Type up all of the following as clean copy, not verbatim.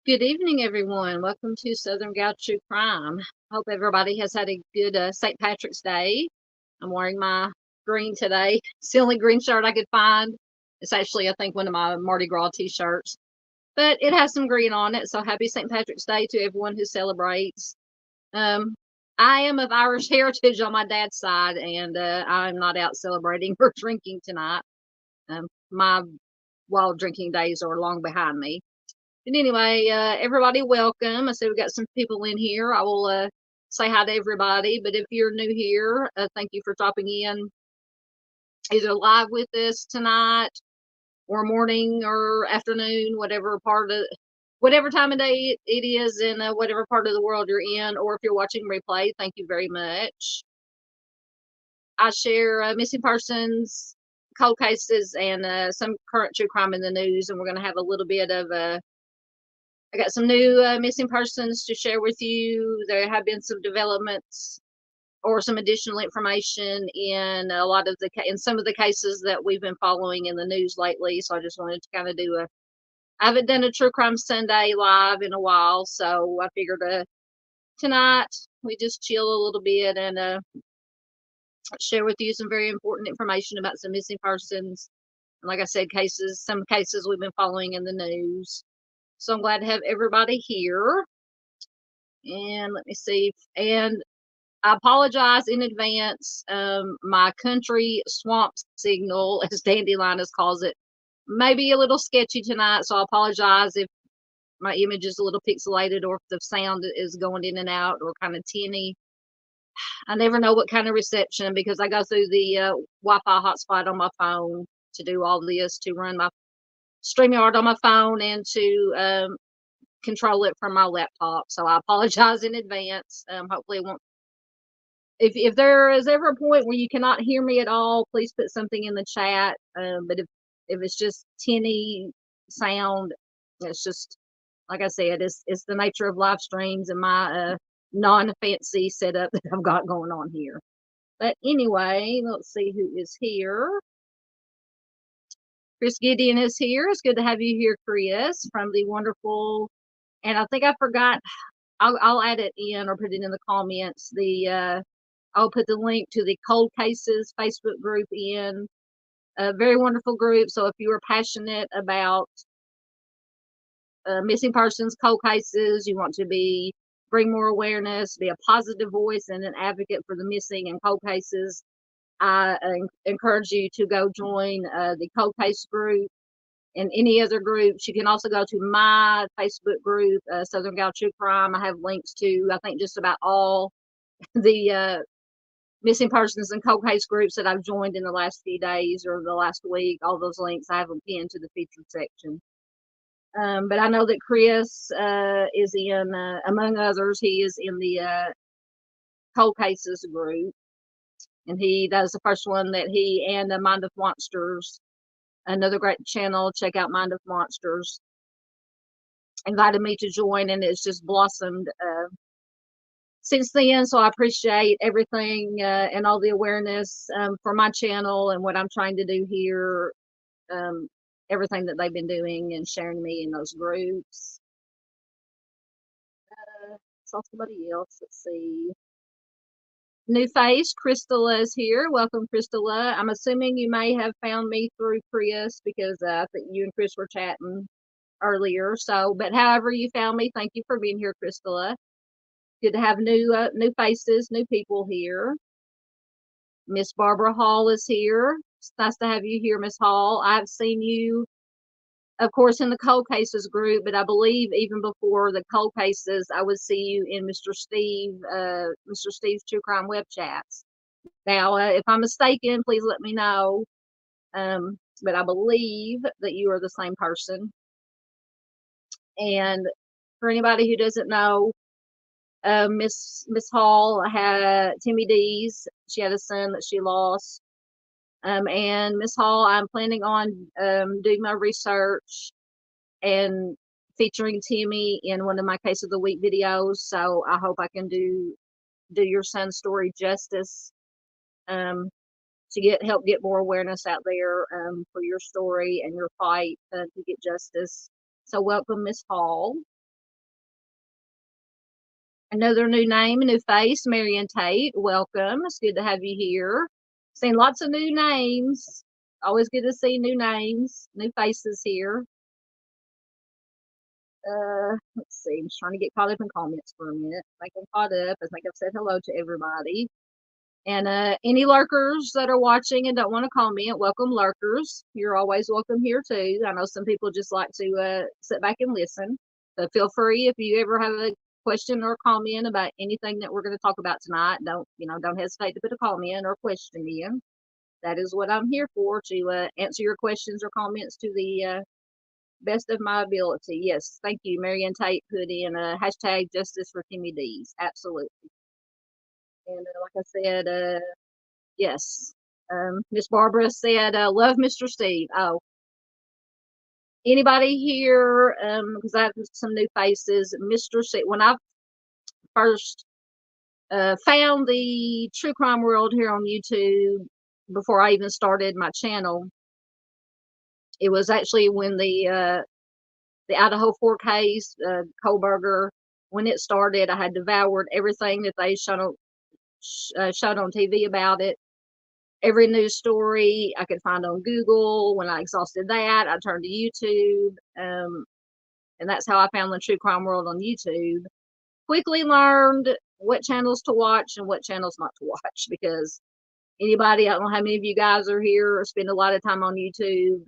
Good evening, everyone. Welcome to Southern Gal True Crime. Hope everybody has had a good St. Patrick's Day. I'm wearing my green today. It's the only green shirt I could find. It's actually, I think, one of my Mardi Gras t-shirts. But it has some green on it, so happy St. Patrick's Day to everyone who celebrates. I am of Irish heritage on my dad's side, and I'm not out celebrating or drinking tonight. My wild drinking days are long behind me. But anyway, everybody welcome. I see we got some people in here. I will say hi to everybody. But if you're new here, thank you for dropping in either live with us tonight or morning or afternoon, whatever time of day it is in whatever part of the world you're in, or if you're watching replay, thank you very much. I share missing persons, cold cases, and some current true crime in the news, and we're going to have a little bit of I got some new missing persons to share with you. There have been some developments or some additional information in some of the cases that we've been following in the news lately. So I just wanted to kind of I haven't done a True Crime Sunday live in a while, so I figured tonight we just chill a little bit and share with you some very important information about some missing persons. And like I said, some cases we've been following in the news. So I'm glad to have everybody here. And let me see. And I apologize in advance. My country swamp signal, as Dandelion calls it, may be a little sketchy tonight. So I apologize if my image is a little pixelated or if the sound is going in and out or kind of tinny. I never know what kind of reception because I go through the Wi-Fi hotspot on my phone to do all this, to run my StreamYard on my phone and to control it from my laptop. So I apologize in advance. Hopefully it won't. If there is ever a point where you cannot hear me at all, please put something in the chat. But if it's just tinny sound, it's just, like I said, it's the nature of live streams and my non-fancy setup that I've got going on here. But anyway, let's see who is here. Chris Gideon is here. It's good to have you here, Chris, from the wonderful, and I think I forgot, I'll add it in or put it in the comments. I'll put the link to the Cold Cases Facebook group in. A very wonderful group. So if you are passionate about missing persons, cold cases, you want to bring more awareness, be a positive voice and an advocate for the missing and cold cases, I encourage you to go join the Cold Case group and any other groups. You can also go to my Facebook group, Southern Gal True Crime. I have links to, I think, just about all the missing persons and cold case groups that I've joined in the last few days or the last week. All those links I have them pinned to the featured section. But I know that Chris is in, among others, he is in the cold cases group. And that was the first one that he and Mind of Monsters, another great channel, check out Mind of Monsters, invited me to join, and it's just blossomed since then, so I appreciate everything and all the awareness for my channel and what I'm trying to do here. Um, Everything that they've been doing and sharing me in those groups. Saw somebody else. Let's see. New face, Crystala is here. Welcome, Crystala. I'm assuming you may have found me through Chris because I think you and Chris were chatting earlier. So, but however you found me, thank you for being here, Crystala. Good to have new faces, new people here. Miss Barbara Hall is here. It's nice to have you here, Miss Hall. I've seen you, of course, in the cold cases group, but I believe even before the cold cases, I would see you in Mr. Steve's True Crime web chats. Now, if I'm mistaken, please let me know. But I believe that you are the same person. And for anybody who doesn't know, Miss Hall had Timmy D's. She had a son that she lost. And Miss Hall, I'm planning on doing my research and featuring Timmy in one of my Case of the Week videos. So I hope I can do your son's story justice. To help get more awareness out there for your story and your fight to get justice. So welcome, Miss Hall. Another new name, a new face, Marion Tate. Welcome. It's good to have you here. Seen lots of new names. Always good to see new names, new faces here. Let's see. I'm just trying to get caught up in comments for a minute. I think I'm caught up. I think I've said hello to everybody. And any lurkers that are watching and don't want to comment, welcome, lurkers. You're always welcome here too. I know some people just like to sit back and listen. So feel free if you ever have a question or comment about anything that we're going to talk about tonight. Don't hesitate to put a comment or question in. That is what I'm here for, to answer your questions or comments to the best of my ability. Yes, thank you. Marianne Tate put in a hashtag justice for Timmy D's. Absolutely. And like I said, yes. Miss Barbara said, love Mr. Steve. Oh, anybody here? Because I have some new faces. Mr. Steve, when I first found the True Crime World here on YouTube, before I even started my channel, it was actually when the Idaho 4 case, Kohlberger, when it started, I had devoured everything that they showed on TV about it. Every news story I could find on Google. When I exhausted that, I turned to YouTube. And that's how I found the True Crime World on YouTube. Quickly learned what channels to watch and what channels not to watch, because anybody, I don't know how many of you guys are here or spend a lot of time on YouTube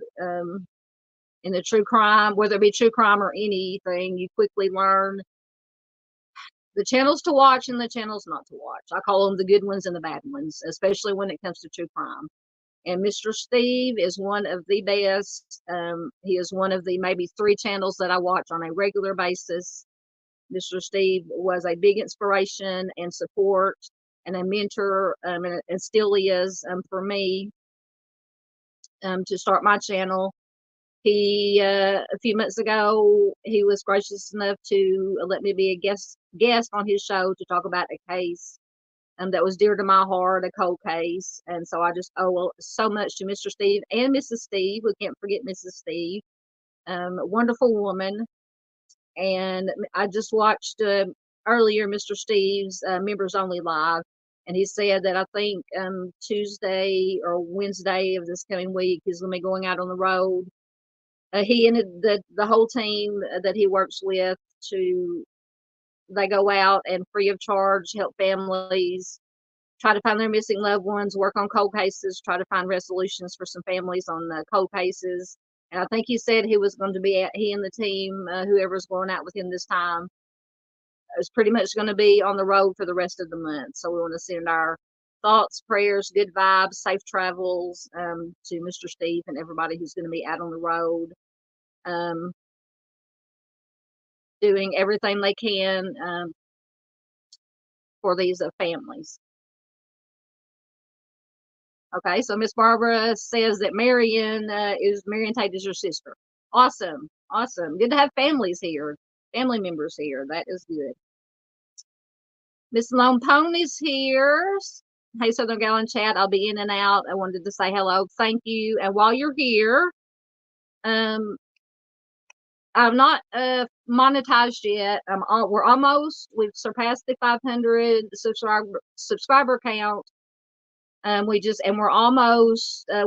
in the true crime, whether it be true crime or anything, you quickly learn the channels to watch and the channels not to watch. I call them the good ones and the bad ones, especially when it comes to true crime. And Mr. Steve is one of the best. He is one of the maybe 3 channels that I watch on a regular basis. Mr. Steve was a big inspiration and support and a mentor, and still is for me to start my channel. He a few months ago, he was gracious enough to let me be a guest on his show to talk about a case that was dear to my heart, a cold case. And so I just owe so much to Mr. Steve and Mrs. Steve. We can't forget Mrs. Steve, a wonderful woman. And I just watched earlier Mr. Steve's Members Only Live, and he said that I think Tuesday or Wednesday of this coming week he's going to be going out on the road. He and the whole team that he works with, they go out and free of charge help families try to find their missing loved ones, work on cold cases, try to find resolutions for some families on the cold cases. And I think he said he was going to be he and the team, whoever's going out with him this time, is pretty much going to be on the road for the rest of the month. So we want to send our thoughts, prayers, good vibes, safe travels to Mr. Steve and everybody who's going to be out on the road, doing everything they can for these families. Okay, so Miss Barbara says that Marion Tate is your sister. Awesome, awesome. Good to have families here, family members here. That is good. Miss Lone Pony's here. Hey, Southern Gal in chat. I'll be in and out. I wanted to say hello. Thank you. And while you're here, I'm not monetized yet. We've surpassed the 500 subscriber count. We're almost, I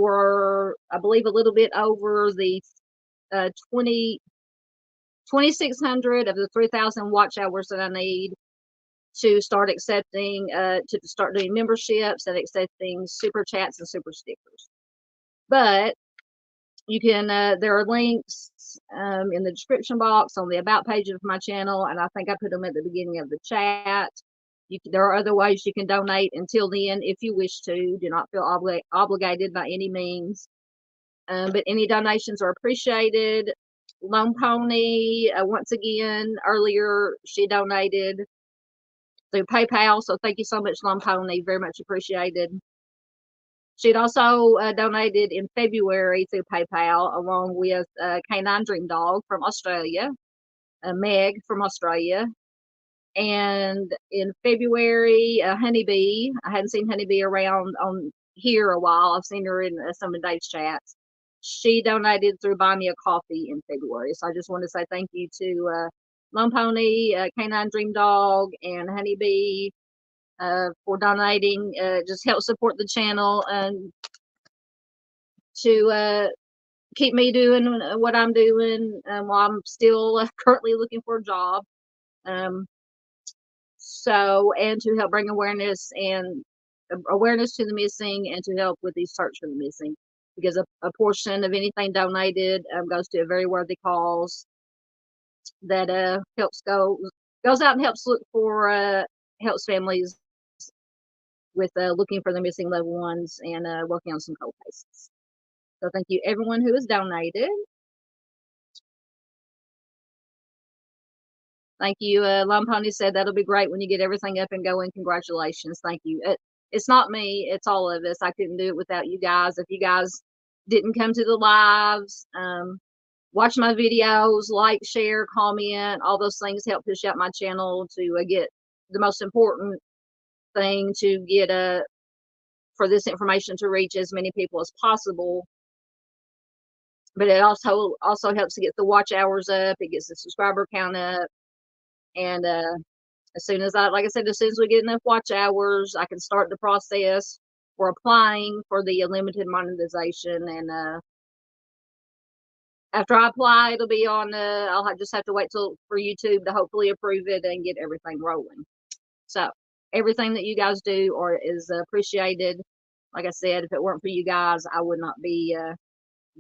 believe, a little bit over the 2,600 of the 3,000 watch hours that I need to start accepting, to start doing memberships and accepting super chats and super stickers. But you can, there are links in the description box on the about page of my channel, and I think I put them at the beginning of the chat. There are other ways you can donate until then if you wish to. Do not feel obligated by any means. But any donations are appreciated. Lone Pony, once again, earlier she donated through PayPal, so thank you so much, Lone Pony. Very much appreciated. She'd also donated in February through PayPal, along with Canine Dream Dog from Australia, Meg from Australia. And in February, Honeybee. I hadn't seen Honeybee around on here a while. I've seen her in some of Dave's chats. She donated through Buy Me a Coffee in February. So I just want to say thank you to Lone Pony, Canine Dream Dog, and Honeybee for donating. Just help support the channel and to keep me doing what I'm doing while I'm still currently looking for a job. And to help bring awareness to the missing, and to help with the search for the missing, because a portion of anything donated goes to a very worthy cause that goes out and helps look for helps families with looking for the missing loved ones and working on some cold cases. So thank you everyone who has donated. Thank you. Lone Pony said that'll be great when you get everything up and going. Congratulations. Thank you. It's not me. It's all of us. I couldn't do it without you guys. If you guys didn't come to the lives, watch my videos, like, share, comment, all those things help push out my channel to get the most important thing, to get for this information to reach as many people as possible. But it also helps to get the watch hours up. It gets the subscriber count up. And as soon as like I said, as soon as we get enough watch hours, I can start the process for applying for the unlimited monetization. And after I apply, it'll be on, I'll just have to wait for YouTube to hopefully approve it and get everything rolling. So everything that you guys do is appreciated. Like I said, if it weren't for you guys, I would not be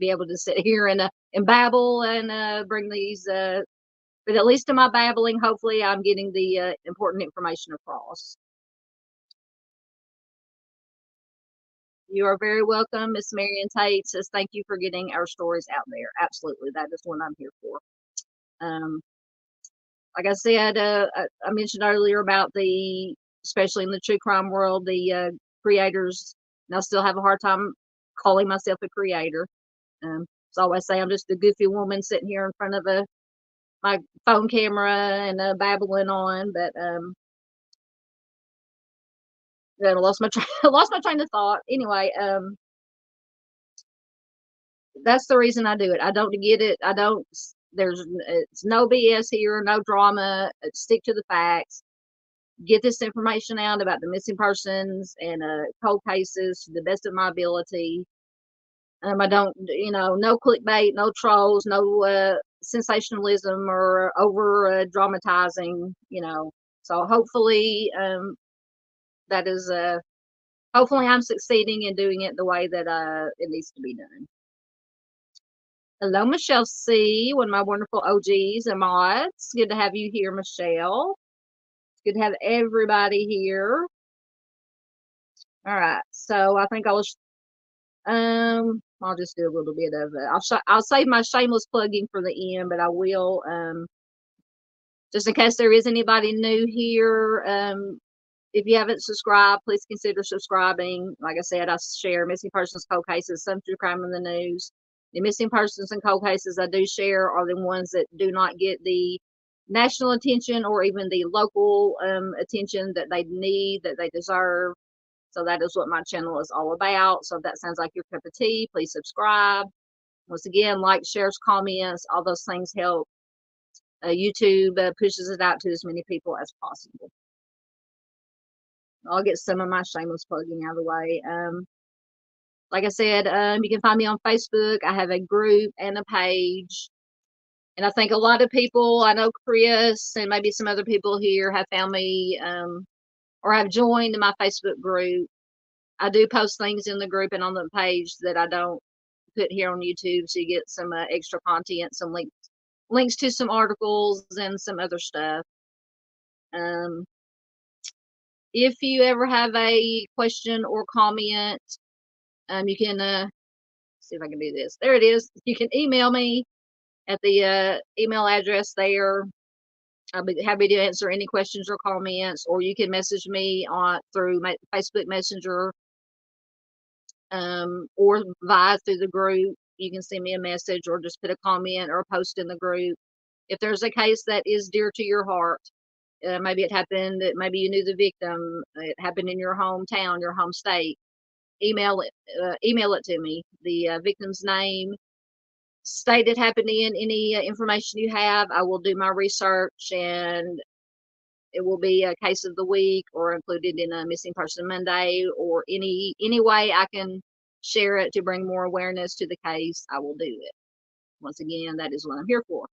able to sit here and babble and bring these but at least in my babbling, hopefully I'm getting the important information across. You are very welcome. Miss Marion Tate says, thank you for getting our stories out there. Absolutely. That is what I'm here for. Like I said, I mentioned earlier about especially in the true crime world, the creators, and I still have a hard time calling myself a creator. So I always say I'm just a goofy woman sitting here in front of my phone camera and babbling on, but then I lost my train of thought. Anyway, that's the reason I do it. I don't get it. It's no BS here, no drama. Stick to the facts. Get this information out about the missing persons and cold cases to the best of my ability. I don't, no clickbait, no trolls, no sensationalism or over dramatizing, So hopefully that is hopefully I'm succeeding in doing it the way that it needs to be done. Hello, Michelle C., one of my wonderful OGs and mods. Good to have you here, Michelle. Good to have everybody here. All right, so I think I'll just do a little bit of it. I'll save my shameless plugging for the end, but I will just in case there is anybody new here. If you haven't subscribed, please consider subscribing. Like I said, I share missing persons, cold cases, some true crime in the news. The missing persons and cold cases I do share are the ones that do not get the national attention or even the local attention that they need, that they deserve. So that is what my channel is all about. So if that sounds like your cup of tea, please subscribe. Once again, like, shares, comments, all those things help. YouTube pushes it out to as many people as possible. I'll get some of my shameless plugging out of the way. Like I said, you can find me on Facebook. I have a group and a page. And I think a lot of people, I know Chris and maybe some other people here have found me or have joined my Facebook group. I do post things in the group and on the page that I don't put here on YouTube, so you get some extra content, some links to some articles and some other stuff. If you ever have a question or comment, you can see if I can do this. There it is. You can email me at the email address there. I'll be happy to answer any questions or comments, or you can message me through my Facebook Messenger, or through the group. You can send me a message or just put a comment or a post in the group. If there's a case that is dear to your heart, maybe it happened, maybe you knew the victim, it happened in your hometown, your home state, email it to me. The victim's name, state it happened in, any information you have. I will do my research, and it will be a case of the week or included in a missing person Monday, or any way I can share it to bring more awareness to the case. I will do it. Once again, that is what I'm here for.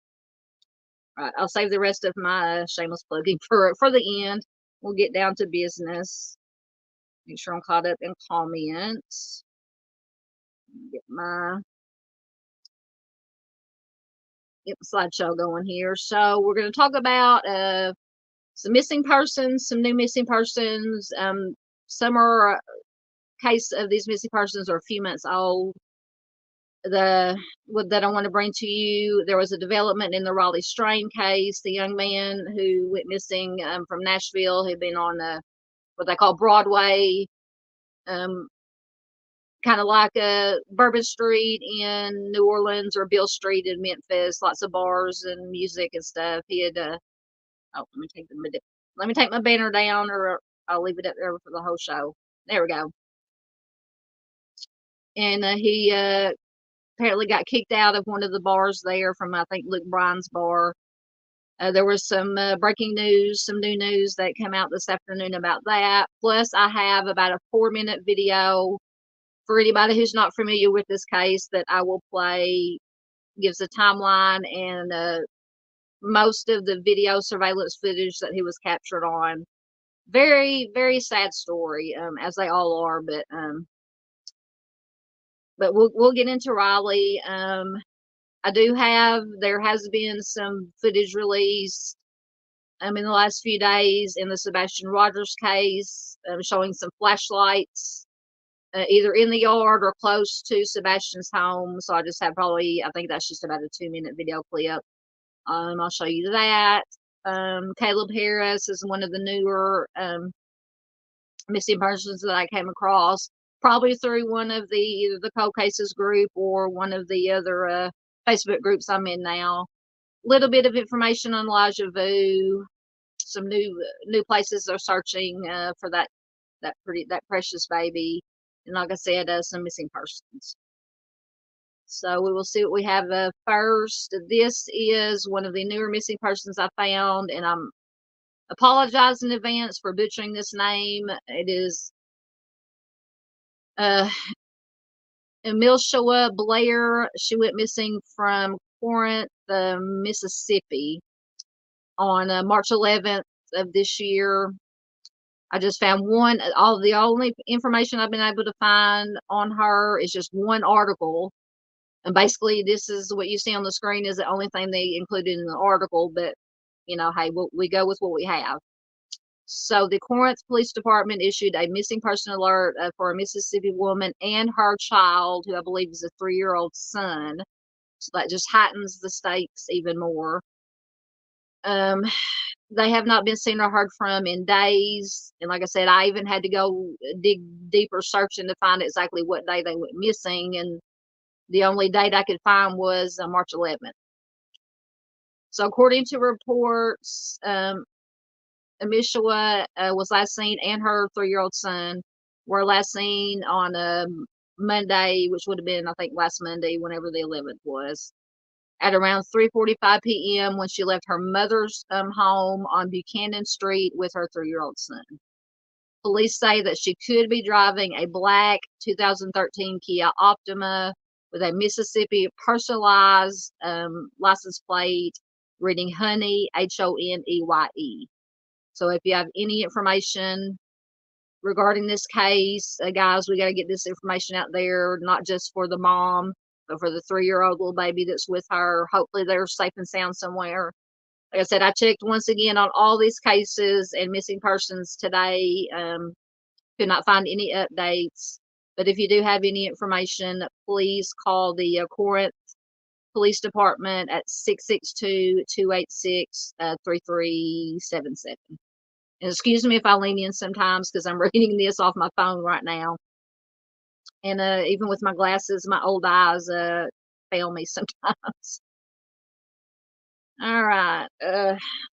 All right, I'll save the rest of my shameless plugging for the end. We'll get down to business. Make sure I'm caught up in comments. Get my slideshow going here. So we're going to talk about some missing persons, some new missing persons. Some are case of these missing persons are a few months old. That I want to bring to you, there was a development in the Raleigh Strain case. The young man who went missing from Nashville, had been on what they call Broadway, kind of like Bourbon Street in New Orleans or Beale Street in Memphis. Lots of bars and music and stuff. He had let me take my banner down, or I'll leave it up there for the whole show. There we go. And he apparently got kicked out of one of the bars there from, I think, Luke Bryan's bar. There was some breaking news, some new news that came out this afternoon about that. Plus, I have about a 4-minute video for anybody who's not familiar with this case that I will play. Gives a timeline and most of the video surveillance footage that he was captured on. Very, very sad story, as they all are, but we'll get into Riley. There has been some footage released in the last few days in the Sebastian Rogers case, showing some flashlights either in the yard or close to Sebastian's home. So I just have I think that's just about a 2-minute video clip. I'll show you that. Caleb Harris is one of the newer missing persons that I came across, probably through one of either the cold cases group or one of the other Facebook groups I'm in now. Little bit of information on Elijah Vu, some new places they're searching for that precious baby, and like I said, some missing persons. So we will see what we have first. This is one of the newer missing persons I found, and I'm apologize in advance for butchering this name. It is Emilshua Blair. She went missing from Corinth, Mississippi on March 11th of this year. I just found the only information I've been able to find on her is just one article. And basically, this is what you see on the screen is the only thing they included in the article. But, hey, we go with what we have. So the Corinth Police Department issued a missing person alert for a Mississippi woman and her child, who I believe is a 3-year-old son. So that just heightens the stakes even more. They have not been seen or heard from in days. And like I said, I even had to go dig deeper searching to find exactly what day they went missing. And the only date I could find was March 11th. So according to reports, Amishua was last seen, and her 3-year-old son were last seen on Monday, which would have been, I think, last Monday, whenever the 11th was, at around 3:45 p.m. when she left her mother's home on Buchanan Street with her 3-year-old son. Police say that she could be driving a black 2013 Kia Optima with a Mississippi personalized license plate reading Honey, Honeye. So if you have any information regarding this case, guys, we got to get this information out there, not just for the mom, but for the 3-year-old little baby that's with her. Hopefully they're safe and sound somewhere. Like I said, I checked once again on all these cases and missing persons today. Could not find any updates. But if you do have any information, please call the Corinth Police Department at 662-286-3377. And excuse me if I lean in sometimes because I'm reading this off my phone right now. And even with my glasses, my old eyes fail me sometimes. All right.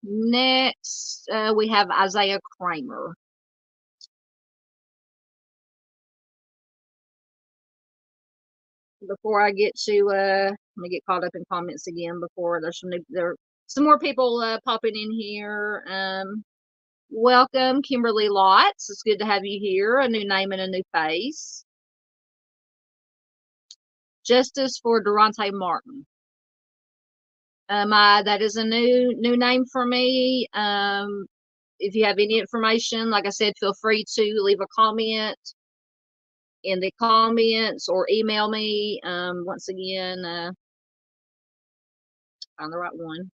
Next, we have Isaiah Cramer. Before I get to, let me get caught up in comments again before there's some more people popping in here. Welcome, Kimberly Lotz. It's good to have you here. A new name and a new face. Justice for Durante Martin. That is a new name for me. If you have any information, like I said, feel free to leave a comment in the comments or email me. Once again, find the right one.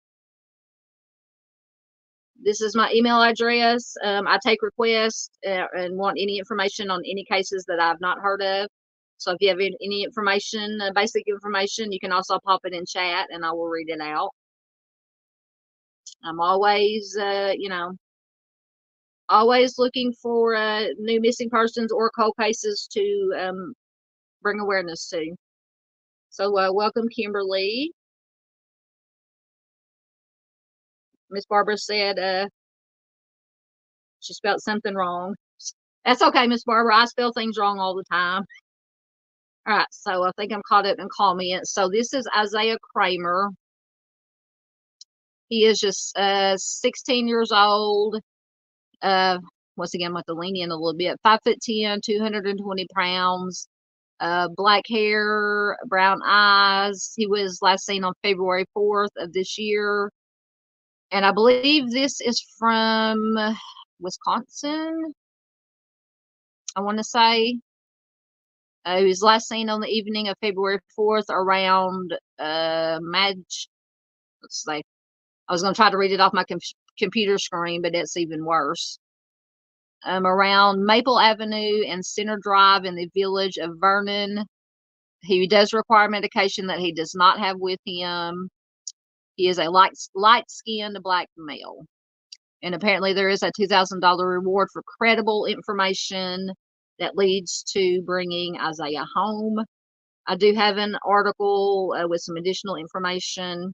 This is my email address. I take requests and want any information on any cases that I've not heard of. So if you have any information, basic information, you can also pop it in chat and I will read it out. I'm always, always looking for new missing persons or cold cases to bring awareness to. So welcome, Kimberly. Miss Barbara said she spelled something wrong. That's okay, Miss Barbara. I spell things wrong all the time. All right, so I think I'm caught up in comments. So this is Isaiah Cramer. He is just 16 years old. Once again, I'm going to lean in a little bit. 5'10", 220 pounds. Black hair, brown eyes. He was last seen on February 4th of this year. And I believe this is from Wisconsin, I want to say. He was last seen on the evening of February 4th around let's say, I was going to try to read it off my computer screen, but it's even worse. Around Maple Avenue and Center Drive in the village of Vernon. He does require medication that he does not have with him. He is a light-skinned black male. And apparently there is a $2,000 reward for credible information that leads to bringing Isaiah home. I do have an article with some additional information.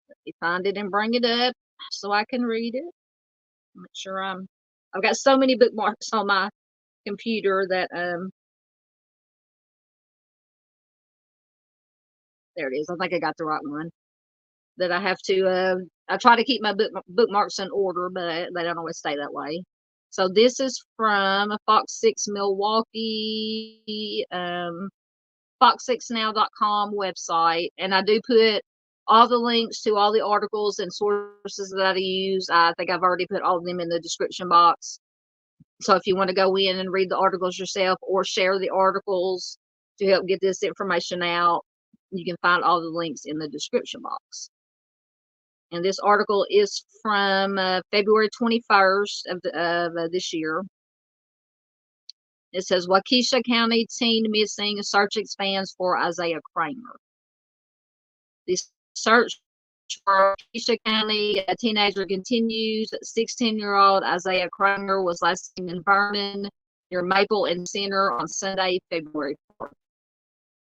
Let me find it and bring it up so I can read it. Make sure I've got so many bookmarks on my computer that there it is. I think I got the right one. That I have to I try to keep my bookmarks in order, but they don't always stay that way. So this is from Fox 6 Milwaukee, fox6now.com website, and I do put all the links to all the articles and sources that I use. I think I've already put all of them in the description box. So if you want to go in and read the articles yourself or share the articles to help get this information out, you can find all the links in the description box. And this article is from February 21st of this year. It says, Waukesha County teen missing, search expands for Isaiah Cramer. The search for Waukesha County, a teenager continues. 16-year-old Isaiah Cramer was last seen in Vernon near Maple and Center on Sunday, February 4th.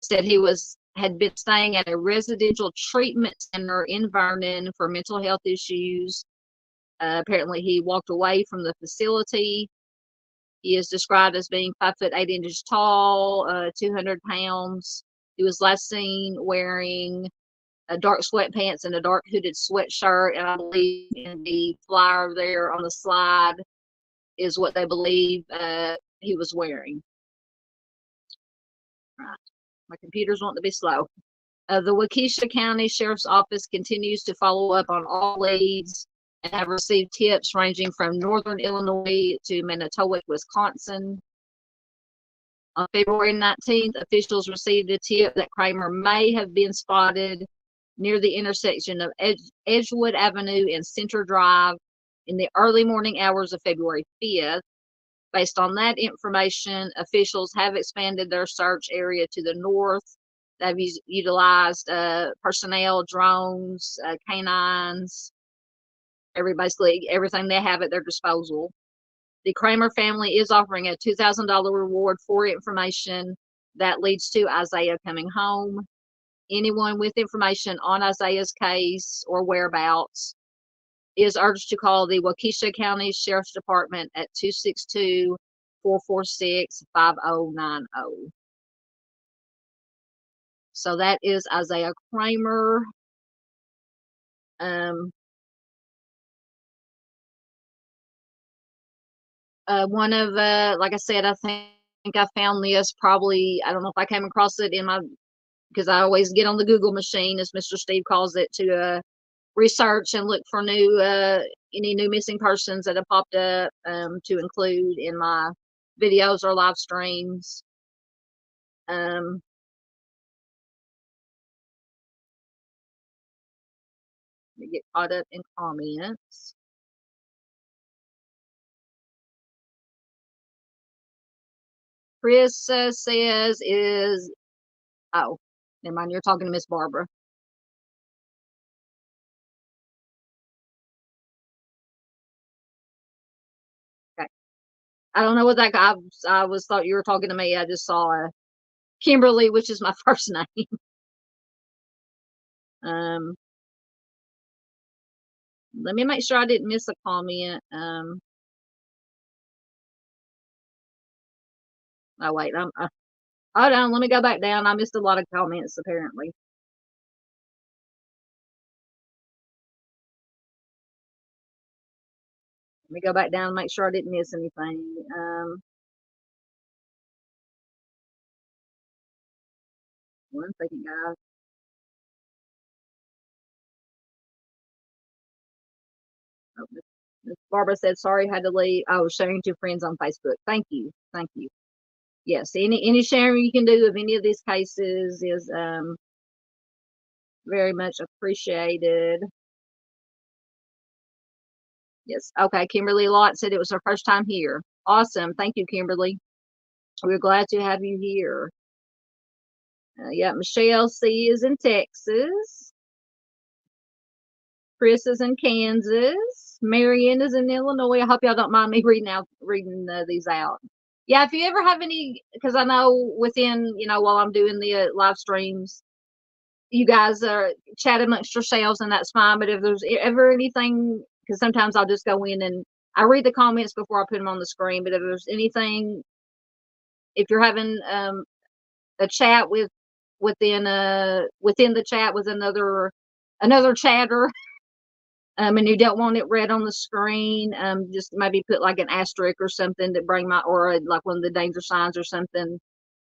Said he was had been staying at a residential treatment center in Vernon for mental health issues. Apparently, he walked away from the facility. He is described as being 5'8" tall, 200 pounds. He was last seen wearing dark sweatpants and a dark hooded sweatshirt. And I believe in the flyer there on the slide is what they believe he was wearing. Right. My computer's wanting to be slow. The Waukesha County Sheriff's Office continues to follow up on all leads and have received tips ranging from northern Illinois to Manitowoc, Wisconsin. On February 19th, officials received a tip that Cramer may have been spotted near the intersection of Edgewood Avenue and Center Drive in the early morning hours of February 5th. Based on that information, officials have expanded their search area to the north. They've utilized personnel, drones, canines, basically everything they have at their disposal. The Cramer family is offering a $2,000 reward for information that leads to Isaiah coming home. Anyone with information on Isaiah's case or whereabouts is urged to call the Waukesha County Sheriff's Department at 262-446-5090. So that is Isaiah Cramer. One of, like I said, I think I found this probably, I don't know if I came across it because I always get on the Google machine, as Mr. Steve calls it, to research and look for any new missing persons that have popped up to include in my videos or live streams. Let me get caught up in comments. Chris says oh, never mind, you're talking to Miss Barbara. Okay. I don't know what that guy, I thought you were talking to me. I just saw Kimberly, which is my first name. Let me make sure I didn't miss a comment. Oh wait, hold on, let me go back down. I missed a lot of comments apparently. Let me go back down and make sure I didn't miss anything. One second, guys. Oh, Miss Barbara said, sorry, had to leave. I was sharing to friends on Facebook. Thank you. Thank you. Yes, any sharing you can do of any of these cases is very much appreciated. Yes. Okay. Kimberly Lott said it was her first time here. Awesome. Thank you, Kimberly. We're glad to have you here. Yeah, Michelle C is in Texas. Chris is in Kansas. Marianne is in Illinois. I hope y'all don't mind me reading these out. Yeah, if you ever have any, because I know within, while I'm doing the live streams, you guys chat amongst yourselves, and that's fine. But if there's ever anything, because sometimes I'll just go in and I read the comments before I put them on the screen. But if there's anything, if you're having a chat within the chat with another chatter, and you don't want it read on the screen, just maybe put like an asterisk or something to bring like one of the danger signs or something.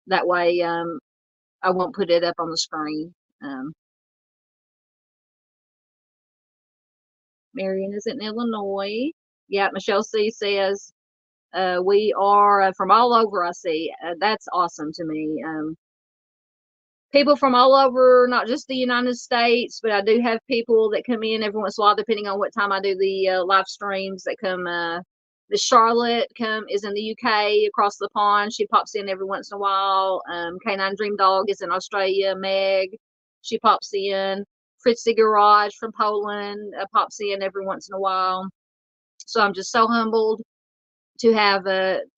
That way, I won't put it up on the screen. Marion is in Illinois. Yeah, Michelle C says we are from all over. I see. That's awesome to me. People from all over, not just the United States, but I do have people that come in every once in a while, depending on what time I do the live streams that come. Miss Charlotte is in the UK across the pond. She pops in every once in a while. Canine Dream Dog is in Australia. Meg, she pops in. Fritzy Garage from Poland pops in every once in a while. So I'm just so humbled to have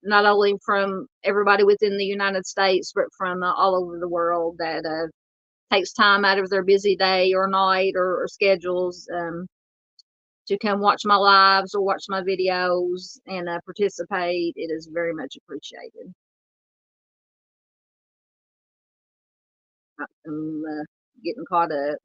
not only from everybody within the United States, but from all over the world that takes time out of their busy day or night or schedules to come watch my lives or watch my videos and participate. It is very much appreciated. I'm getting caught up.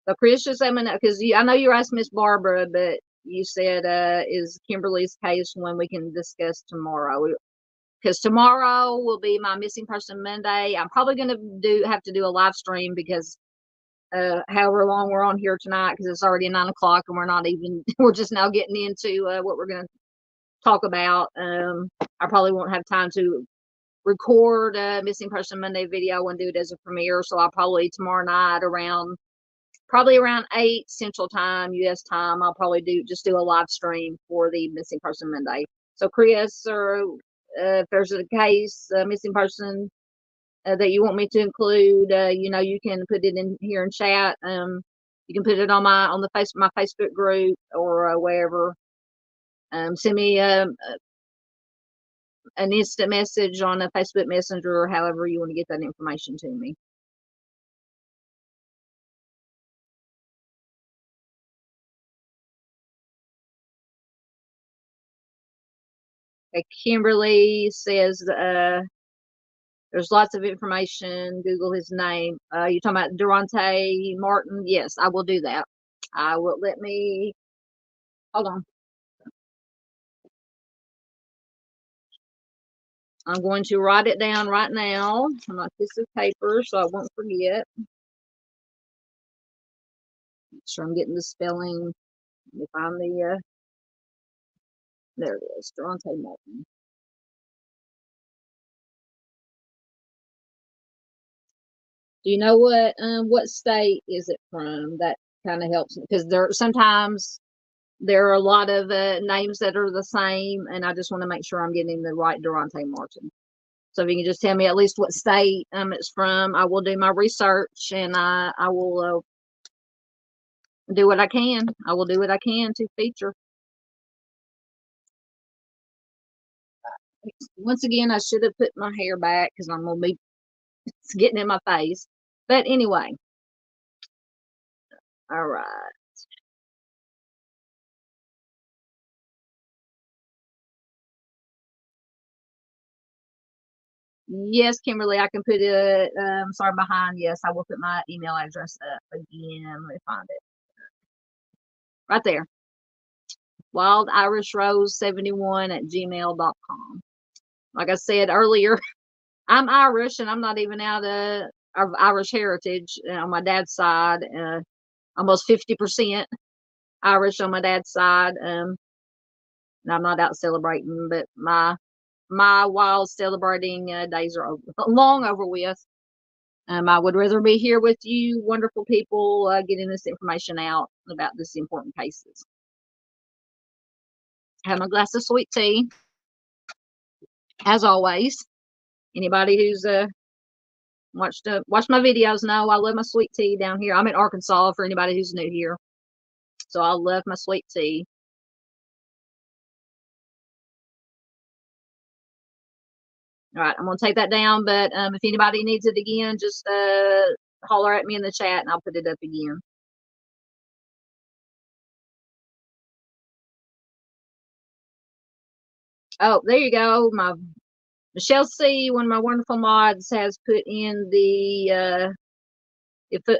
So Chris, just let me know, because I know you asked Miss Barbara, but you said, is Kimberly's case one we can discuss tomorrow? Because tomorrow will be my missing person Monday. I'm probably going to have to do a live stream because however long we're on here tonight, because it's already 9 o'clock and we're not even, we're just now getting into what we're going to talk about. I probably won't have time to record a missing person Monday video and do it as a premiere. So I'll probably tomorrow night probably around 8 Central Time, US time, I'll probably do a live stream for the missing person Monday. So Chris, or if there's a case, missing person that you want me to include, you can put it in here in chat. You can put it on my Facebook group or wherever. Send me an instant message on a Facebook Messenger or however you want to get that information to me. Kimberly says there's lots of information. Google his name. You're talking about Durante Martin? Yes, I will do that. I will. Hold on. I'm going to write it down right now on my piece of paper so I won't forget. Make sure I'm getting the spelling. Let me find there it is, Durante Martin. Do you know what state is it from? That kind of helps me, because sometimes there are a lot of names that are the same, and I just want to make sure I'm getting the right Durante Martin. So if you can just tell me at least what state it's from, I will do my research, and I will do what I can. I will do what I can to feature. Once again, I should have put my hair back because I'm going to be getting in my face. But anyway, all right. Yes, Kimberly, I can put it. Sorry, behind. Yes, I will put my email address up again. Let me find it. Right there. WildIrishRose71@gmail.com. Like I said earlier, I'm Irish and I'm not even out of Irish heritage on my dad's side. Almost 50% Irish on my dad's side. And I'm not out celebrating, but my wild celebrating days are long over with. I would rather be here with you, wonderful people, getting this information out about this important cases. Have a glass of sweet tea, as always. Anybody who's watched my videos know I love my sweet tea down here. I'm in Arkansas for anybody who's new here, so I love my sweet tea. All right, I'm gonna take that down, but if anybody needs it again, just holler at me in the chat and I'll put it up again. Oh, there you go. My Michelle C, one of my wonderful mods, has put in the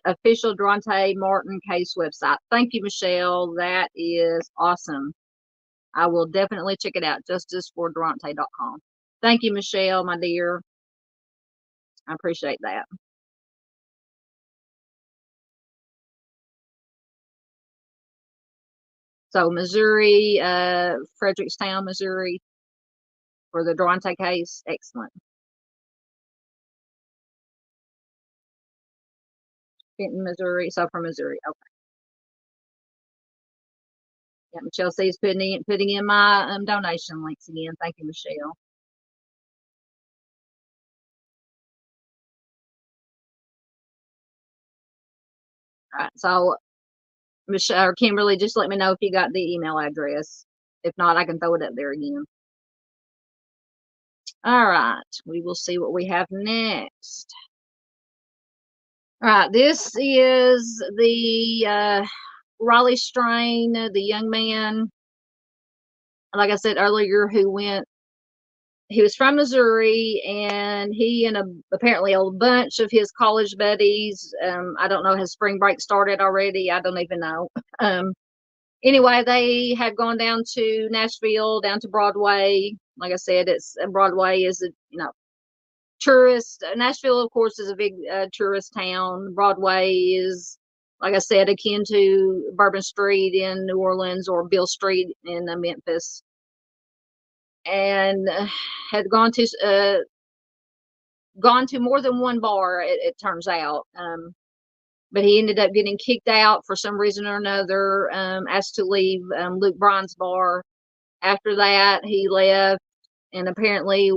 official Durante Martin case website. Thank you, Michelle. That is awesome. I will definitely check it out. justicefordurante.com. Thank you, Michelle, my dear. I appreciate that. So Missouri, Frederickstown, Missouri, for the Durante case. Excellent. Benton, Missouri. So from Missouri. Okay. Yeah, Michelle C is putting in my donation links again. Thank you, Michelle. All right. So Michelle or Kimberly, just let me know if you got the email address. If not, I can throw it up there again. All right, we will see what we have next. All right, this is the Raleigh strain, the young man, like I said earlier, he was from Missouri, and he and apparently a bunch of his college buddies, I don't know, has spring break started already? I don't even know. Anyway, they have gone down to Nashville, down to Broadway. Like I said, Broadway is tourist. Nashville, of course, is a big tourist town. Broadway is, like I said, akin to Bourbon Street in New Orleans or Beale Street in Memphis. And had gone to more than one bar, it turns out. But he ended up getting kicked out for some reason or another, asked to leave Luke Bryan's bar. After that, he left, and apparently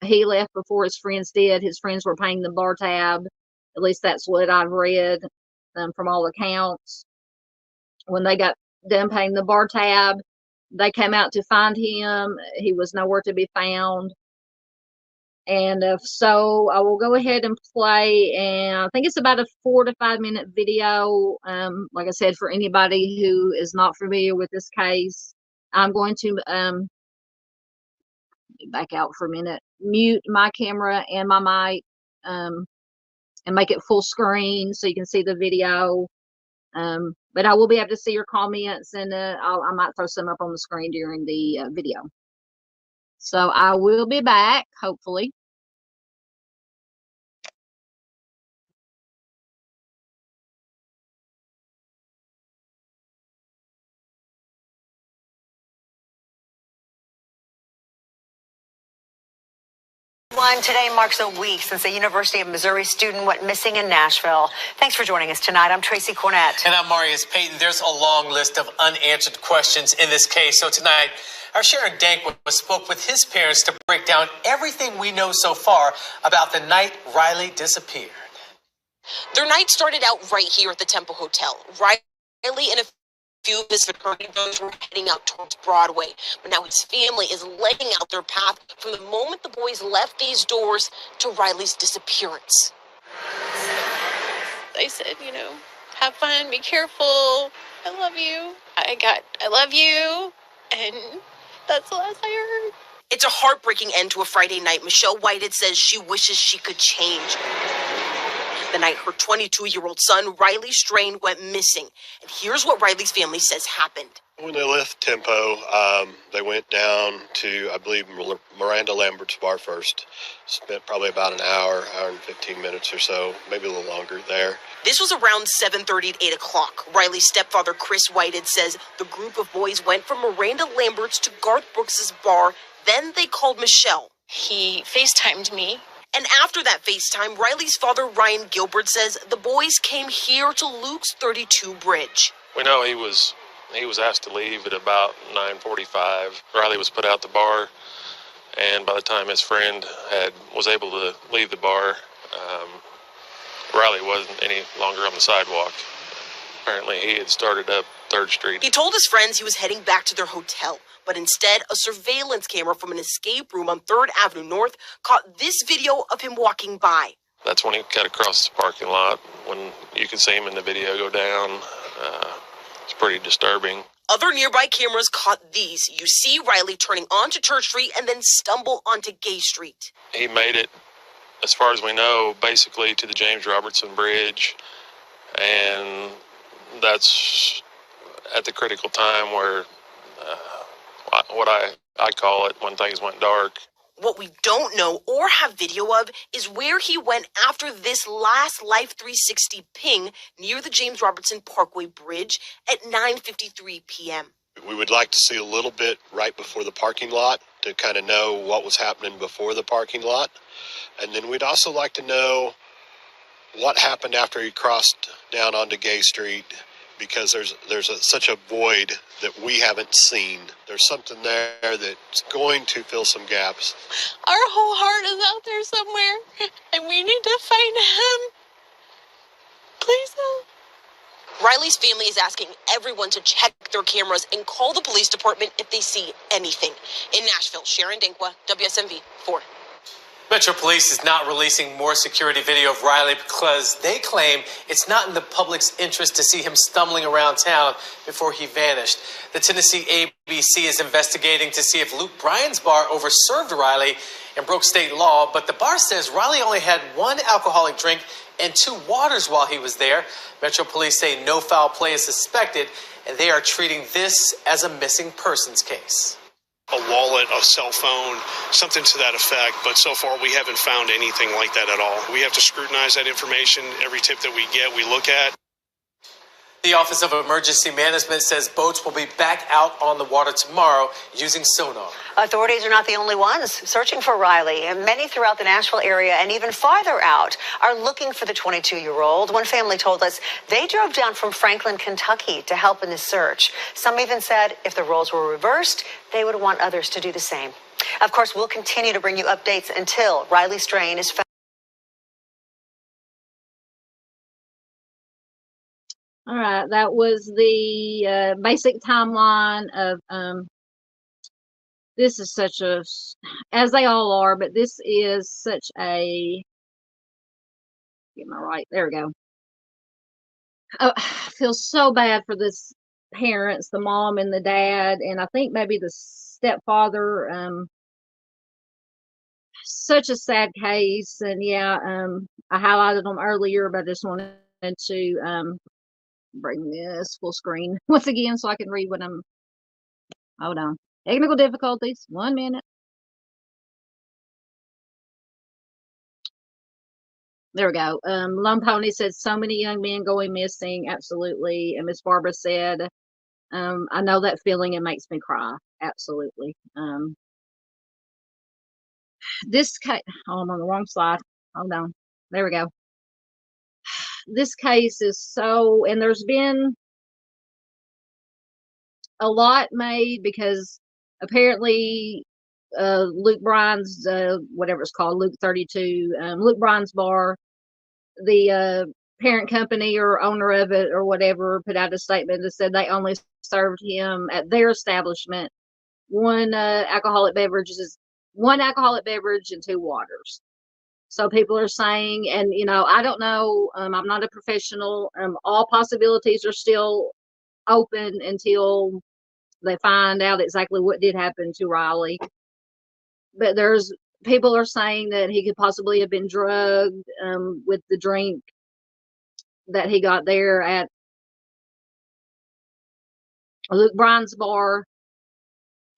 he left before his friends did. His friends were paying the bar tab. At least that's what I've read from all accounts. When they got done paying the bar tab, they came out to find him. He was nowhere to be found. And so I will go ahead and play, and I think it's about a 4 to 5 minute video. Like I said, for anybody who is not familiar with this case, I'm going to back out for a minute, mute my camera and my mic, and make it full screen so you can see the video. But I will be able to see your comments, and I might throw some up on the screen during the video. So I will be back, hopefully. Today marks a week since a University of Missouri student went missing in Nashville. Thanks for joining us tonight. I'm Tracy Cornett. And I'm Marius Payton. There's a long list of unanswered questions in this case. So tonight, our Sharon Dankworth spoke with his parents to break down everything we know so far about the night Riley disappeared. Their night started out right here at the Temple Hotel. Riley and a few of his fraternity brothers were heading out towards Broadway, but now his family is laying out their path from the moment the boys left these doors to Riley's disappearance. They said, have fun, be careful, I love you. I love you, and that's the last I heard. It's a heartbreaking end to a Friday night. Michelle Whitehead says she wishes she could change. The night her 22-year-old son, Riley Strain, went missing. And here's what Riley's family says happened. When they left Tempo, they went down to, I believe, Miranda Lambert's bar first. Spent probably about an hour and 15 minutes or so, maybe a little longer there. This was around 7:30 to 8 o'clock. Riley's stepfather, Chris Whitehead, says the group of boys went from Miranda Lambert's to Garth Brooks's bar. Then they called Michelle. He FaceTimed me. And after that FaceTime, Riley's father, Ryan Gilbert, says the boys came here to Luke's 32 bridge. We know he was asked to leave at about 9:45. Riley was put out the bar, and by the time his friend was able to leave the bar, Riley wasn't any longer on the sidewalk. Apparently, he had started up 3rd Street. He told his friends he was heading back to their hotel, but instead, a surveillance camera from an escape room on 3rd Avenue North caught this video of him walking by. That's when he got across the parking lot, when you can see him in the video go down. It's pretty disturbing. Other nearby cameras caught these. You see Riley turning onto Church Street and then stumble onto Gay Street. He made it, as far as we know, basically to the James Robertson Bridge, and that's at the critical time where what I call it when things went dark. What we don't know or have video of is where he went after this last Life 360 ping near the James Robertson Parkway Bridge at 9:53 p.m. We would like to see a little bit right before the parking lot to kind of know what was happening before the parking lot. And then we'd also like to know what happened after he crossed down onto Gay Street, because there's such a void that we haven't seen. There's something there that's going to fill some gaps. Our whole heart is out there somewhere, and we need to find him. Please help. Riley's family is asking everyone to check their cameras and call the police department if they see anything. In Nashville, Sharon Dankwa, WSMV 4. Metro Police is not releasing more security video of Riley because they claim it's not in the public's interest to see him stumbling around town before he vanished. The Tennessee ABC is investigating to see if Luke Bryan's bar overserved Riley and broke state law, but the bar says Riley only had one alcoholic drink and 2 waters while he was there. Metro Police say no foul play is suspected, and they are treating this as a missing persons case. A wallet, a cell phone, something to that effect, but so far we haven't found anything like that at all. We have to scrutinize that information. Every tip that we get, we look at. The Office of Emergency Management says boats will be back out on the water tomorrow using sonar. Authorities are not the only ones searching for Riley, and many throughout the Nashville area and even farther out are looking for the 22-year-old. One family told us they drove down from Franklin, Kentucky to help in the search. Some even said if the roles were reversed, they would want others to do the same. Of course, we'll continue to bring you updates until Riley Strain is found. All right, that was the basic timeline of this is such a, as they all are, but this is such a, get my right, there we go. Oh, I feel so bad for this parents, the mom and the dad, and I think maybe the stepfather. Such a sad case, and yeah, I highlighted them earlier, but I just wanted to bring this full screen once again so I can read what I'm, hold on, technical difficulties, 1 minute. There we go. Lone Pony said so many young men going missing, absolutely. And Miss Barbara said, I know that feeling, it makes me cry, absolutely. This case, oh, I'm on the wrong slide, hold on, there we go. This case is so, and there's been a lot made because apparently Luke Bryan's whatever it's called, Luke 32, Luke Bryan's bar, the parent company or owner of it or whatever put out a statement that said they only served him at their establishment one alcoholic beverage and 2 waters. So people are saying, and you know, I don't know, I'm not a professional, all possibilities are still open until they find out exactly what did happen to Riley. But there's people are saying that he could possibly have been drugged with the drink that he got there at Luke Bryan's bar.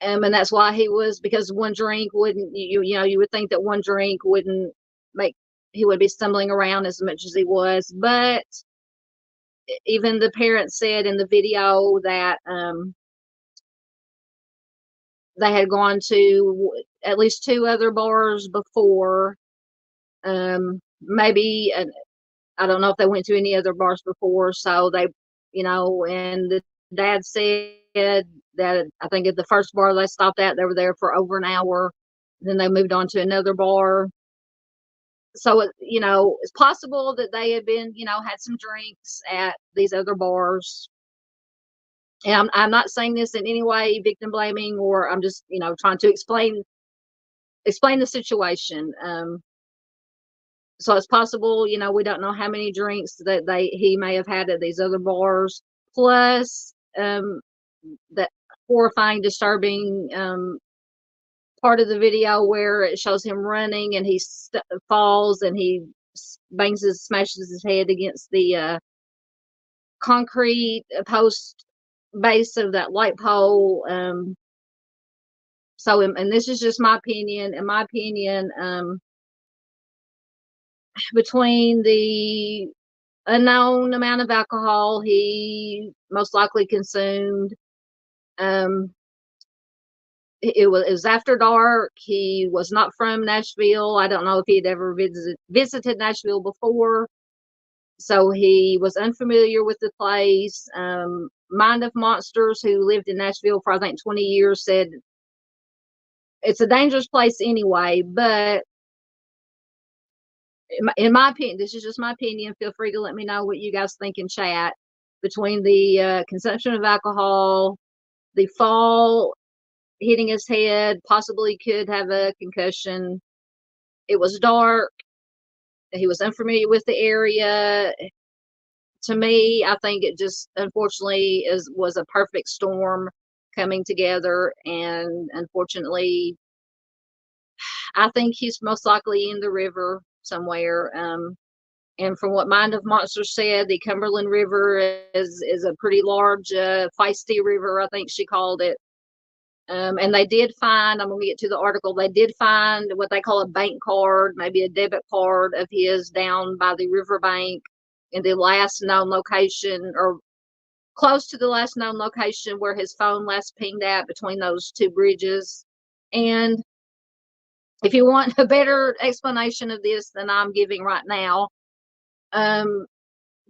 And that's why he was, because one drink wouldn't, you know, you would think that one drink wouldn't make, he would be stumbling around as much as he was. But even the parents said in the video that they had gone to at least 2 other bars before. Maybe, I don't know if they went to any other bars before. So they, you know, and the dad said that I think at the first bar they stopped at, they were there for over an hour. Then they moved on to another bar. So, you know, it's possible that they had been, you know, had some drinks at these other bars. And I'm not saying this in any way victim blaming, or I'm just, you know, trying to explain the situation. So it's possible, you know, we don't know how many drinks that he may have had at these other bars, plus that horrifying, disturbing part of the video where it shows him running and he falls and he smashes his head against the concrete post base of that light pole. So, and this is just my opinion. In my opinion, between the unknown amount of alcohol he most likely consumed, it was after dark. He was not from Nashville. I don't know if he'd ever visited Nashville before. So he was unfamiliar with the place. Mind of Monsters, who lived in Nashville for I think 20 years, said it's a dangerous place anyway. But in my opinion, this is just my opinion. Feel free to let me know what you guys think in chat. between the consumption of alcohol, the fall, hitting his head, possibly could have a concussion. It was dark. He was unfamiliar with the area. To me, I think it just unfortunately was a perfect storm coming together, and unfortunately, I think he's most likely in the river somewhere. And from what Mind of Monsters said, the Cumberland River is a pretty large, feisty river, I think she called it. And they did find, I'm going to get to the article, they did find what they call a bank card, maybe a debit card of his down by the riverbank in the last known location, or close to the last known location where his phone last pinged at, between those two bridges. And if you want a better explanation of this than I'm giving right now,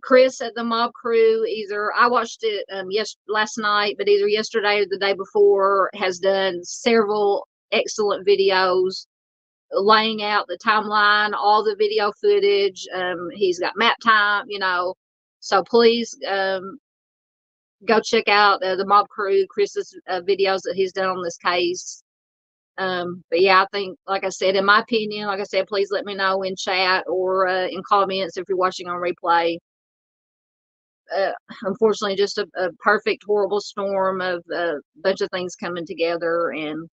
Chris at the Mob Crew, either I watched it last night, but either yesterday or the day before, has done several excellent videos laying out the timeline, all the video footage. He's got map time, so please go check out the Mob Crew, Chris's videos that he's done on this case. But yeah, I think, like I said, in my opinion, like I said, please let me know in chat or in comments if you're watching on replay. Unfortunately, just a perfect, horrible storm of a bunch of things coming together, and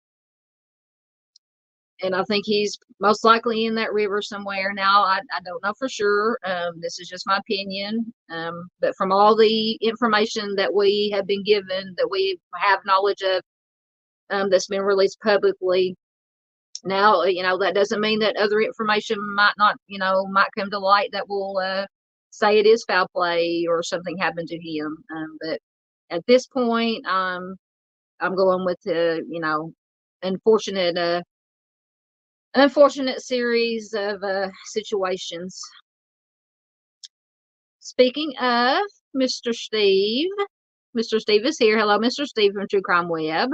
I think he's most likely in that river somewhere. Now, I don't know for sure. This is just my opinion. But from all the information that we have been given, that we have knowledge of, that's been released publicly. Now, that doesn't mean that other information might not, might come to light that will say it is foul play or something happened to him. But at this point, I'm going with the, unfortunate series of situations. Speaking of Mr. Steve is here. Hello, Mr. Steve from True Crime Web.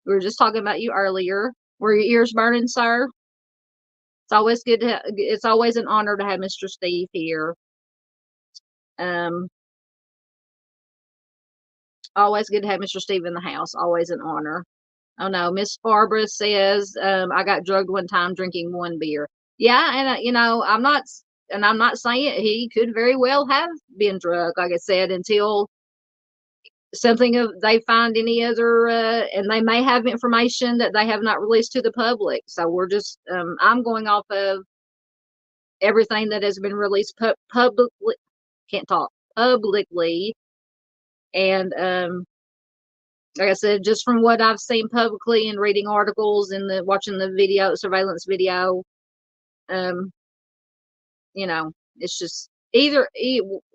We were just talking about you earlier. Were your ears burning, sir? It's always good it's always an honor to have Mr. Steve here. Always good to have Mr. Steve in the house. Always an honor. Oh no, Miss Barbara says, I got drugged one time drinking one beer. Yeah, and I'm not saying he could very well have been drugged, like I said, until they find any other, and they may have information that they have not released to the public. So we're just, I'm going off of everything that has been released publicly. Can't talk publicly, and like I said, just from what I've seen publicly and reading articles and watching the surveillance video, it's just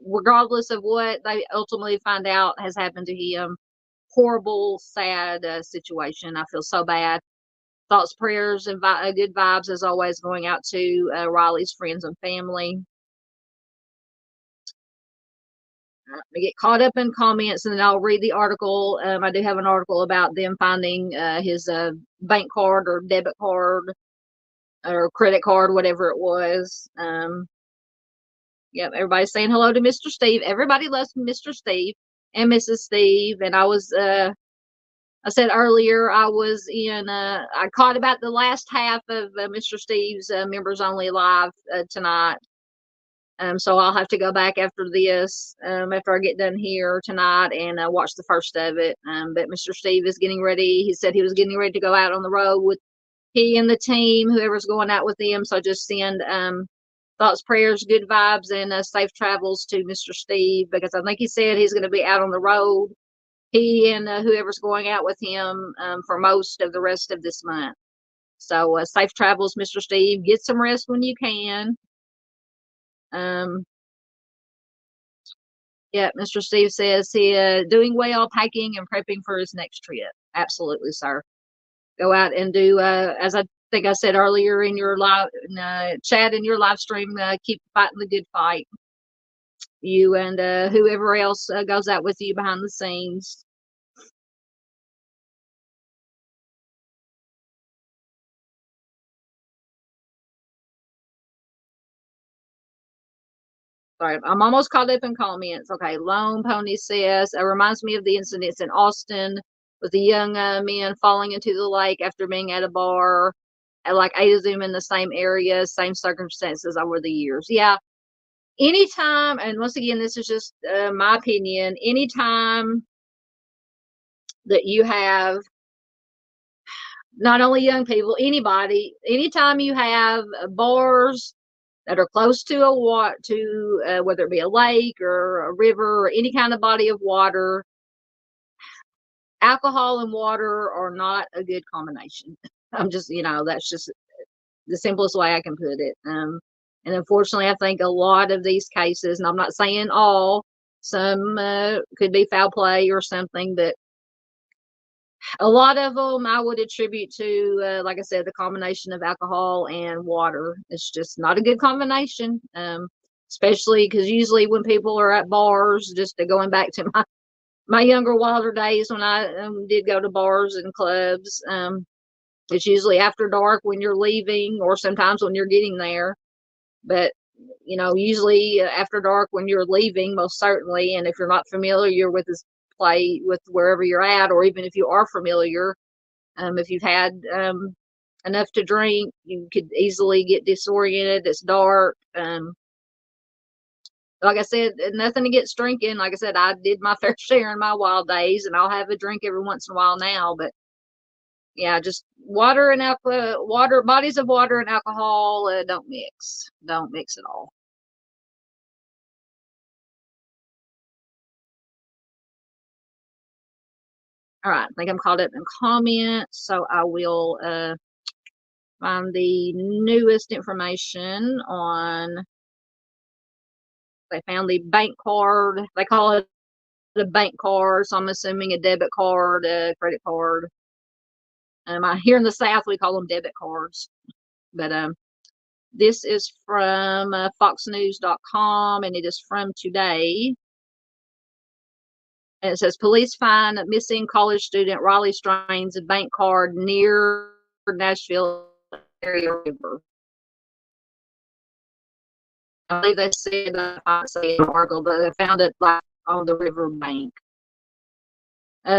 regardless of what they ultimately find out has happened to him, horrible, sad situation. I feel so bad. Thoughts, prayers, and good vibes as always going out to Riley's friends and family. I get caught up in comments and then I'll read the article. I do have an article about them finding his bank card or debit card or credit card, whatever it was. Yep, everybody's saying hello to Mr. Steve. Everybody loves Mr. Steve and Mrs. Steve. And I said earlier, I caught about the last half of Mr. Steve's Members Only Live tonight. So I'll have to go back after this, after I get done here tonight, and watch the first of it. But Mr. Steve is getting ready. He said he was getting ready to go out on the road with he and the team, whoever's going out with them. So just send thoughts, prayers, good vibes, and safe travels to Mr. Steve, because I think he said he's going to be out on the road, he and whoever's going out with him, for most of the rest of this month. So safe travels, Mr. Steve. Get some rest when you can. Yeah, Mr. Steve says he doing well, packing and prepping for his next trip. Absolutely, sir. Go out and do, as I think I said earlier in your live chat, in your live stream, keep fighting the good fight. You and whoever else goes out with you behind the scenes. Sorry, I'm almost caught up in comments. Okay, Lone Pony says, it reminds me of the incidents in Austin with the young men falling into the lake after being at a bar. Like 8 of them in the same area, same circumstances over the years. Yeah, anytime, and once again, this is just my opinion, anytime that you have not only young people, anybody, anytime you have bars that are close to whether it be a lake or a river or any kind of body of water, alcohol and water are not a good combination. I'm just, that's just the simplest way I can put it. And unfortunately, I think a lot of these cases, and I'm not saying all, some could be foul play or something, but a lot of them I would attribute to, like I said, the combination of alcohol and water. It's just not a good combination, especially because usually when people are at bars, just going back to my younger, wilder days when I did go to bars and clubs, it's usually after dark when you're leaving or sometimes when you're getting there. But, usually after dark when you're leaving, most certainly. And if you're not familiar with this with wherever you're at, or even if you are familiar, if you've had enough to drink, you could easily get disoriented. It's dark. Like I said, nothing against drinking. Like I said, I did my fair share in my wild days, and I'll have a drink every once in a while now. But yeah, just bodies of water and alcohol don't mix at all. All right, I think I'm caught up in comments, so I will find the newest information on. They found the bank card. They call it a bank card, so I'm assuming a debit card, a credit card. Here in the South, we call them debit cards. But this is from foxnews.com, and it is from today. And it says, police find missing college student Riley Strain's bank card near Nashville area river. I believe they said, I say in article, but they found it on the river bank.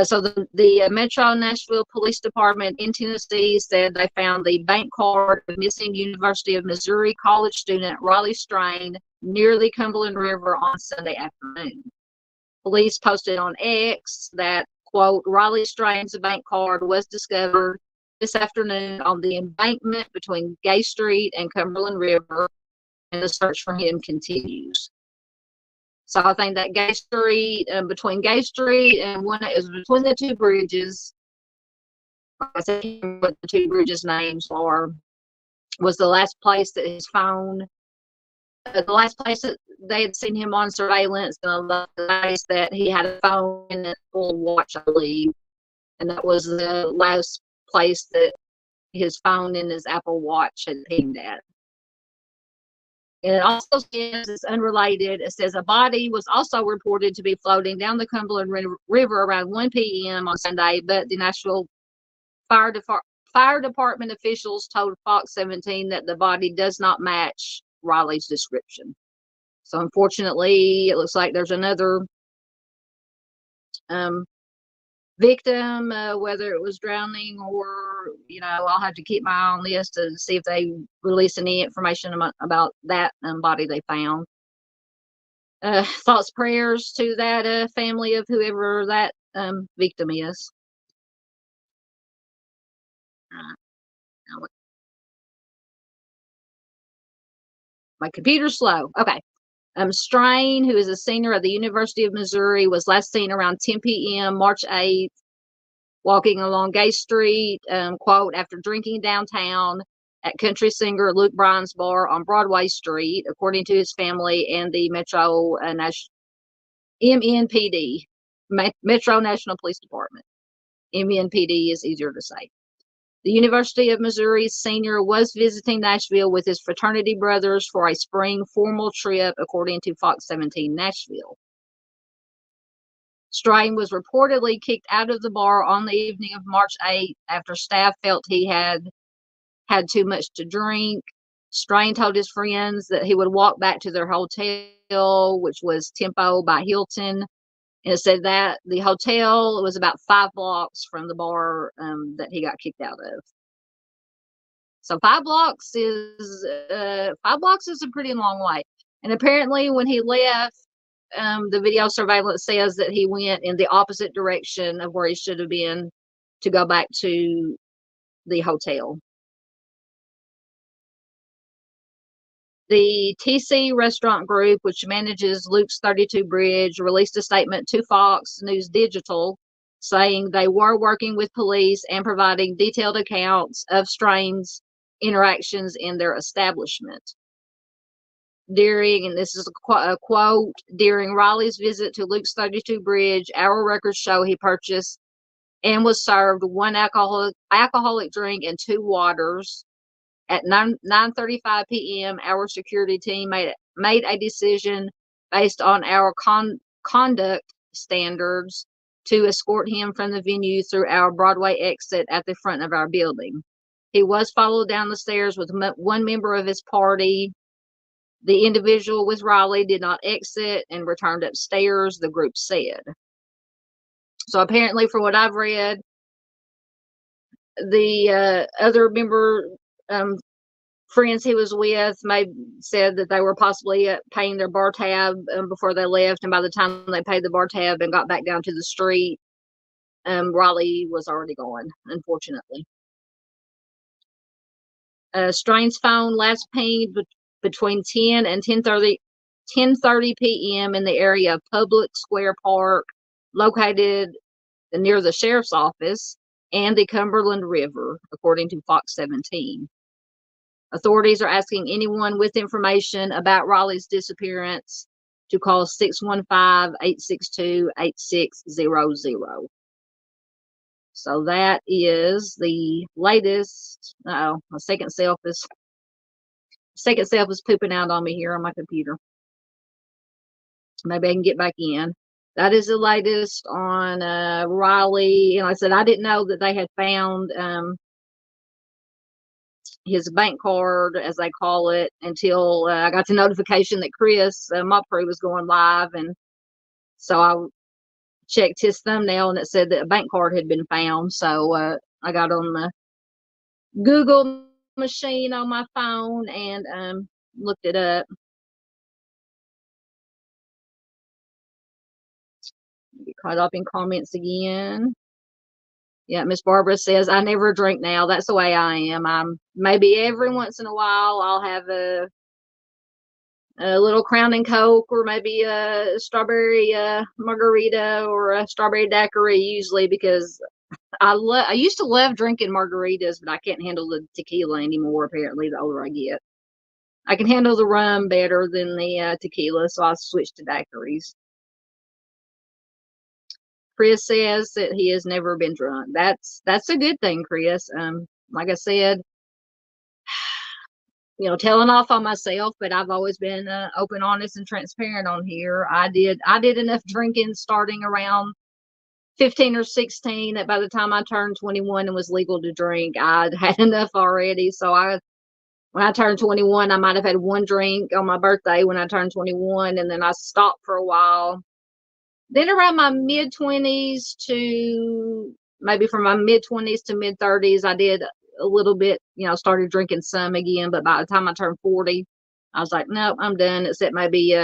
So the Metro Nashville Police Department in Tennessee said they found the bank card of missing University of Missouri college student Riley Strain near the Cumberland River on Sunday afternoon. Police posted on X that, quote, Riley Strain's bank card was discovered this afternoon on the embankment between Gay Street and Cumberland River, and the search for him continues. So I think that Gay Street, between Gay Street and one is between the two bridges. I said what the two bridges' names are. Was the last place that his phone, the last place that they had seen him on surveillance, and the place that he had a phone and a full watch, I believe, and that was the last place that his phone and his Apple Watch had pinged at. And it also says, it's unrelated, it says a body was also reported to be floating down the Cumberland River around 1 p.m. on Sunday, but the Nashville Fire Department officials told Fox 17 that the body does not match Riley's description. So unfortunately, it looks like there's another victim, whether it was drowning or, I'll have to keep my eye on this to see if they release any information about that body they found. Thoughts, prayers to that family of whoever that victim is. My computer's slow. Okay. Strain, who is a senior at the University of Missouri, was last seen around 10 p.m. March 8th, walking along Gay Street, quote, after drinking downtown at country singer Luke Bryan's bar on Broadway Street, according to his family and the Metro MNPD, Metro National Police Department. MNPD is easier to say. The University of Missouri's senior was visiting Nashville with his fraternity brothers for a spring formal trip, according to Fox 17 Nashville. Strain was reportedly kicked out of the bar on the evening of March 8th after staff felt he had too much to drink. Strain told his friends that he would walk back to their hotel, which was Tempo by Hilton. And it said that the hotel was about 5 blocks from the bar that he got kicked out of. So 5 blocks is a pretty long way. And apparently, when he left, the video surveillance says that he went in the opposite direction of where he should have been to go back to the hotel. The TC Restaurant Group, which manages Luke's 32 Bridge, released a statement to Fox News Digital saying they were working with police and providing detailed accounts of Strain's interactions in their establishment. And this is a quote, during Riley's visit to Luke's 32 Bridge, our records show he purchased and was served 1 alcoholic drink and 2 waters. At 9:35 p.m., our security team made a decision based on our conduct standards to escort him from the venue through our Broadway exit at the front of our building. He was followed down the stairs with one member of his party. The individual with Riley did not exit and returned upstairs, the group said. So apparently, from what I've read, the other member friends he was with said that they were possibly paying their bar tab before they left, and by the time they paid the bar tab and got back down to the street, Riley was already gone, unfortunately. Strain's phone last pinged between 10 and 10:30 p.m. in the area of Public Square Park, located near the sheriff's office and the Cumberland River, according to Fox 17. Authorities are asking anyone with information about Riley's disappearance to call 615-862-8600. So that is the latest. My second self is pooping out on me here on my computer. Maybe I can get back in. That is the latest on Riley. And like I said, I didn't know that they had found his bank card, as they call it, until I got the notification that Chris, my crew, was going live. And so I checked his thumbnail and it said that a bank card had been found. So I got on the Google machine on my phone and looked it up. Get caught up in comments again. Yeah, Miss Barbara says, I never drink now. That's the way I am. I'm maybe every once in a while I'll have a little Crown and Coke, or maybe a strawberry margarita or a strawberry daiquiri, usually, because I used to love drinking margaritas, but I can't handle the tequila anymore, apparently, the older I get. I can handle the rum better than the tequila, so I switched to daiquiris. Chris says that he has never been drunk. That's a good thing, Chris. Like I said, telling off on myself, but I've always been open, honest, and transparent on here. I did enough drinking starting around 15 or 16 that by the time I turned 21 and was legal to drink, I'd had enough already. So when I turned 21, I might have had 1 drink on my birthday when I turned 21, and then I stopped for a while. Then around my mid-20s to maybe from my mid-20s to mid-30s, I did a little bit, started drinking some again. But by the time I turned 40, I was like, nope, I'm done, except maybe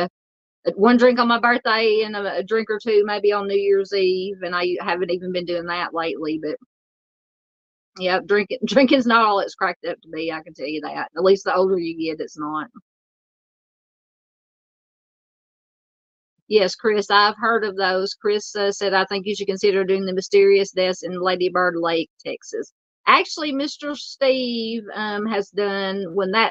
1 drink on my birthday and a drink or 2 maybe on New Year's Eve. And I haven't even been doing that lately. But yeah, drinking's not all it's cracked up to be. I can tell you that. At least the older you get, it's not. Yes, Chris, I've heard of those. Chris said, I think you should consider doing the mysterious deaths in Lady Bird Lake, Texas. Actually, Mr. Steve has done, when they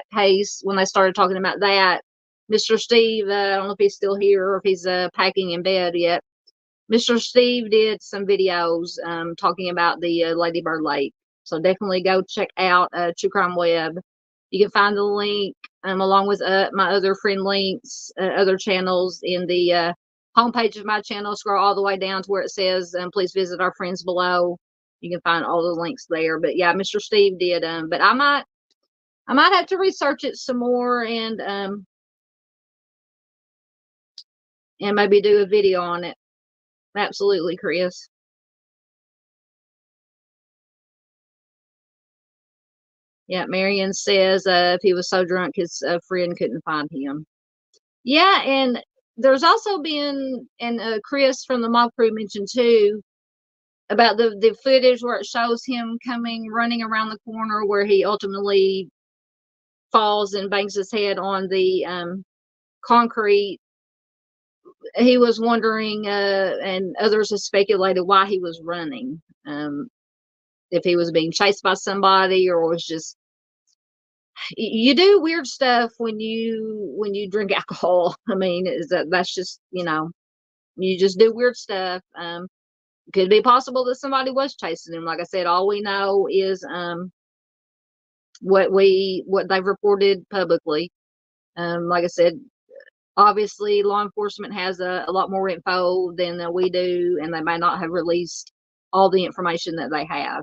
started talking about that, Mr. Steve, I don't know if he's still here or if he's packing in bed yet. Mr. Steve did some videos talking about the Lady Bird Lake. So definitely go check out True Crime Web. You can find the link along with my other friend links, other channels in the homepage of my channel. Scroll all the way down to where it says, please visit our friends below. You can find all the links there. But yeah, Mr. Steve did. But I I might have to research it some more and maybe do a video on it. Absolutely, Chris. Yeah, Marion says if he was so drunk, his friend couldn't find him. Yeah, and there's also been, and Chris from the mob crew mentioned too, about the footage where it shows him running around the corner where he ultimately falls and bangs his head on the concrete. He was wondering, and others have speculated why he was running. If he was being chased by somebody or was just, you do weird stuff when you drink alcohol. I mean, that's just, you just do weird stuff. Could be possible that somebody was chasing him. Like I said, all we know is what they've reported publicly. Like I said, obviously law enforcement has a lot more info than we do, and they may not have released all the information that they have.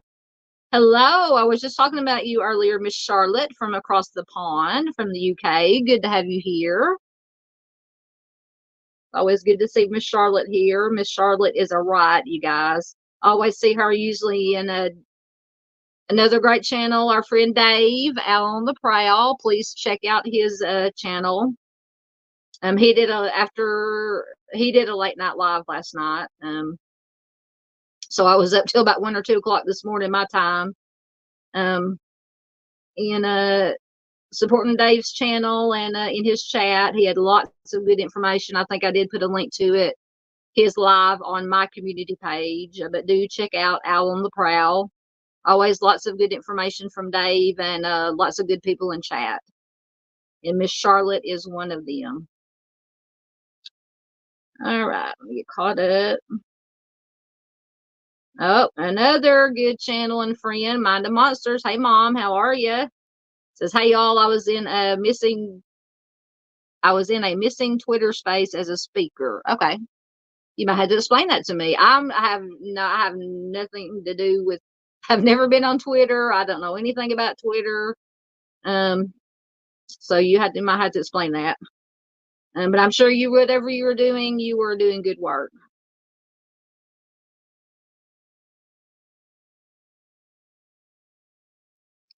Hello, I was just talking about you earlier, Miss Charlotte from across the pond from the UK. Good to have you here. Always good to see Miss Charlotte here. Miss Charlotte is a riot, you guys. Always see her usually in another great channel. Our friend Dave, Out on the Prowl. Please check out his channel. He did a late night live last night. So I was up till about 1 or 2 o'clock this morning, my time. And supporting Dave's channel and in his chat. He had lots of good information. I think I did put a link to it, his live on my community page. But do check out Owl on the Prowl. Always lots of good information from Dave and lots of good people in chat. And Miss Charlotte is one of them. All right, let me get caught up. Oh, another good channel and friend, Mind of Monsters. Hey, Mom, how are you? Says, hey, y'all, I was in a missing Twitter space as a speaker. Okay. You might have to explain that to me. I have nothing to do with, I've never been on Twitter. I don't know anything about Twitter. So you might have to explain that. But I'm sure whatever you were doing good work.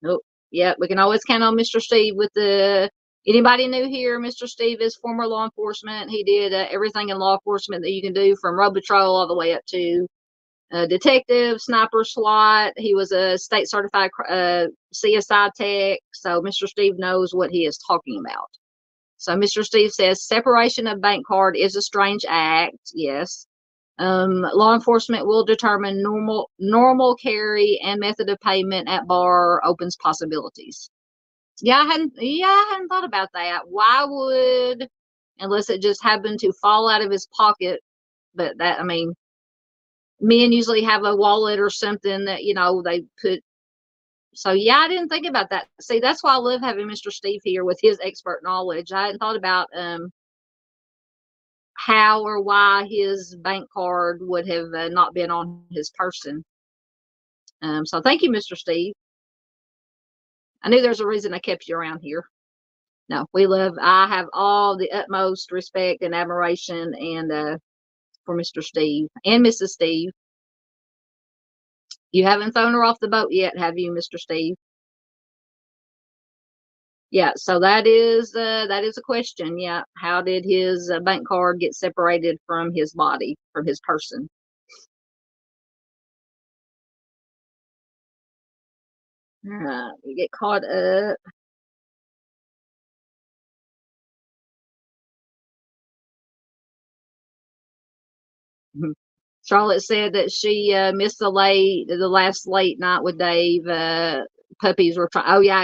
Nope. Yeah, we can always count on Mr. Steve with anybody new here. Mr. Steve is former law enforcement. He did everything in law enforcement that you can do, from road patrol all the way up to detective, sniper, SWAT. He was a state certified CSI tech. So Mr. Steve knows what he is talking about. So Mr. Steve says separation of bank card is a strange act. Yes. Law enforcement will determine normal carry and method of payment at bar opens possibilities. Yeah, I hadn't thought about that. Why would, unless it just happened to fall out of his pocket, but that, I mean, men usually have a wallet or something that, they put. So yeah, I didn't think about that. See, that's why I love having Mr. Steve here with his expert knowledge. I hadn't thought about how or why his bank card would have not been on his person. So thank you, Mr. Steve. I knew there's a reason I kept you around here. No, I have all the utmost respect and admiration and for Mr. Steve and Mrs. Steve. You haven't thrown her off the boat yet, have you, Mr. Steve? Yeah, so that is a question. Yeah, how did his bank card get separated from his body, from his person? All right, we get caught up. Charlotte said that she missed the last late night with Dave. Puppies were trying. Oh yeah.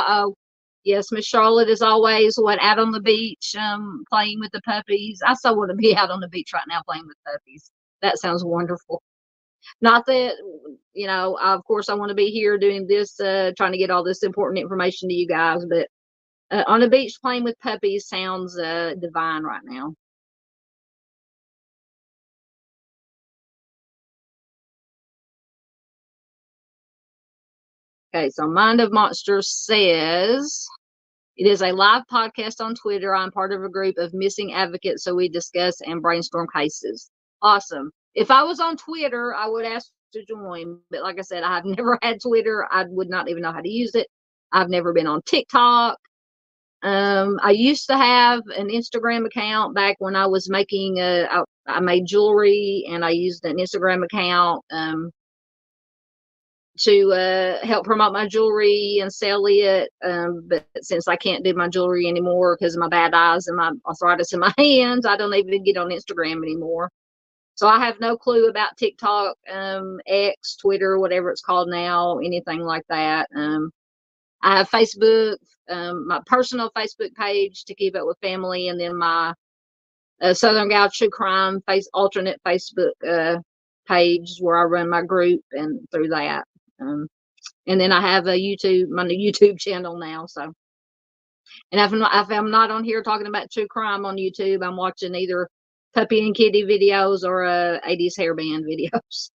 Oh yes, Miss Charlotte is always out on the beach, playing with the puppies. I so want to be out on the beach right now playing with puppies. That sounds wonderful. Not that, of course I want to be here doing this, trying to get all this important information to you guys, but on the beach playing with puppies sounds divine right now. Okay, so Mind of Monsters says it is a live podcast on Twitter. I'm part of a group of missing advocates, so we discuss and brainstorm cases. Awesome. If I was on Twitter, I would ask to join. But like I said, I've never had Twitter. I would not even know how to use it. I've never been on TikTok. I used to have an Instagram account back when I was making I made jewelry, and I used an Instagram account to help promote my jewelry and sell it. But since I can't do my jewelry anymore because of my bad eyes and my arthritis in my hands, I don't even get on Instagram anymore. So I have no clue about TikTok, X, Twitter, whatever it's called now, anything like that. I have Facebook, my personal Facebook page to keep up with family, and then my Southern Gal True Crime alternate Facebook page where I run my group and through that. And then I have my YouTube channel now. So, and if I'm not on here talking about true crime on YouTube, I'm watching either puppy and kitty videos or 80s hairband videos.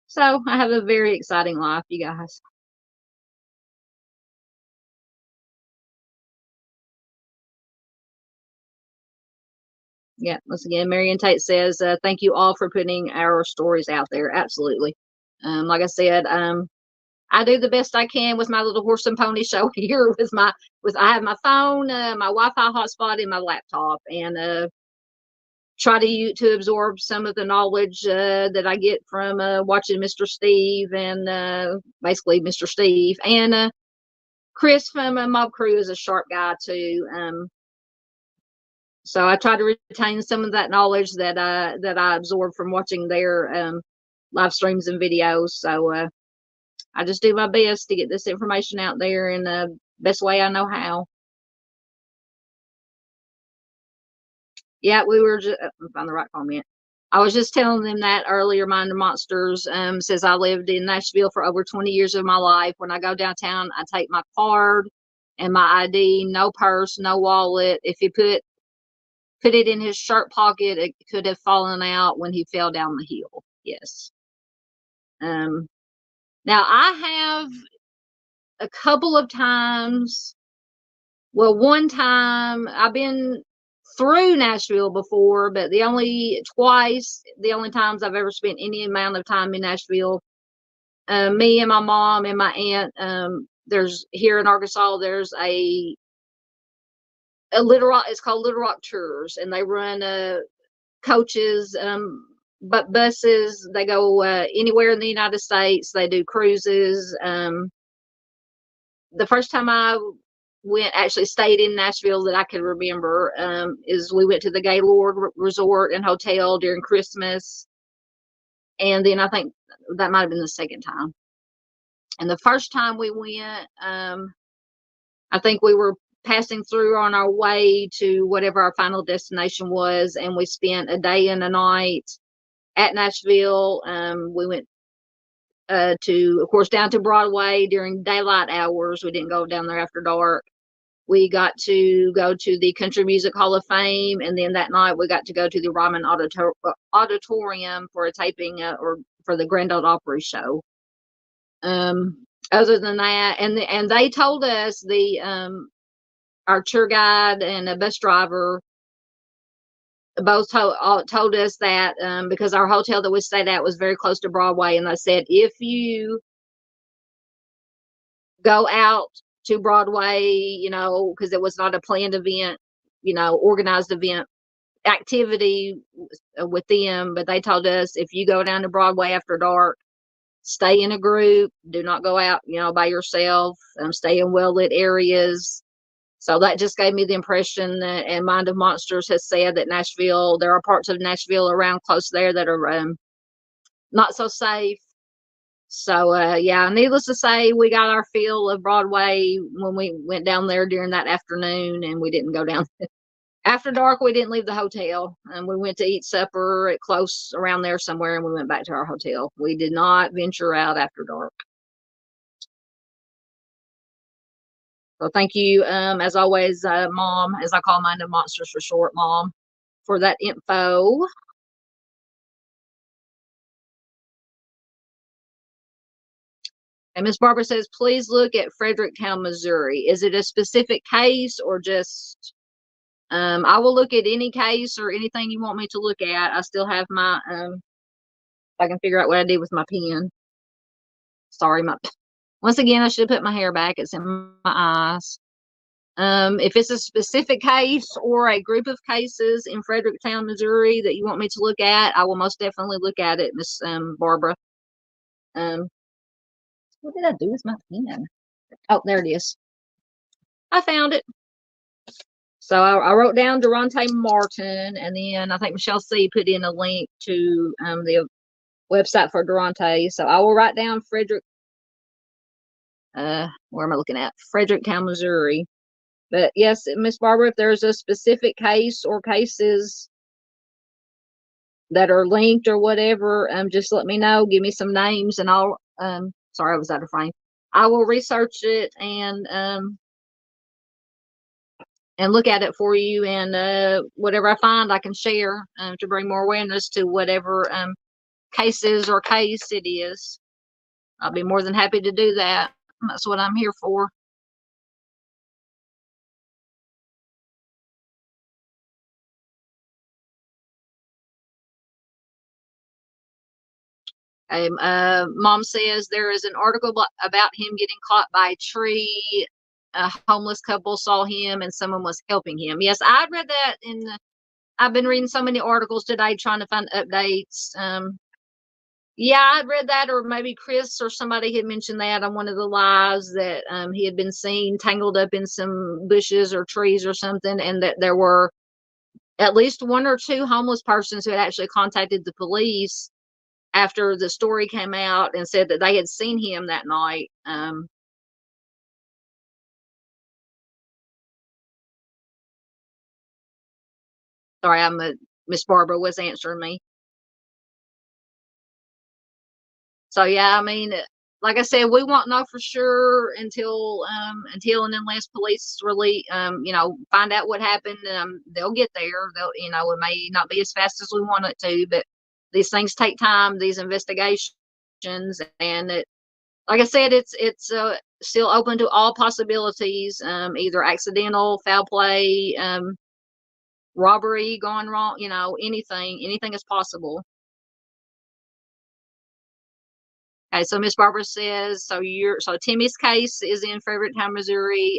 So I have a very exciting life, you guys. Yeah, once again, Marion Tate says, thank you all for putting our stories out there. Absolutely. Like I said, I do the best I can with my little horse and pony show here I have my phone, my Wi-Fi hotspot in my laptop, and try to absorb some of the knowledge that I get from watching Mr. Steve and basically Mr. Steve and Chris from Mob Crew is a sharp guy too. So I try to retain some of that knowledge that I absorb from watching their live streams and videos. So I just do my best to get this information out there in the best way I know how. Yeah, we were just find the right comment. I was just telling them that earlier. Mind the Monsters says I lived in Nashville for over 20 years of my life. When I go downtown, I take my card and my ID, no purse, no wallet. If you put it in his shirt pocket, it could have fallen out when he fell down the hill. Yes. Now I have a couple of times. Well, one time I've been through Nashville before, but the only times I've ever spent any amount of time in Nashville, me and my mom and my aunt, there's here in Arkansas, there's a Little Rock, it's called Little Rock Tours, and they run coaches, but buses. They go anywhere in the United States. They do cruises. The first time I actually stayed in Nashville that I can remember is we went to the Gaylord Resort and Hotel during Christmas. And then I think that might have been the second time. And the first time we went, I think we were passing through on our way to whatever our final destination was, and we spent a day and a night at Nashville. We went of course, down to Broadway during daylight hours. We didn't go down there after dark. We got to go to the Country Music Hall of Fame, and then that night we got to go to the Ryman Auditorium for a taping or for the Grand Ole Opry show. Other than that, and they told us our tour guide and a bus driver both told us that because our hotel that we stayed at was very close to Broadway, and they said if you go out to Broadway, because it was not a planned event, organized event activity with them, but they told us if you go down to Broadway after dark, stay in a group, do not go out, by yourself, stay in well-lit areas. So that just gave me the impression that, and Mind of Monsters has said that there are parts of Nashville around close there that are not so safe. So, yeah, needless to say, we got our fill of Broadway when we went down there during that afternoon, and we didn't go down. After dark, we didn't leave the hotel, and we went to eat supper at close around there somewhere, and we went back to our hotel. We did not venture out after dark. So thank you, as always, Mom, as I call Mind of Monsters for short, Mom, for that info. And Miss Barbara says, please look at Fredericktown, Missouri. Is it a specific case or just, I will look at any case or anything you want me to look at. I still have my, I can figure out what I did with my pen. Sorry, once again, I should have put my hair back. It's in my eyes. If it's a specific case or a group of cases in Fredericktown, Missouri that you want me to look at, I will most definitely look at it, Miss Barbara. What did I do with my pen? Oh, there it is. I found it. So I wrote down Durante Martin, and then I think Michelle C. put in a link to the website for Durante. So I will write down Frederick. Where am I looking at? Fredericktown, Missouri. But yes, Miss Barbara, if there's a specific case or cases that are linked or whatever, just let me know. Give me some names, and I'll. Sorry, I was out of frame. I will research it and look at it for you, and whatever I find, I can share to bring more awareness to whatever cases or case it is. I'll be more than happy to do that. That's what I'm here for. Mom says there is an article about him getting caught by a tree. A homeless couple saw him and someone was helping him. Yes, I read that I've been reading so many articles today trying to find updates. Yeah, I'd read that, or maybe Chris or somebody had mentioned that on one of the lives that he had been seen tangled up in some bushes or trees or something, and that there were at least one or two homeless persons who had actually contacted the police after the story came out and said that they had seen him that night. Sorry, Miss Barbara was answering me. So yeah, I mean, like I said, we won't know for sure until and unless police really, find out what happened. They'll get there. It may not be as fast as we want it to, but these things take time. These investigations, and like I said, it's still open to all possibilities. Either accidental, foul play, robbery gone wrong. Anything is possible. Okay, so Miss Barbara says, so Timmy's case is in Fredericktown, Missouri.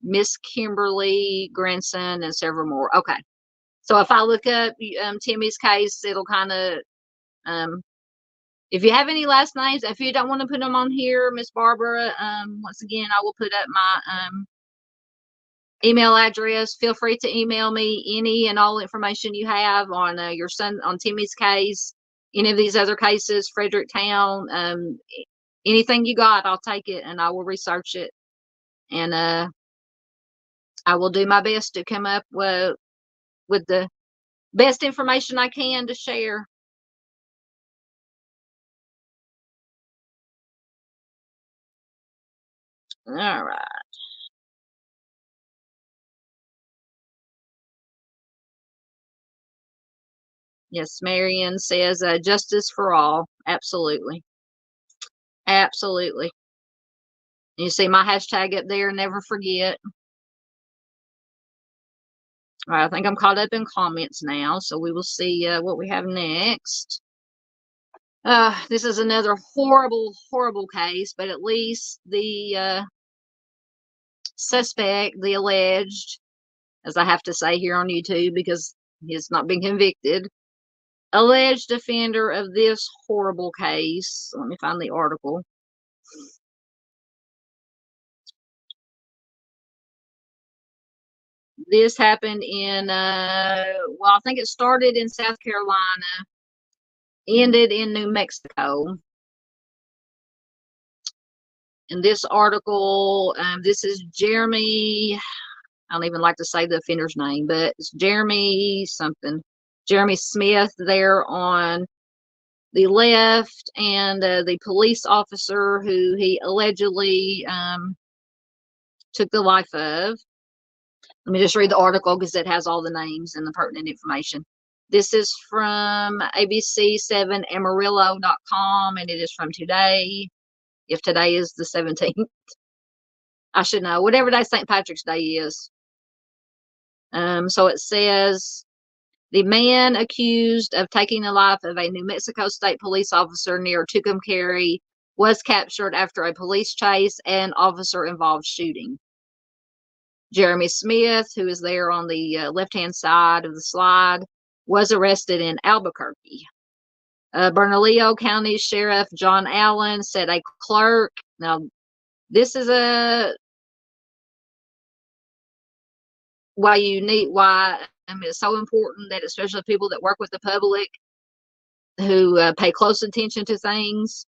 Miss Kimberly, grandson, and several more. Okay, so if I look up Timmy's case, it'll kind of, if you have any last names, if you don't want to put them on here, Miss Barbara, once again, I will put up my email address. Feel free to email me any and all information you have on your son, on Timmy's case. Any of these other cases, Fredericktown, anything you got, I'll take it and I will research it. And I will do my best to come up with the best information I can to share. All right. Yes, Marion says justice for all. Absolutely. Absolutely. You see my hashtag up there, never forget. All right, I think I'm caught up in comments now, so we will see what we have next. This is another horrible, horrible case, but at least the suspect, the alleged, as I have to say here on YouTube because he's not been convicted, alleged offender of this horrible case. Let me find the article. This happened in, I think it started in South Carolina, ended in New Mexico. In this article, this is Jaremy, I don't even like to say the offender's name, but it's Jaremy Smith there on the left, and the police officer who he allegedly took the life of. Let me just read the article because it has all the names and the pertinent information. This is from ABC7Amarillo.com, and it is from today. if today is the 17th. I should know. Whatever day St. Patrick's Day is. So it says, the man accused of taking the life of a New Mexico State police officer near Tucumcari was captured after a police chase and officer-involved shooting. Jaremy Smith, who is there on the left-hand side of the slide, was arrested in Albuquerque. Bernalillo County Sheriff John Allen said a clerk. Now, this is why it's so important that especially people that work with the public who pay close attention to things.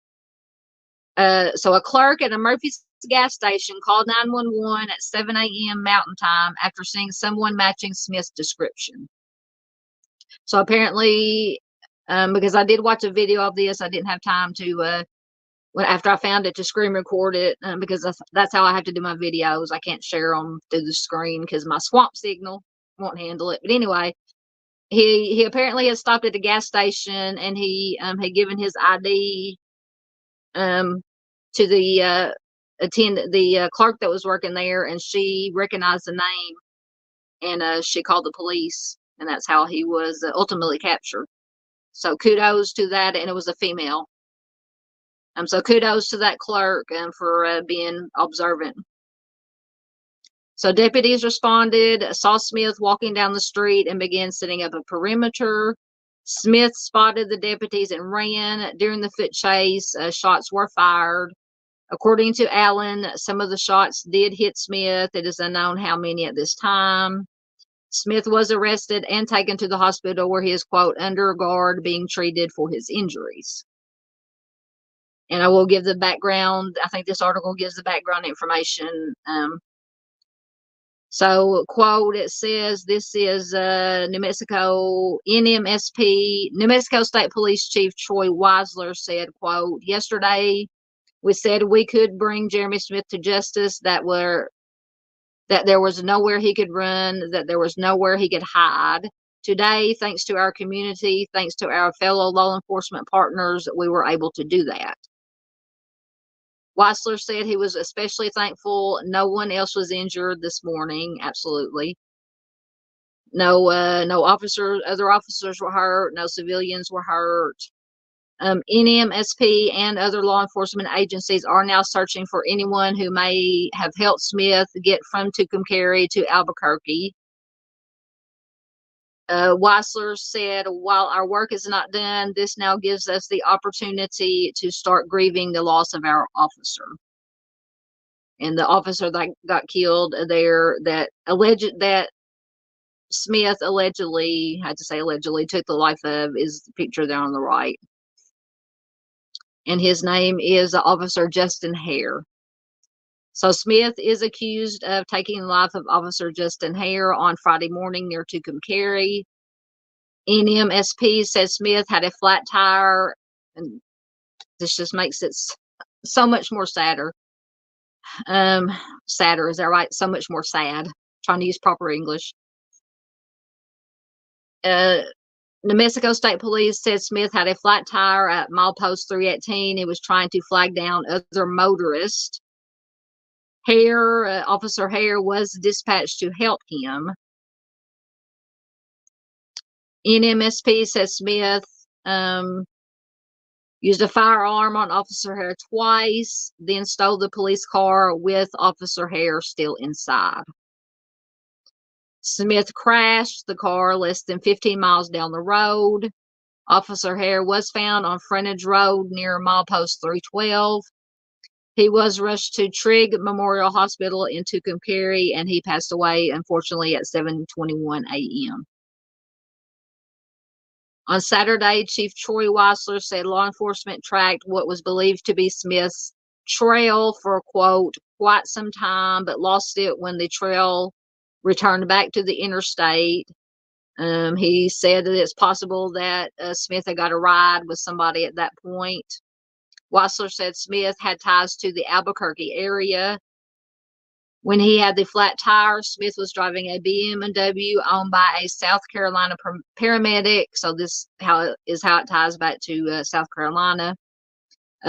So a clerk at a Murphy's gas station called 911 at 7 a.m. Mountain Time after seeing someone matching Smith's description. So apparently, because I did watch a video of this, I didn't have time to, after I found it, to screen record it, because that's how I have to do my videos. I can't share them through the screen because my swamp signal won't handle it. But anyway, he apparently had stopped at a gas station, and he had given his ID to the clerk that was working there, and she recognized the name, and she called the police, and that's how he was ultimately captured. So kudos to that, and it was a female. So kudos to that clerk for being observant. So deputies responded, saw Smith walking down the street, and began setting up a perimeter. Smith spotted the deputies and ran. During the foot chase, shots were fired. According to Allen, some of the shots did hit Smith. It is unknown how many at this time. Smith was arrested and taken to the hospital where he is, quote, under guard being treated for his injuries. And I will give the background. I think this article gives the background information. So, quote, it says, this is New Mexico NMSP, New Mexico State Police Chief Troy Weisler said, quote, yesterday we said we could bring Jaremy Smith to justice, that there was nowhere he could run, that there was nowhere he could hide. Today, thanks to our community, thanks to our fellow law enforcement partners, we were able to do that. Weisler said he was especially thankful no one else was injured this morning. Absolutely. No other officers were hurt. No civilians were hurt. NMSP and other law enforcement agencies are now searching for anyone who may have helped Smith get from Tucumcari to Albuquerque. Weisler said, while our work is not done, this now gives us the opportunity to start grieving the loss of our officer. And the officer that got killed there, that Smith allegedly, I had to say allegedly, took the life of, is the picture there on the right. And his name is Officer Justin Hare. So Smith is accused of taking the life of Officer Justin Hare on Friday morning near Tucumcari. NMSP says Smith had a flat tire, and this just makes it so much more sadder. Sadder, is that right? So much more sad. Trying to use proper English. New Mexico State Police said Smith had a flat tire at milepost 318. He was trying to flag down other motorists. Officer Hare was dispatched to help him. NMSP says Smith used a firearm on Officer Hare twice, then stole the police car with Officer Hare still inside. Smith crashed the car less than 15 miles down the road. Officer Hare was found on Frontage Road near milepost 312. He was rushed to Trigg Memorial Hospital in Tucumcari, and he passed away, unfortunately, at 7:21 a.m. On Saturday, Chief Troy Weisler said law enforcement tracked what was believed to be Smith's trail for, quote, quite some time, but lost it when the trail returned back to the interstate. He said that it's possible that Smith had got a ride with somebody at that point. Weisler said Smith had ties to the Albuquerque area. When he had the flat tire, Smith was driving a BMW owned by a South Carolina paramedic. So this is how it ties back to South Carolina.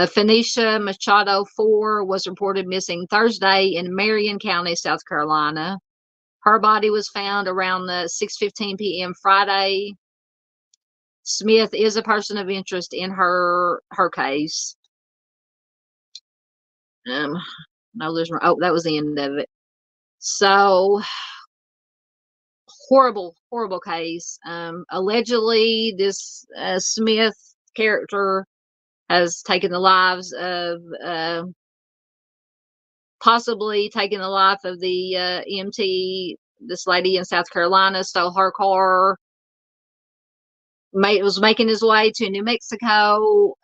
Phoenicia Machado 4 was reported missing Thursday in Marion County, South Carolina. Her body was found around 6:15 p.m. Friday. Smith is a person of interest in her case. No, there's that was the end of it. So horrible case. Allegedly, this Smith character has taken the lives of possibly taken the life of the EMT. This lady in South Carolina stole her car. Was making his way to New Mexico.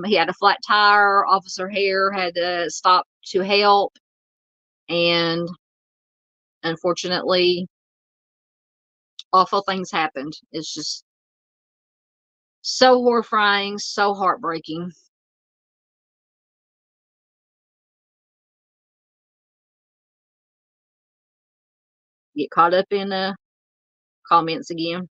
He had a flat tire. Officer Hare had to stop to help, and unfortunately, awful things happened. It's just so horrifying, so heartbreaking. Get caught up in comments again.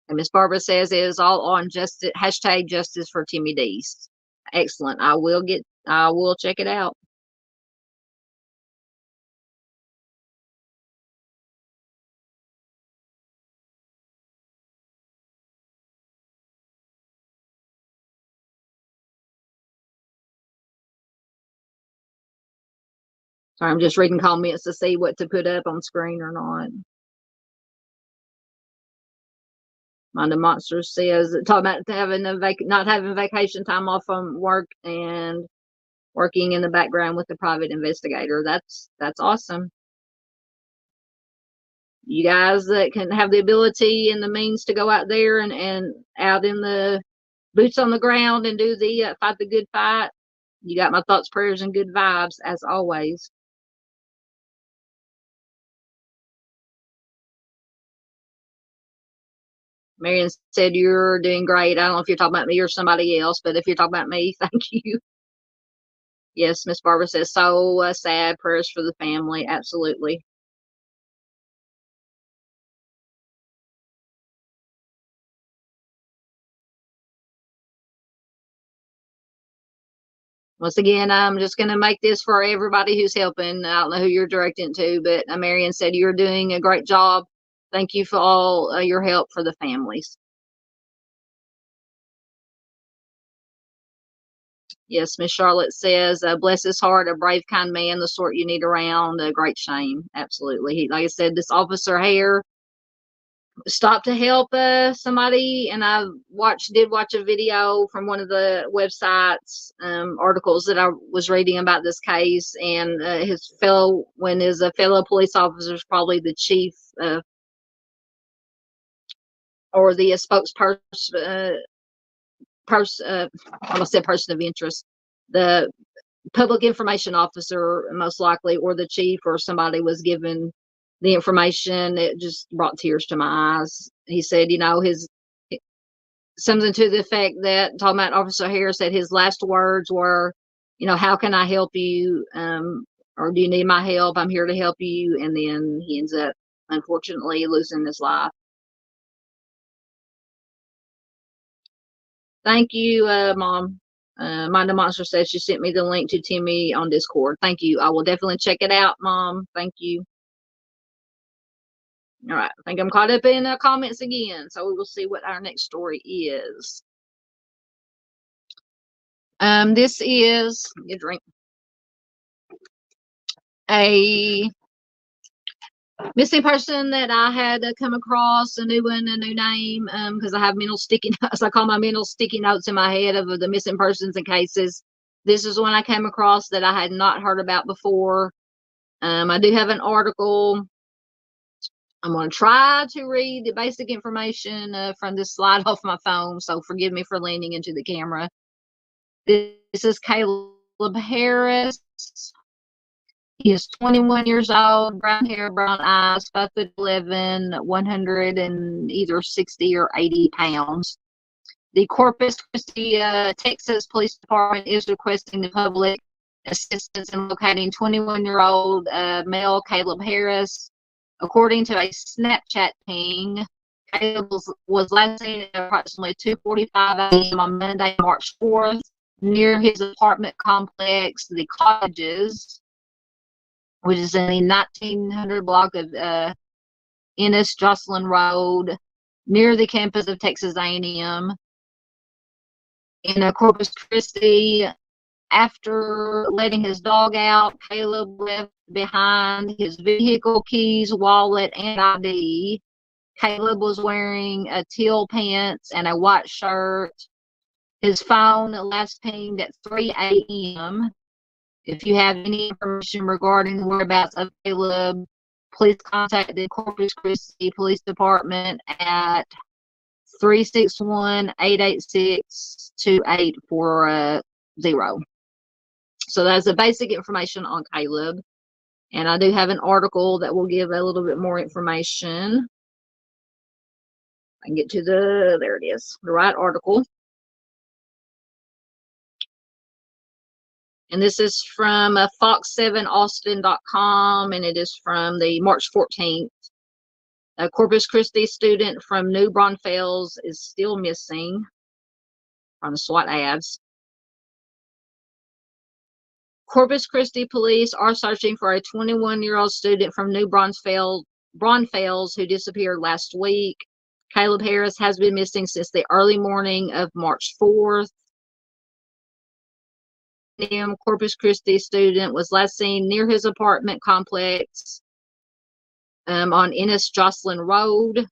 And Miss Barbara says it is all on justice hashtag justice for Timmy Dees. Excellent. I will check it out. Sorry, I'm just reading comments to see what to put up on screen or not. Mind the Monster says, talking about having not having vacation time off from work and working in the background with the private investigator. That's awesome. You guys that can have the ability and the means to go out there and out in the boots on the ground and do the fight the good fight. You got my thoughts, prayers, and good vibes as always. Marion said you're doing great. I don't know if you're talking about me or somebody else, but if you're talking about me, thank you. Yes, Miss Barbara says, so sad. Prayers for the family. Absolutely. Once again, I'm just going to make this for everybody who's helping. I don't know who you're directing to, but Marion said you're doing a great job. Thank you for all your help for the families. Yes, Miss Charlotte says, bless his heart, a brave, kind man, the sort you need around. A great shame. Absolutely. Like I said, this Officer Hare stopped to help somebody, and I did watch a video from one of the websites articles that I was reading about this case, and his fellow police officer is probably the chief or the spokesperson. I almost said person of interest, the public information officer, most likely, or the chief, or somebody was given the information. It just brought tears to my eyes. He said, something to the effect that, talking about Officer Harris, said his last words were, how can I help you? Or do you need my help? I'm here to help you. And then he ends up, unfortunately, losing his life. Thank you, Mom. Mind the Monster says she sent me the link to Timmy on Discord. Thank you. I will definitely check it out, Mom. Thank you. All right. I think I'm caught up in comments again, so we will see what our next story is. This is a drink. A missing person that I had come across, a new name, because I have mental sticky notes. I call my mental sticky notes in my head of the missing persons and cases. This is one I came across that I had not heard about before. I do have an article. I'm going to try to read the basic information from this slide off my phone, so forgive me for leaning into the camera. This is Caleb Harris. He is 21 years old, brown hair, brown eyes, 5'11", 160 or 80 pounds. The Corpus Christi, Texas Police Department is requesting the public assistance in locating 21-year-old male Caleb Harris. According to a Snapchat ping, Caleb was last seen at approximately 2:45 a.m. on Monday, March 4th, near his apartment complex, the Cottages, which is in the 1900 block of Ennis Jocelyn Road, near the campus of Texas A&M. In Corpus Christi, after letting his dog out, Caleb left behind his vehicle keys, wallet, and ID. Caleb was wearing teal pants and a white shirt. His phone last pinged at 3 a.m. If you have any information regarding the whereabouts of Caleb, please contact the Corpus Christi Police Department at 361-886-2840. So that's the basic information on Caleb. And I do have an article that will give a little bit more information. I can get to there it is, the right article. And this is from fox7austin.com, and it is from the March 14th. A Corpus Christi student from New Braunfels is still missing on the SWAT ads. Corpus Christi police are searching for a 21-year-old student from New Braunfels who disappeared last week. Caleb Harris has been missing since the early morning of March 4th. Corpus Christi student was last seen near his apartment complex on Ennis Jocelyn Road.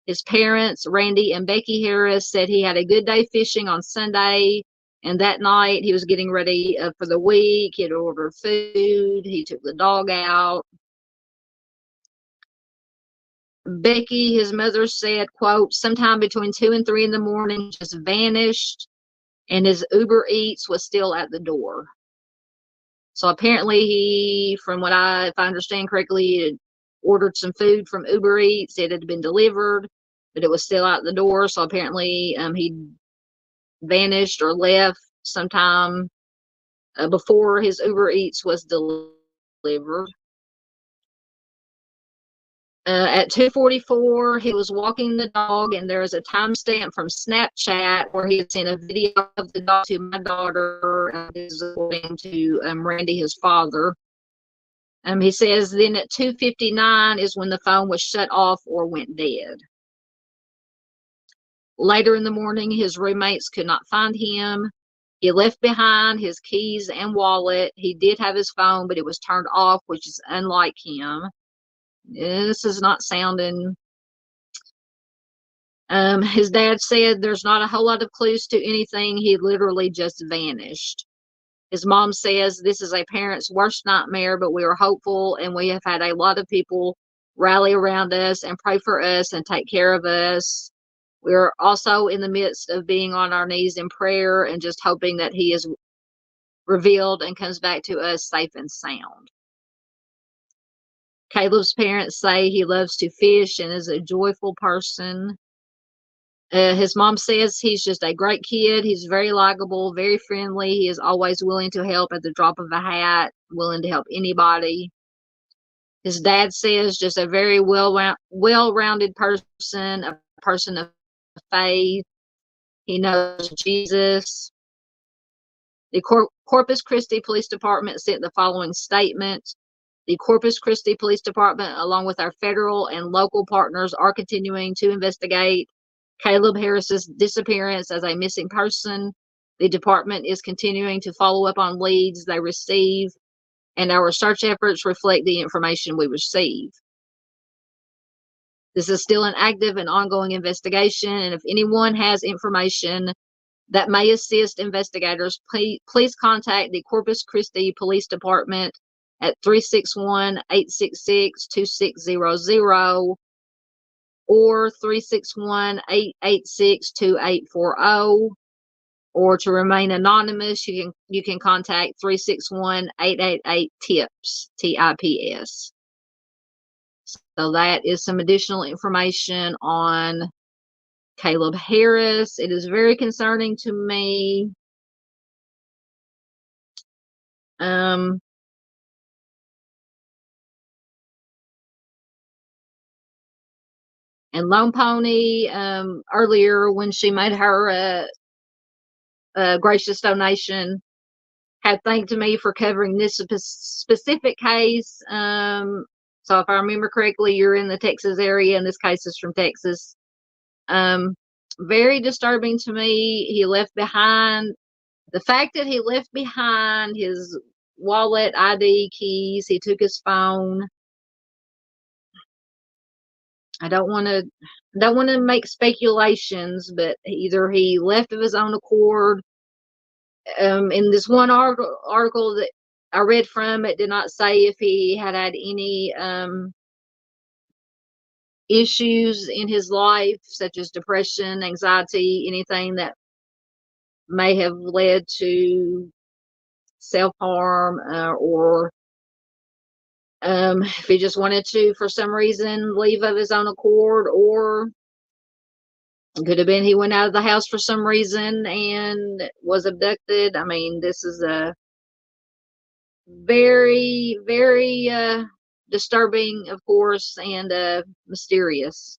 His parents, Randy and Becky Harris, said he had a good day fishing on Sunday, and that night he was getting ready for the week. He had ordered food. He took the dog out. Becky, his mother, said, quote, sometime between 2 and 3 in the morning, just vanished, and his Uber Eats was still at the door. So apparently he, if I understand correctly, had ordered some food from Uber Eats. It had been delivered, but it was still out the door. So apparently he vanished or left sometime before his Uber Eats was delivered. At 2:44, he was walking the dog, and there is a timestamp from Snapchat where he had sent a video of the dog to my daughter, according to Randy, his father. He says then at 2:59 is when the phone was shut off or went dead. Later in the morning, his roommates could not find him. He left behind his keys and wallet. He did have his phone, but it was turned off, which is unlike him. This is not sounding. His dad said there's not a whole lot of clues to anything. He literally just vanished. His mom says this is a parent's worst nightmare, but we are hopeful, and we have had a lot of people rally around us and pray for us and take care of us. We're also in the midst of being on our knees in prayer and just hoping that he is revealed and comes back to us safe and sound. Caleb's parents say he loves to fish and is a joyful person. His mom says he's just a great kid. He's very likable, very friendly. He is always willing to help at the drop of a hat, willing to help anybody. His dad says just a very well-rounded person, a person of faith. He knows Jesus. The Corpus Christi Police Department sent the following statement. The Corpus Christi Police Department, along with our federal and local partners, are continuing to investigate Caleb Harris's disappearance as a missing person. The department is continuing to follow up on leads they receive, and our search efforts reflect the information we receive. This is still an active and ongoing investigation, and if anyone has information that may assist investigators, please contact the Corpus Christi Police Department at 361-866-2600 or 361-886-2840. Or to remain anonymous, you can contact 361-888-TIPS, TIPS. So that is some additional information on Caleb Harris. It is very concerning to me. And Lone Pony, earlier when she made her gracious donation, had thanked me for covering this specific case. So if I remember correctly, you're in the Texas area, and this case is from Texas. Very disturbing to me. He left behind the fact that he left behind his wallet, ID, keys. He took his phone. I don't want to make speculations, but either he left of his own accord. In this one article that I read from, it did not say if he had any issues in his life, such as depression, anxiety, anything that may have led to self-harm, or if he just wanted to, for some reason, leave of his own accord, or it could have been he went out of the house for some reason and was abducted. I mean, this is a very, very disturbing, of course, and mysterious.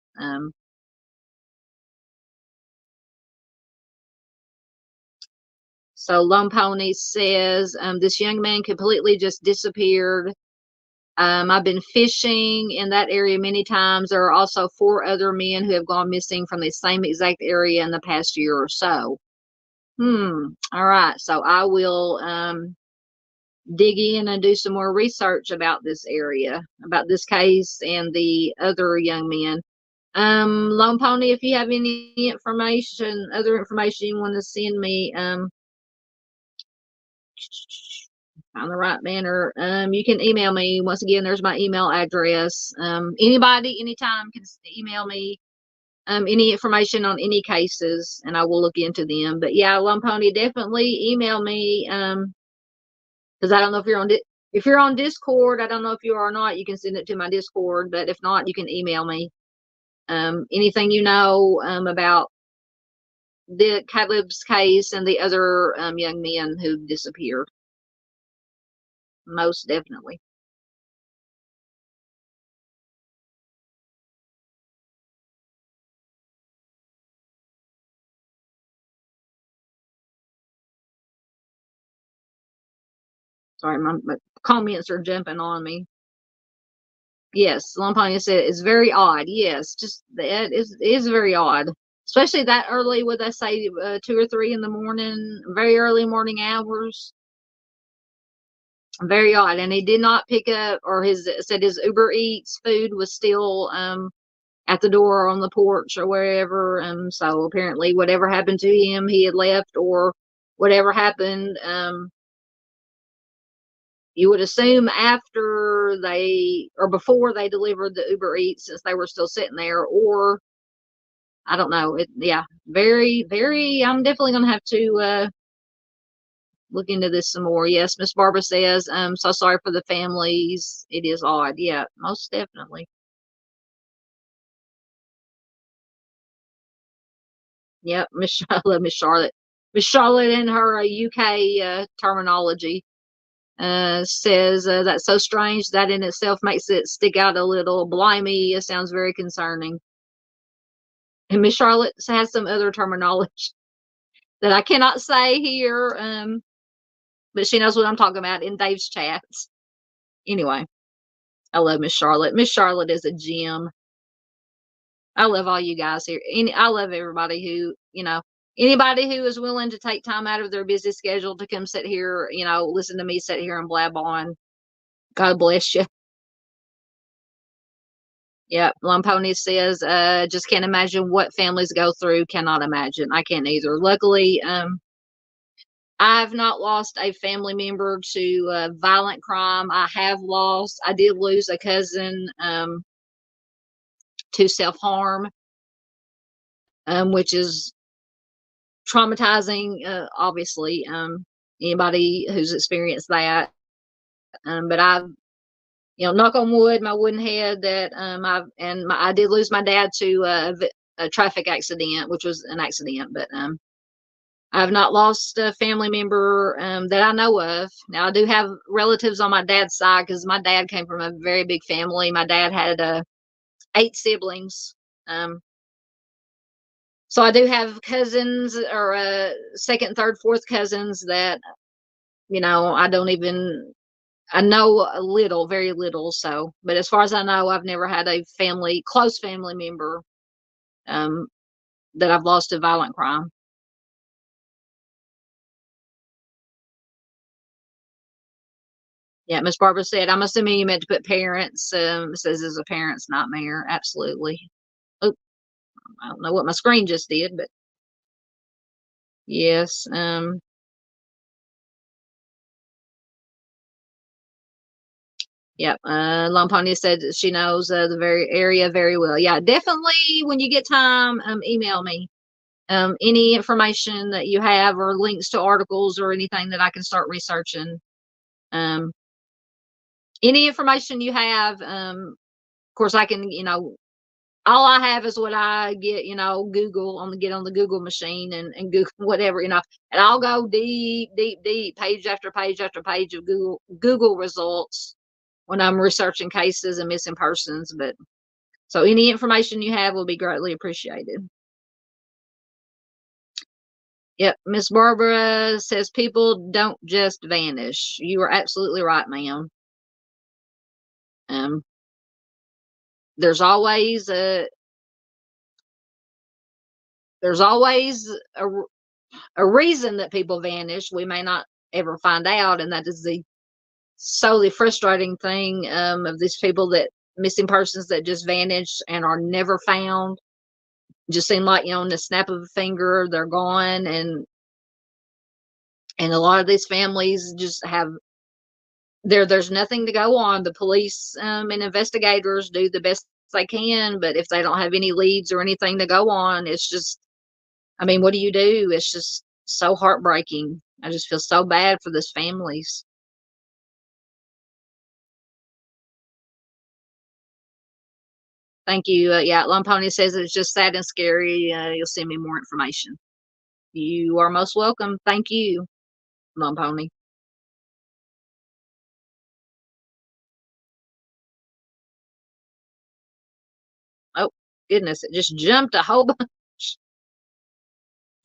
So Lone Pony says, this young man completely just disappeared. I've been fishing in that area many times. There are also 4 other men who have gone missing from the same exact area in the past year or so. All right. So I will dig in and do some more research about this area, about this case and the other young men. Lone Pony, if you have any information, other information you want to send me, on the right manner, you can email me. Once again, there's my email address. Anybody, anytime can email me any information on any cases, and I will look into them. But yeah, Lone Pony, definitely email me, because I don't know if you're on Discord. I don't know if you are or not. You can send it to my Discord, but if not, you can email me. Anything you know about the Caleb's case and the other young men who disappeared. Most definitely. Sorry, my comments are jumping on me. Yes, Lone Pony said it's very odd. Yes, just that is very odd, especially that early. Would I say 2 or 3 in the morning? Very early morning hours. Very odd. And he did not pick up, or said his Uber Eats food was still at the door or on the porch or wherever. So apparently, whatever happened to him, he had left, or whatever happened. You would assume after or before they delivered the Uber Eats, since they were still sitting there, or I don't know. Yeah, very, very. I'm definitely gonna have to look into this some more. Yes, Miss Barbara says, so sorry for the families. It is odd. Yeah, most definitely. Yep, Miss Charlotte, Miss Charlotte in her UK terminology says that's so strange. That in itself makes it stick out a little. Blimey, it sounds very concerning. And Miss Charlotte has some other terminology that I cannot say here, but she knows what I'm talking about in Dave's chats. Anyway, I love Miss Charlotte. Miss Charlotte is a gem. I love all you guys here. I love everybody who, anybody who is willing to take time out of their busy schedule to come sit here, listen to me sit here and blab on. God bless you. Yep. Lone Pony says, just can't imagine what families go through. Cannot imagine. I can't either. Luckily, I've not lost a family member to violent crime. I did lose a cousin to self-harm, which is traumatizing, obviously. Anybody who's experienced that. But I've, knock on wood, my wooden head, that I did lose my dad to a traffic accident, which was an accident, but I've not lost a family member that I know of. Now, I do have relatives on my dad's side, because my dad came from a very big family. My dad had 8 siblings, So I do have cousins or second, third, fourth cousins that, I don't even, I know a little, very little. So, but as far as I know, I've never had a close family member um, that I've lost to violent crime. Yeah, Miss Barbara said, I'm assuming you meant to put parents. It says it's a parent's nightmare. Absolutely. Oh, I don't know what my screen just did, but yes. Yep. Lampania said that she knows the very area very well. Yeah, definitely. When you get time, email me any information that you have or links to articles or anything that I can start researching. Any information you have, of course, I can. All I have is what I get. Google get on the Google machine and Google whatever. And I'll go deep, deep, deep, page after page after page of Google results when I'm researching cases and missing persons. But so any information you have will be greatly appreciated. Yep. Miss Barbara says people don't just vanish. You are absolutely right, ma'am. There's always a reason that people vanish. We may not ever find out, and that is the solely frustrating thing of these people that missing persons that just vanish and are never found. Just seem like in the snap of a finger they're gone, and a lot of these families just have there's nothing to go on. The police and investigators do the best they can, but if they don't have any leads or anything to go on, it's just, what do you do? It's just so heartbreaking. I just feel so bad for these families. Thank you. Yeah, Lumponi says it's just sad and scary. You'll send me more information. You are most welcome. Thank you, Lumponi. Oh, goodness. It just jumped a whole bunch.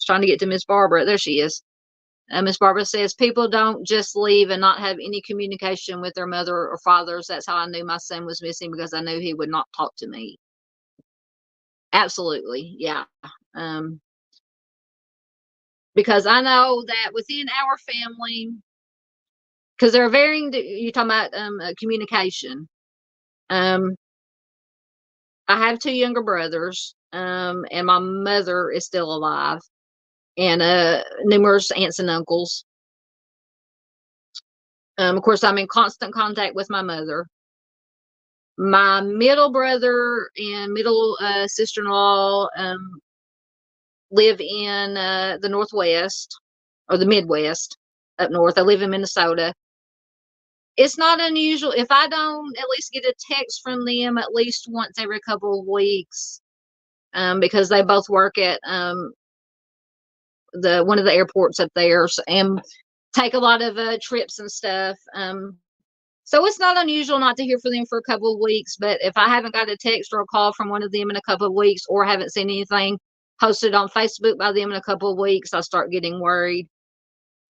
Trying to get to Miss Barbara. There she is. Miss Barbara says people don't just leave and not have any communication with their mother or fathers. That's how I knew my son was missing, because I knew he would not talk to me. Absolutely. Yeah. Because I know that within our family, because there are varying, you're talking about communication. I have two younger brothers, and my mother is still alive, and numerous aunts and uncles. Of course, I'm in constant contact with my mother. My middle brother and middle sister-in-law live in the Northwest or the Midwest up north. I live in Minnesota. It's not unusual if I don't at least get a text from them at least once every couple of weeks, because they both work at one of the airports up there, and take a lot of trips and stuff. So it's not unusual not to hear from them for a couple of weeks. But if I haven't got a text or a call from one of them in a couple of weeks, or haven't seen anything posted on Facebook by them in a couple of weeks, I start getting worried.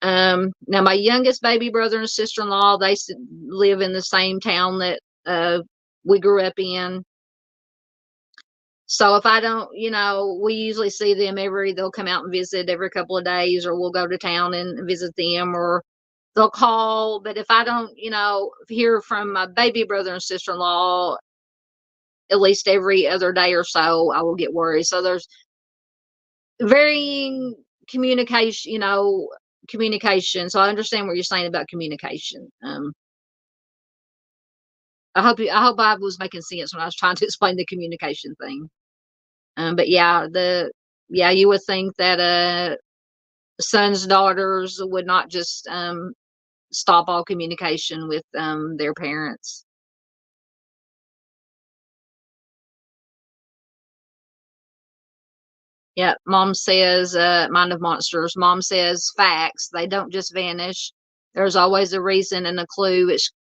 Now my youngest baby brother and sister-in-law, they live in the same town that we grew up in. So if I don't, we usually see them they'll come out and visit every couple of days, or we'll go to town and visit them, or they'll call. But if I don't, hear from my baby brother and sister-in-law at least every other day or so, I will get worried. So there's varying communication, communication. So I understand what you're saying about communication. I hope I was making sense when I was trying to explain the communication thing. But yeah, you would think that sons, daughters would not just stop all communication with their parents. Yeah, Mom says, Mind of Monsters. Mom says facts. They don't just vanish. There's always a reason and a clue. It's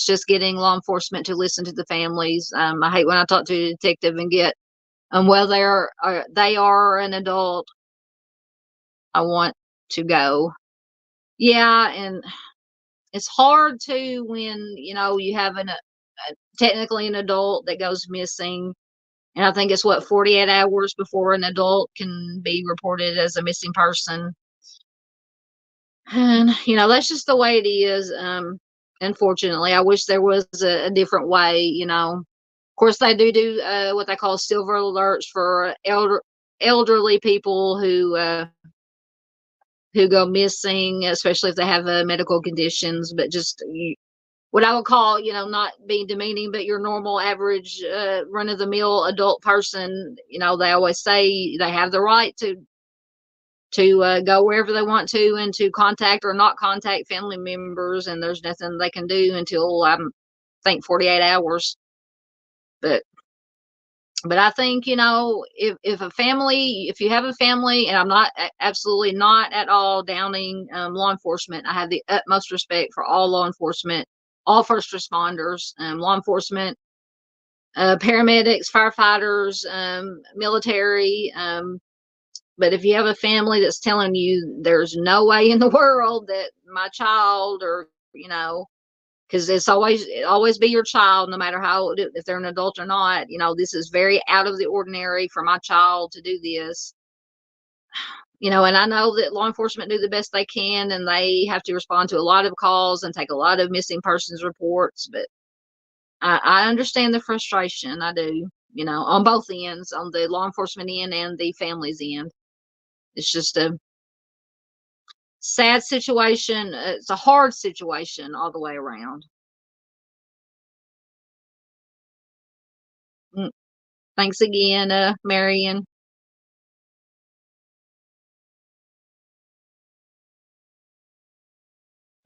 just getting law enforcement to listen to the families. I hate when I talk to a detective and get Well, they are an adult. I want to go. Yeah, and it's hard to when you have technically an adult that goes missing, and I think it's 48 hours before an adult can be reported as a missing person. And that's just the way it is. Unfortunately, I wish there was a different way. Of course, they do what they call silver alerts for elderly people who go missing, especially if they have medical conditions. But just what I would call, not being demeaning, but your normal, average, run of the mill adult person, they always say they have the right to go wherever they want to, and to contact or not contact family members, and there's nothing they can do until I think 48 hours. But I think if you have a family, and I'm not absolutely not at all downing law enforcement. I have the utmost respect for all law enforcement, all first responders, law enforcement, paramedics, firefighters, military. But if you have a family that's telling you there's no way in the world that my child, or because it always be your child, no matter how old, if they're an adult or not, this is very out of the ordinary for my child to do this. And I know that law enforcement do the best they can, and they have to respond to a lot of calls and take a lot of missing persons reports. But I understand the frustration. I do, on both ends, on the law enforcement end and the family's end. It's just a sad situation. It's a hard situation all the way around. Thanks again, Marion.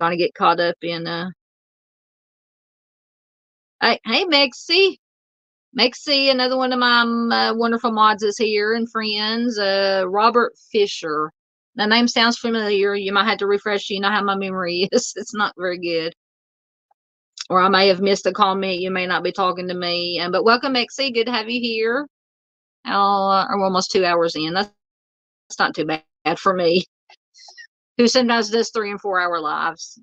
Trying to get caught up in hey Mexi, another one of my wonderful mods is here, and friends. Robert Fisher. The name sounds familiar. You might have to refresh. You know how my memory is. It's not very good. Or I may have missed a comment. You may not be talking to me. But welcome, Mexi. Good to have you here. We're almost 2 hours in. That's not too bad for me, who sometimes does 3 and 4 hour lives.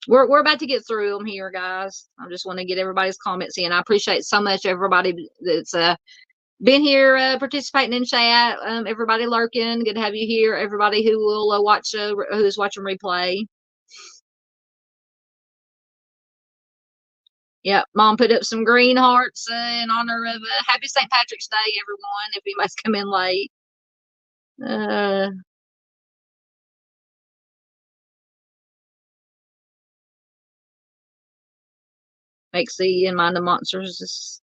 We're about to get through them here, guys. I just want to get everybody's comments in. I appreciate so much everybody that's been here participating in chat. Everybody lurking, good to have you here. Everybody who will watch, who's watching replay. Yep, Mom put up some green hearts in honor of Happy St. Patrick's Day, everyone. If anybody's come in late. Make see and mind the monsters.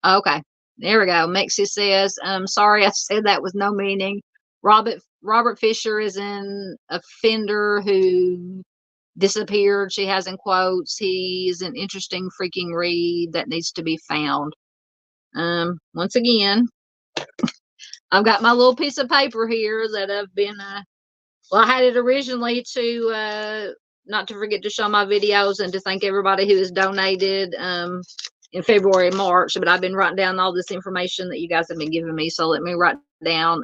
Okay, there we go. Mexi says, sorry I said that with no meaning. Robert Fisher is an offender who disappeared. She has in quotes. He's an interesting freaking read that needs to be found. Once again, I've got my little piece of paper here that I've been, well, I had it originally to, not to forget to show my videos and to thank everybody who has donated, in February and March, but I've been writing down all this information that you guys have been giving me. So let me write down,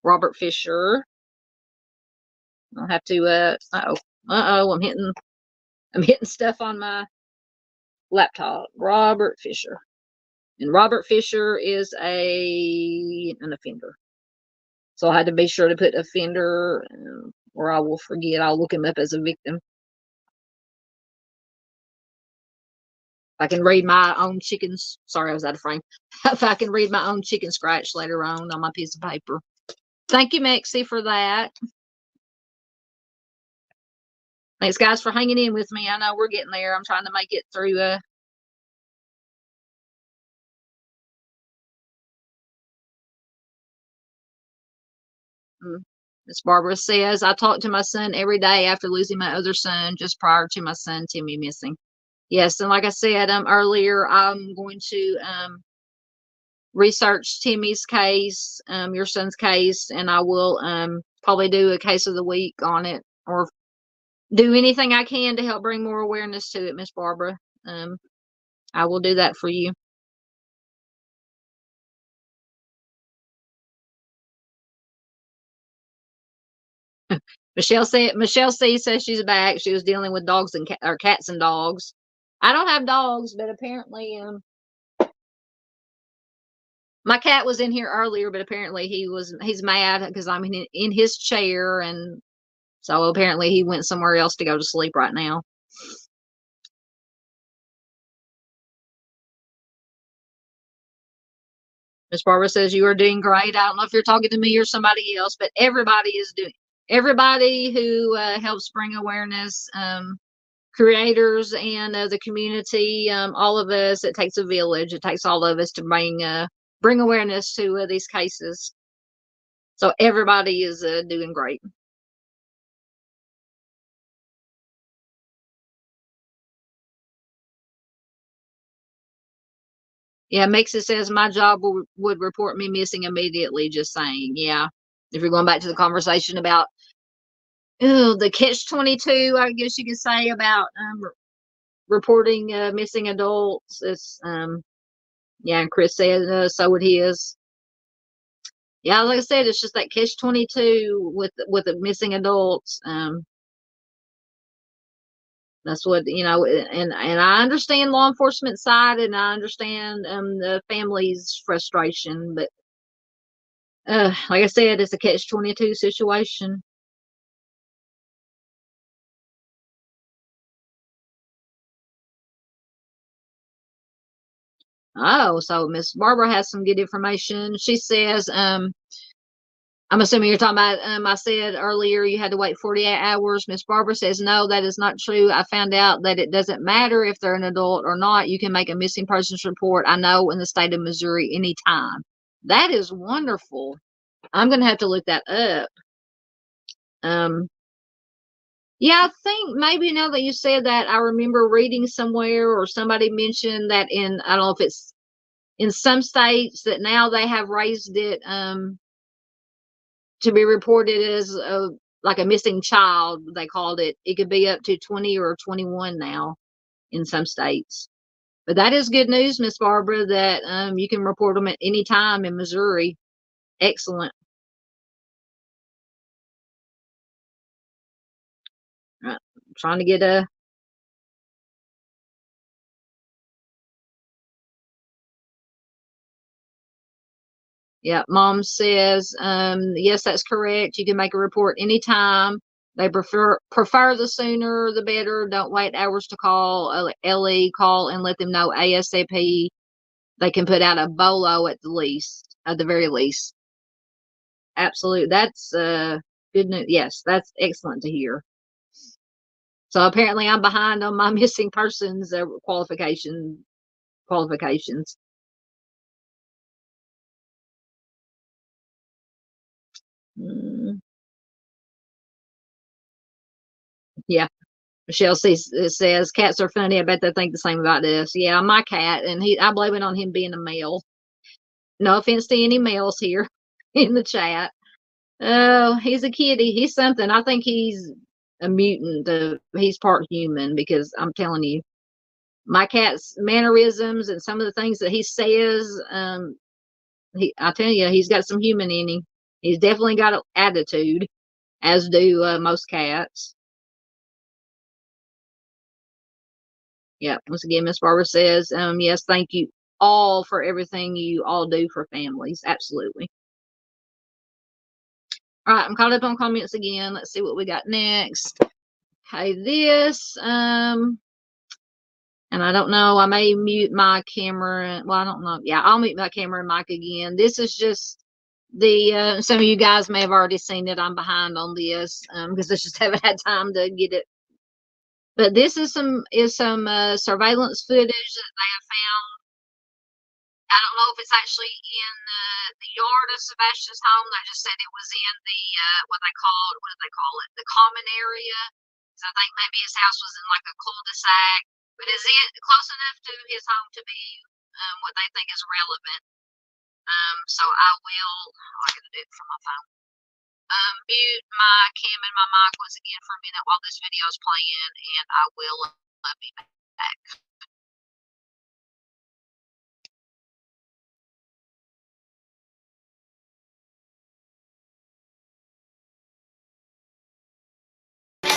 Robert Fisher. I'll have to, I'm hitting stuff on my laptop. Robert Fisher. And Robert Fisher is an offender. So I had to be sure to put offender, or I will forget. I'll look him up as a victim. I can read my own chickens. Sorry, I was out of frame. If I can read my own chicken scratch later on my piece of paper. Thank you, Mexi, for that. Thanks, guys, for hanging in with me. I know we're getting there. I'm trying to make it through. Miss Barbara says, I talk to my son every day after losing my other son just prior to my son Timmy missing. Yes, and like I said earlier, I'm going to research Timmy's case, your son's case, and I will probably do a case of the week on it, or do anything I can to help bring more awareness to it, Miss Barbara. I will do that for you. Michelle C says she's back. She was dealing with dogs and or cats and dogs. I don't have dogs, but apparently, my cat was in here earlier, but apparently he's mad because I'm in his chair, and so apparently he went somewhere else to go to sleep right now. Miss Barbara says you are doing great. I don't know if you're talking to me or somebody else, but everybody is doing. Everybody who helps bring awareness, creators and the community, all of us. It takes a village. It takes all of us to bring awareness to these cases. So everybody is doing great. Yeah, Mexi says my job would report me missing immediately. Just saying. Yeah, if you're going back to the conversation about the catch-22, I guess you could say about reporting missing adults. It's yeah, and Chris said so would his. Yeah, like I said, it's just that catch-22 with the missing adults. That's what and I understand law enforcement side, and I understand the family's frustration, but like I said, it's a catch-22 situation. Oh, so Miss Barbara has some good information. She says, I'm assuming you're talking about, I said earlier you had to wait 48 hours. Miss Barbara says, no, that is not true. I found out that it doesn't matter if they're an adult or not. You can make a missing persons report, I know, in the state of Missouri anytime. That is wonderful. I'm going to have to look that up. Yeah, I think maybe now that you said that, I remember reading somewhere or somebody mentioned that I don't know if it's in some states that now they have raised it, to be reported as like a missing child. They called it. It could be up to 20 or 21 now in some states. But that is good news, Miss Barbara, that you can report them at any time in Missouri. Excellent. Right. Trying to get a. Yeah, Mom says, yes, that's correct. You can make a report anytime. They prefer the sooner the better. Don't wait hours to call. LE, call and let them know ASAP. They can put out a bolo at the very least. Absolutely. That's good news. Yes, that's excellent to hear. So apparently I'm behind on my missing persons qualifications. Mm, yeah. Michelle says cats are funny. I bet they think the same about this. Yeah, my cat, and I blame it on him being a male. No offense to any males here in the chat. Oh, he's a kitty. He's something. I think he's a mutant. He's part human, because I'm telling you, my cat's mannerisms and some of the things that he says, I tell you, he's got some human in him. He's definitely got an attitude, as do most cats. Yeah. Once again, Miss Barbara says, yes, thank you all for everything you all do for families. Absolutely. All right, I'm caught up on comments again. Let's see what we got next. Okay, and I don't know, I may mute my camera. Well, I don't know. Yeah, I'll mute my camera and mic again. This is just some of you guys may have already seen it. I'm behind on this because I just haven't had time to get it. But this is some surveillance footage that they have found. I don't know if it's actually in the yard of Sebastian's home. They just said it was in the what do they call it? The common area. So I think maybe his house was in like a cul-de-sac. But is it close enough to his home to be what they think is relevant? So I will. I gotta do it from my phone. mute my cam and my mic once again for a minute while this video is playing, and I will be back.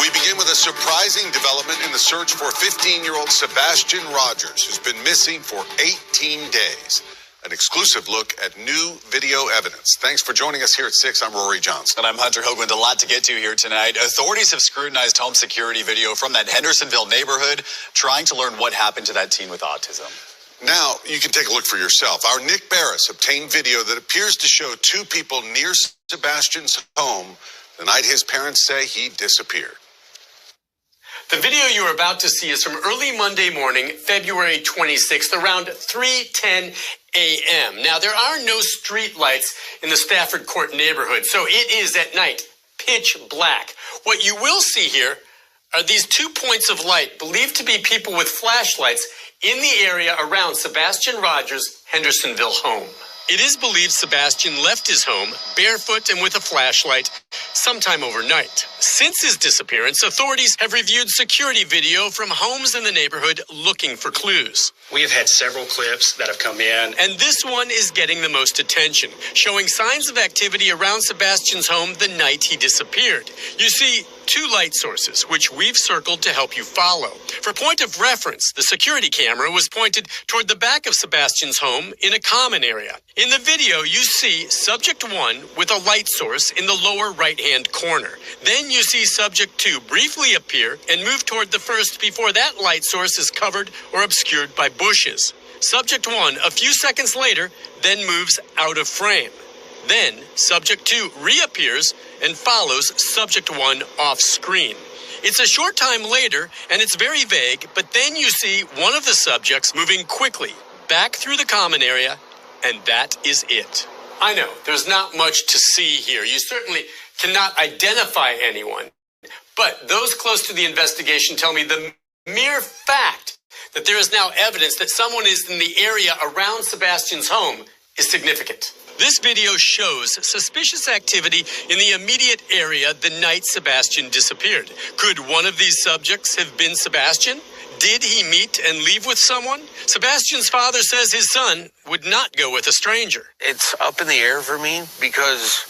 We begin with a surprising development in the search for 15-year-old Sebastian Rogers, who's been missing for 18 days. An exclusive look at new video evidence. Thanks for joining us here at 6. I'm Rory Johnson. And I'm Hunter Hoagland. A lot to get to here tonight. Authorities have scrutinized home security video from that Hendersonville neighborhood, trying to learn what happened to that teen with autism. Now, you can take a look for yourself. Our Nick Barris obtained video that appears to show two people near Sebastian's home the night his parents say he disappeared. The video you are about to see is from early Monday morning, February 26th, around 3:10 a.m. Now, there are no street lights in the Stafford Court neighborhood, so it is at night, pitch black. What you will see here are these 2 points of light believed to be people with flashlights in the area around Sebastian Rogers' Hendersonville home. It is believed Sebastian left his home barefoot and with a flashlight sometime overnight. Since his disappearance, authorities have reviewed security video from homes in the neighborhood looking for clues. We have had several clips that have come in. And this one is getting the most attention, showing signs of activity around Sebastian's home the night he disappeared. You see, 2 light sources, which we've circled to help you follow. For point of reference, the security camera was pointed toward the back of Sebastian's home in a common area. In the video, you see subject 1 with a light source in the lower right-hand corner. Then you see subject 2 briefly appear and move toward the first before that light source is covered or obscured by bushes. Subject 1, a few seconds later, then moves out of frame. Then, subject 2 reappears and follows subject 1 off screen. It's a short time later, and it's very vague, but then you see one of the subjects moving quickly back through the common area, and that is it. I know, there's not much to see here. You certainly cannot identify anyone, but those close to the investigation tell me the mere fact that there is now evidence that someone is in the area around Sebastian's home is significant. This video shows suspicious activity in the immediate area the night Sebastian disappeared. Could one of these subjects have been Sebastian? Did he meet and leave with someone? Sebastian's father says his son would not go with a stranger. It's up in the air for me because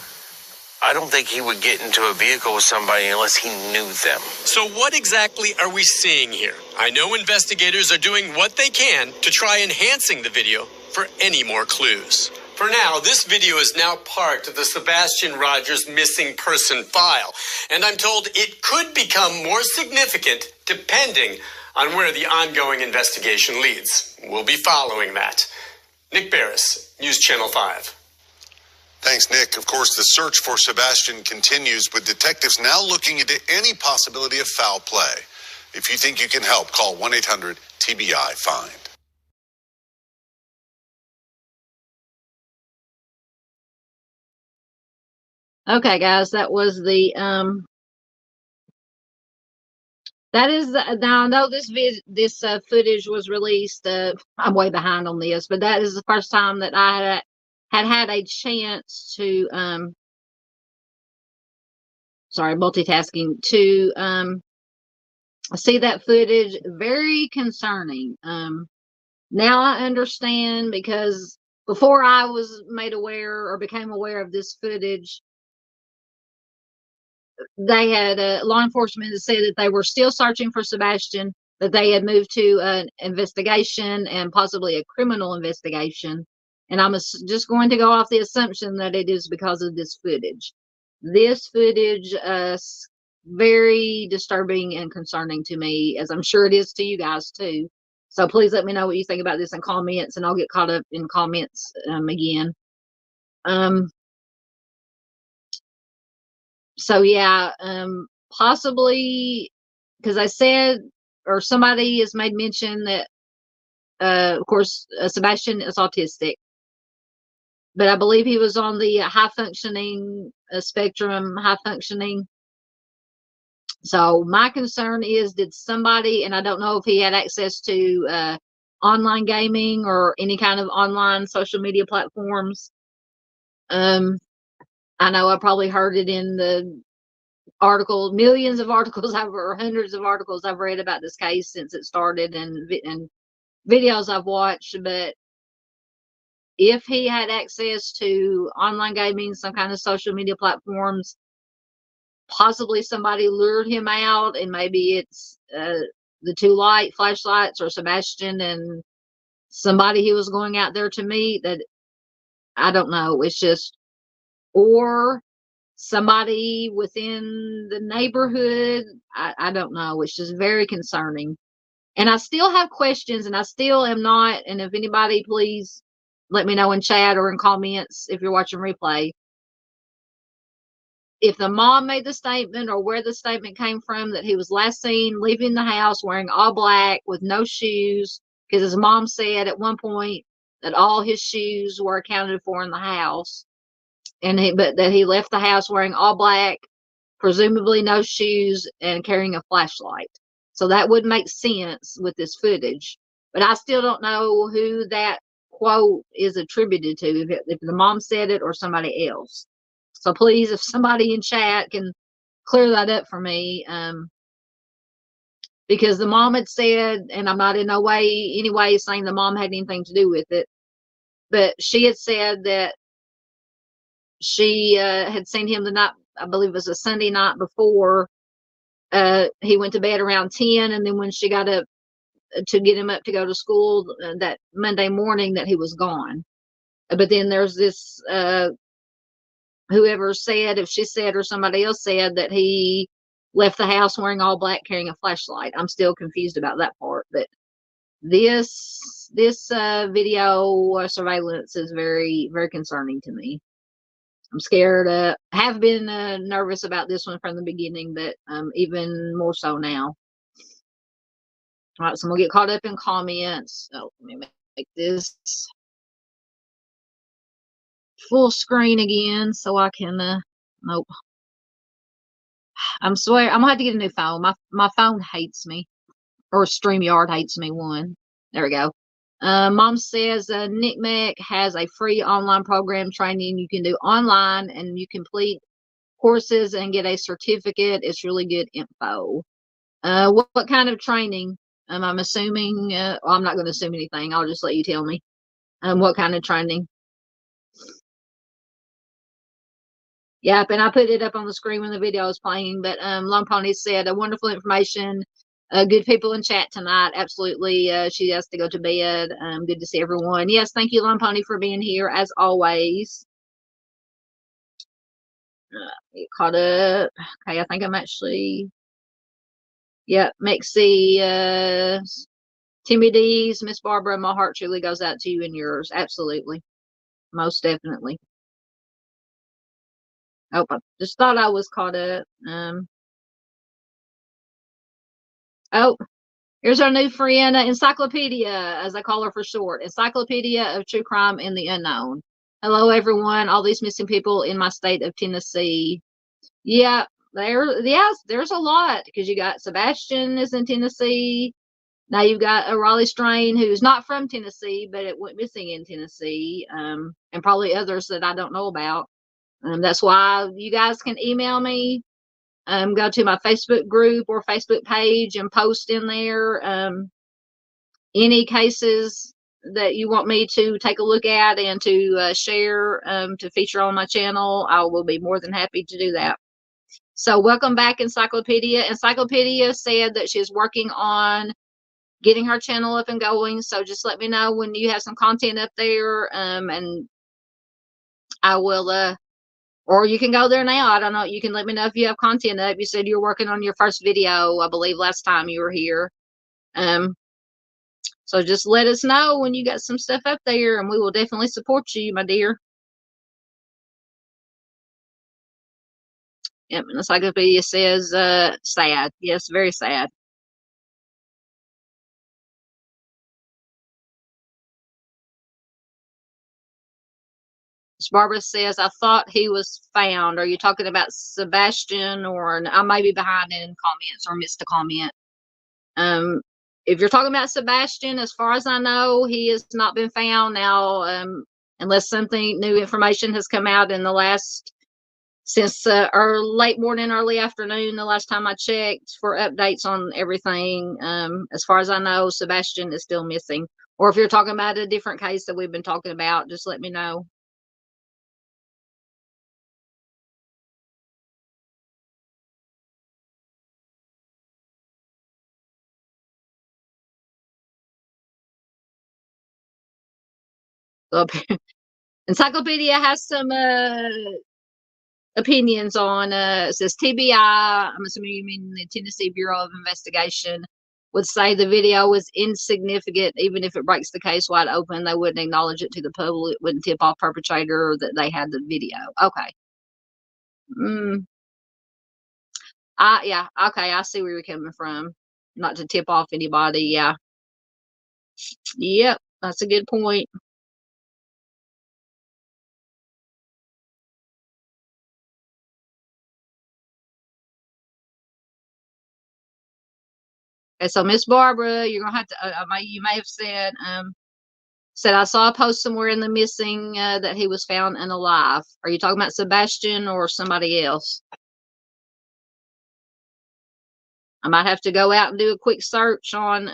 I don't think he would get into a vehicle with somebody unless he knew them. So what exactly are we seeing here? I know investigators are doing what they can to try enhancing the video for any more clues. For now, this video is now part of the Sebastian Rogers missing person file, and I'm told it could become more significant depending on where the ongoing investigation leads. We'll be following that. Nick Barris, News Channel 5. Thanks, Nick. Of course, the search for Sebastian continues, with detectives now looking into any possibility of foul play. If you think you can help, call 1-800-TBI-FIND. Okay, guys, that was the that is now I know this footage was released. I'm way behind on this, but that is the first time that I had a chance to multitasking to see that footage. Very concerning. Now I understand, because before I was made aware or became aware of this footage, they had law enforcement had said that they were still searching for Sebastian, that they had moved to an investigation and possibly a criminal investigation. And I'm just going to go off the assumption that it is because of this footage. This footage is very disturbing and concerning to me, as I'm sure it is to you guys too. So please let me know what you think about this in comments, and I'll get caught up in comments again. So yeah, possibly, because I said, or somebody has made mention that, of course, Sebastian is autistic, but I believe he was on the high functioning spectrum, high functioning. So my concern is, did somebody, and I don't know if he had access to online gaming or any kind of online social media platforms. I know I probably heard it in the article, millions of articles or hundreds of articles I've read about this case since it started, and videos I've watched. But if he had access to online gaming, some kind of social media platforms, possibly somebody lured him out, and maybe it's the two flashlights, or Sebastian and somebody he was going out there to meet. That I don't know. It's just, or somebody within the neighborhood. I don't know. It's just very concerning. And I still have questions, and I still am not. And if anybody, please let me know in chat or in comments if you're watching replay. If the mom made the statement, or where the statement came from, that he was last seen leaving the house wearing all black with no shoes, because his mom said at one point that all his shoes were accounted for in the house, but that he left the house wearing all black, presumably no shoes, and carrying a flashlight. So that would make sense with this footage. But I still don't know who that quote is attributed to, if the mom said it or somebody else. So please, if somebody in chat can clear that up for me, because the mom had said, and I'm not in no way, anyway, saying the mom had anything to do with it, but she had said that she had seen him the night, I believe it was a Sunday night before. He went to bed around 10, and then when she got up to get him up to go to school that Monday morning, that he was gone. But then there's this whoever said, if she said or somebody else said, that he left the house wearing all black, carrying a flashlight. I'm still confused about that part. But this video surveillance is very, very concerning to me. I'm scared. Have been nervous about this one from the beginning, but even more so now. All right, so we'll get caught up in comments. So let me make this full screen again so I can. Nope. I'm swear I'm gonna have to get a new phone. My phone hates me, or StreamYard hates me. One. There we go. Mom says NCMEC has a free online program training you can do online, and you complete courses and get a certificate. It's really good info. What kind of training? I'm assuming. Well, I'm not going to assume anything. I'll just let you tell me. What kind of training? Yep, and I put it up on the screen when the video was playing. But Lone Pony said wonderful information. Good people in chat tonight. Absolutely. She has to go to bed. Good to see everyone. Yes, thank you, Lone Pony, for being here as always. Get caught up. Okay, I think I'm actually. Yep, Mexi, Timmy D's, Miss Barbara, my heart truly goes out to you and yours. Absolutely. Most definitely. Oh, I just thought I was caught up. Oh, here's our new friend, Encyclopedia, as I call her for short. Encyclopedia of True Crime and the Unknown. Hello, everyone. All these missing people in my state of Tennessee. Yeah, there's a lot, because you got Sebastian is in Tennessee. Now you've got a Raleigh strain who's not from Tennessee, but it went missing in Tennessee, and probably others that I don't know about. That's why you guys can email me. Go to my Facebook group or Facebook page and post in there any cases that you want me to take a look at and to share to feature on my channel. I will be more than happy to do that. So welcome back, Encyclopedia. Encyclopedia said that she's working on getting her channel up and going. So just let me know when you have some content up there, and I will, or you can go there now. I don't know. You can let me know if you have content up. You said you were working on your first video, I believe, last time you were here. So just let us know when you got some stuff up there, and we will definitely support you, my dear. Yep, Encyclopedia says sad. Yes, very sad. Barbara says, I thought he was found. Are you talking about Sebastian? Or I may be behind in comments or missed a comment. If you're talking about Sebastian, as far as I know, he has not been found now, unless something new information has come out in the last since or late morning, early afternoon, the last time I checked for updates on everything. As far as I know, Sebastian is still missing. Or if you're talking about a different case that we've been talking about, just let me know. So, Encyclopedia has some opinions on it says TBI. I'm assuming you mean the Tennessee Bureau of Investigation would say the video was insignificant. Even if it breaks the case wide open, they wouldn't acknowledge it to the public, wouldn't tip off perpetrator that they had the video. Okay. Yeah, okay, I see where you're coming from. Not to tip off anybody. Yeah. Yep, that's a good point. Okay, so Miss Barbara, you're gonna have to. You may have said I saw a post somewhere in the missing that he was found unalive. Are you talking about Sebastian or somebody else? I might have to go out and do a quick search on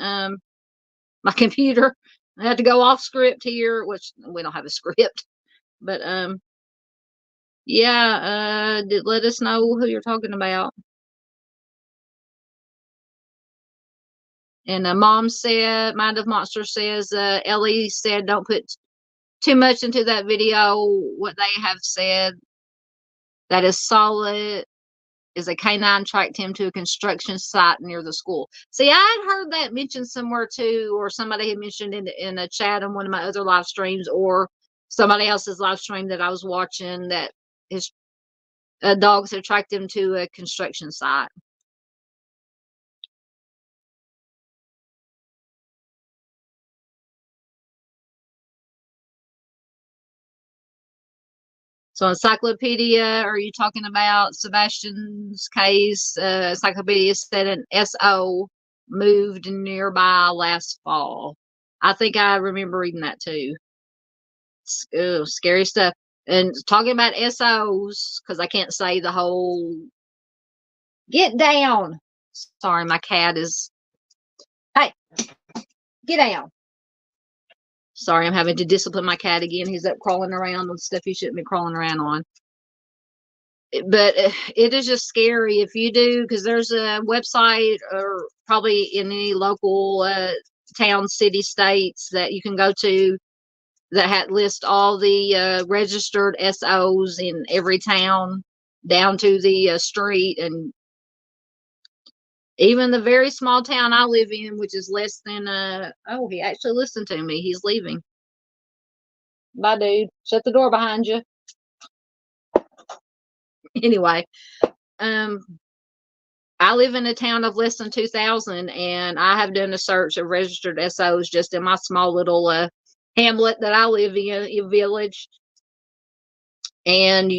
my computer. I have to go off script here, which we don't have a script. But yeah, let us know who you're talking about. And Mom said, Mind of Monster says, Ellie said, don't put too much into that video. What they have said that is solid is a canine tracked him to a construction site near the school. See, I had heard that mentioned somewhere too, or somebody had mentioned in a chat on one of my other live streams, or somebody else's live stream that I was watching, that his dogs had tracked him to a construction site. So Encyclopedia, are you talking about Sebastian's case? Encyclopedia said an SO moved nearby last fall. I think I remember reading that too. Scary stuff. And talking about SOs, because I can't say the whole get down. Sorry, my cat is, hey, get down. Sorry, I'm having to discipline my cat again. He's up crawling around on stuff he shouldn't be crawling around on. But it is just scary if you do, because there's a website, or probably in any local town, city, states that you can go to that list all the registered SOs in every town down to the street. And even the very small town I live in, which is less than oh, he actually listened to me. He's leaving. Bye, dude. Shut the door behind you. Anyway, I live in a town of less than 2,000, and I have done a search of registered SOs just in my small little hamlet that I live in, a village. And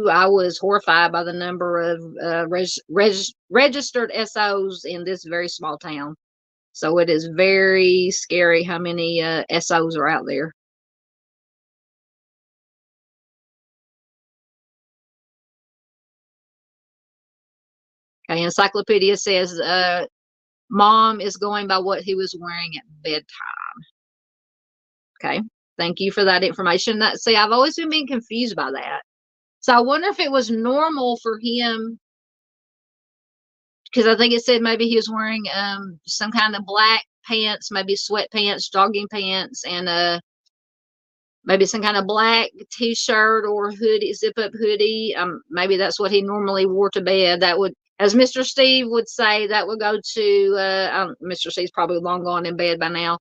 I was horrified by the number of registered SOs in this very small town. So it is very scary how many SOs are out there. Okay, Encyclopedia says Mom is going by what he was wearing at bedtime. Okay, thank you for that information. See, I've always been being confused by that. So I wonder if it was normal for him, because I think it said maybe he was wearing some kind of black pants, maybe sweatpants, jogging pants, and maybe some kind of black t-shirt or hoodie, zip-up hoodie. Maybe that's what he normally wore to bed. That would, as Mr. Steve would say, that would go to Mr. Steve's probably long gone in bed by now.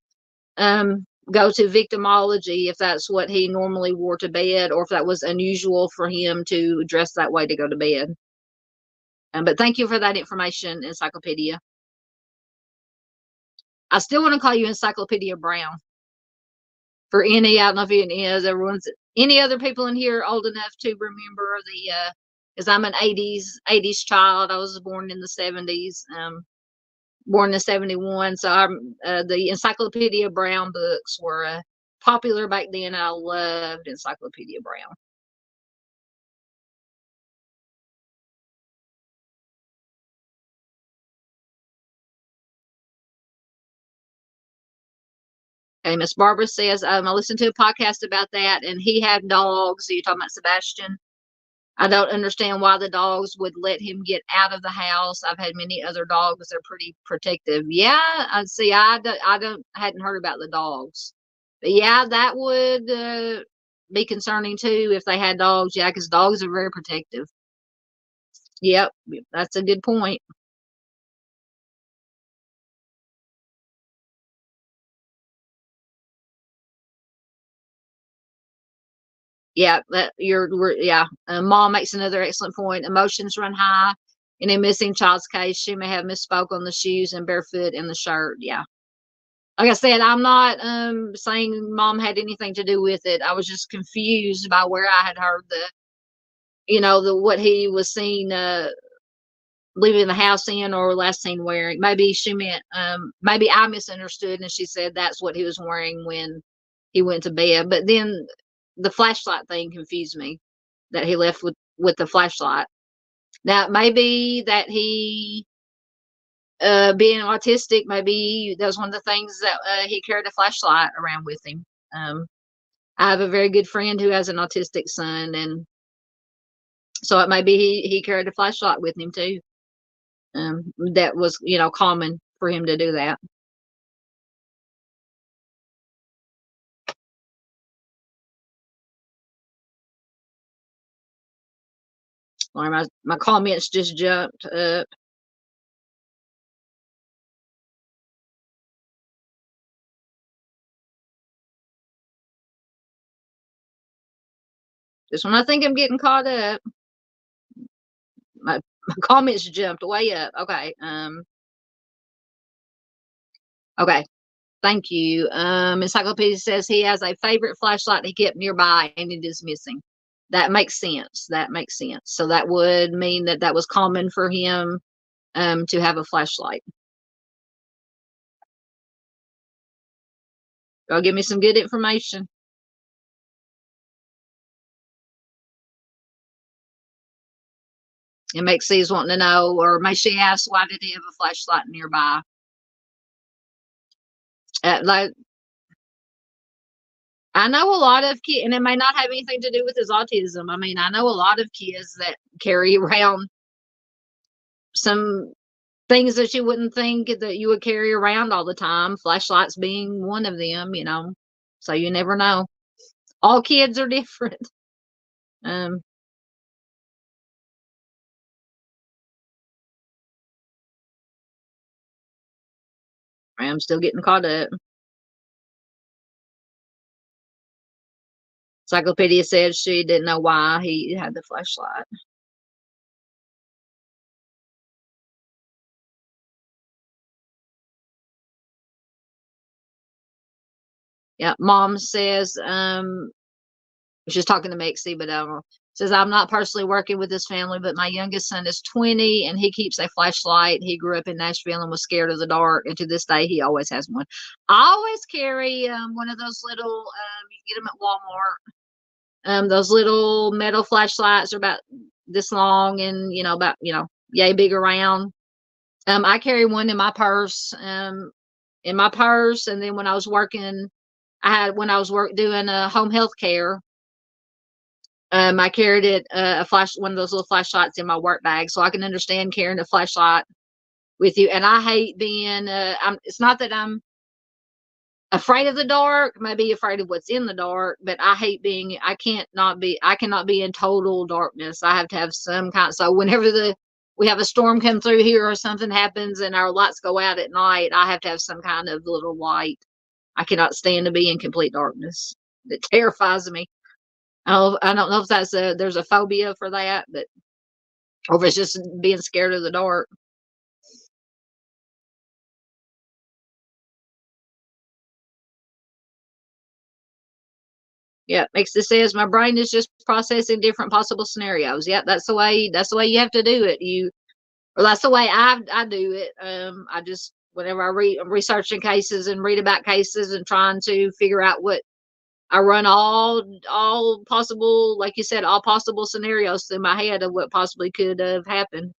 Go to victimology if that's what he normally wore to bed, or if that was unusual for him to dress that way to go to bed. But thank you for that information, Encyclopedia. I still want to call you Encyclopedia Brown. For any, I don't know if it is, any other people in here old enough to remember because I'm an 80s child. I was born in the 70s, born in 71. So the Encyclopedia Brown books were popular back then. I loved Encyclopedia Brown. Okay, Miss Barbara says, I listened to a podcast about that, and he had dogs. Are you talking about Sebastian? I don't understand why the dogs would let him get out of the house. I've had many other dogs. They're pretty protective. Yeah, I see. Hadn't heard about the dogs. But yeah, that would be concerning too if they had dogs. Yeah, because dogs are very protective. Yep, that's a good point. Yeah, Mom makes another excellent point. Emotions run high. In a missing child's case, she may have misspoke on the shoes and barefoot in the shirt. Yeah. Like I said, I'm not saying Mom had anything to do with it. I was just confused by where I had heard the what he was seen leaving the house in or last seen wearing. Maybe she meant maybe I misunderstood and she said that's what he was wearing when he went to bed. But then the flashlight thing confused me, that he left with the flashlight. Now, maybe that he, being autistic, maybe that was one of the things that he carried a flashlight around with him. I have a very good friend who has an autistic son, and so it may be he carried a flashlight with him too. That was, common for him to do that. Or my comments just jumped up. Just when I think I'm getting caught up, my comments jumped way up. Okay. Okay. Thank you. Encyclopedia says he has a favorite flashlight he kept nearby and it is missing. That makes sense. That makes sense. So that would mean that was common for him to have a flashlight. Y'all give me some good information. And Maxie's wanting to know, or may she ask, why did he have a flashlight nearby? Like, I know a lot of kids, and it may not have anything to do with his autism. I mean, I know a lot of kids that carry around some things that you wouldn't think that you would carry around all the time, flashlights being one of them. So you never know. All kids are different. I'm still getting caught up. Encyclopedia said she didn't know why he had the flashlight. Yeah, Mom says, she's talking to Maxie, but says, I'm not personally working with this family, but my youngest son is 20 and he keeps a flashlight. He grew up in Nashville and was scared of the dark. And to this day, he always has one. I always carry one of those little, you get them at Walmart. Those little metal flashlights are about this long and, about, yay big around. I carry one in my purse, and then when I was working, when I was doing home health care, I carried it one of those little flashlights in my work bag, so I can understand carrying a flashlight with you. And I hate being. It's not that I'm afraid of the dark. Maybe afraid of what's in the dark, but I hate being. I cannot be in total darkness. I have to have some kind. So whenever we have a storm come through here or something happens and our lights go out at night, I have to have some kind of little light. I cannot stand to be in complete darkness. It terrifies me. I don't know if there's a phobia for that, but or if it's just being scared of the dark. Yeah, makes it says my brain is just processing different possible scenarios. Yeah, that's the way you have to do it. That's the way I do it. I just whenever I'm researching cases and read about cases and trying to figure out what I run all possible, like you said, all possible scenarios through my head of what possibly could have happened.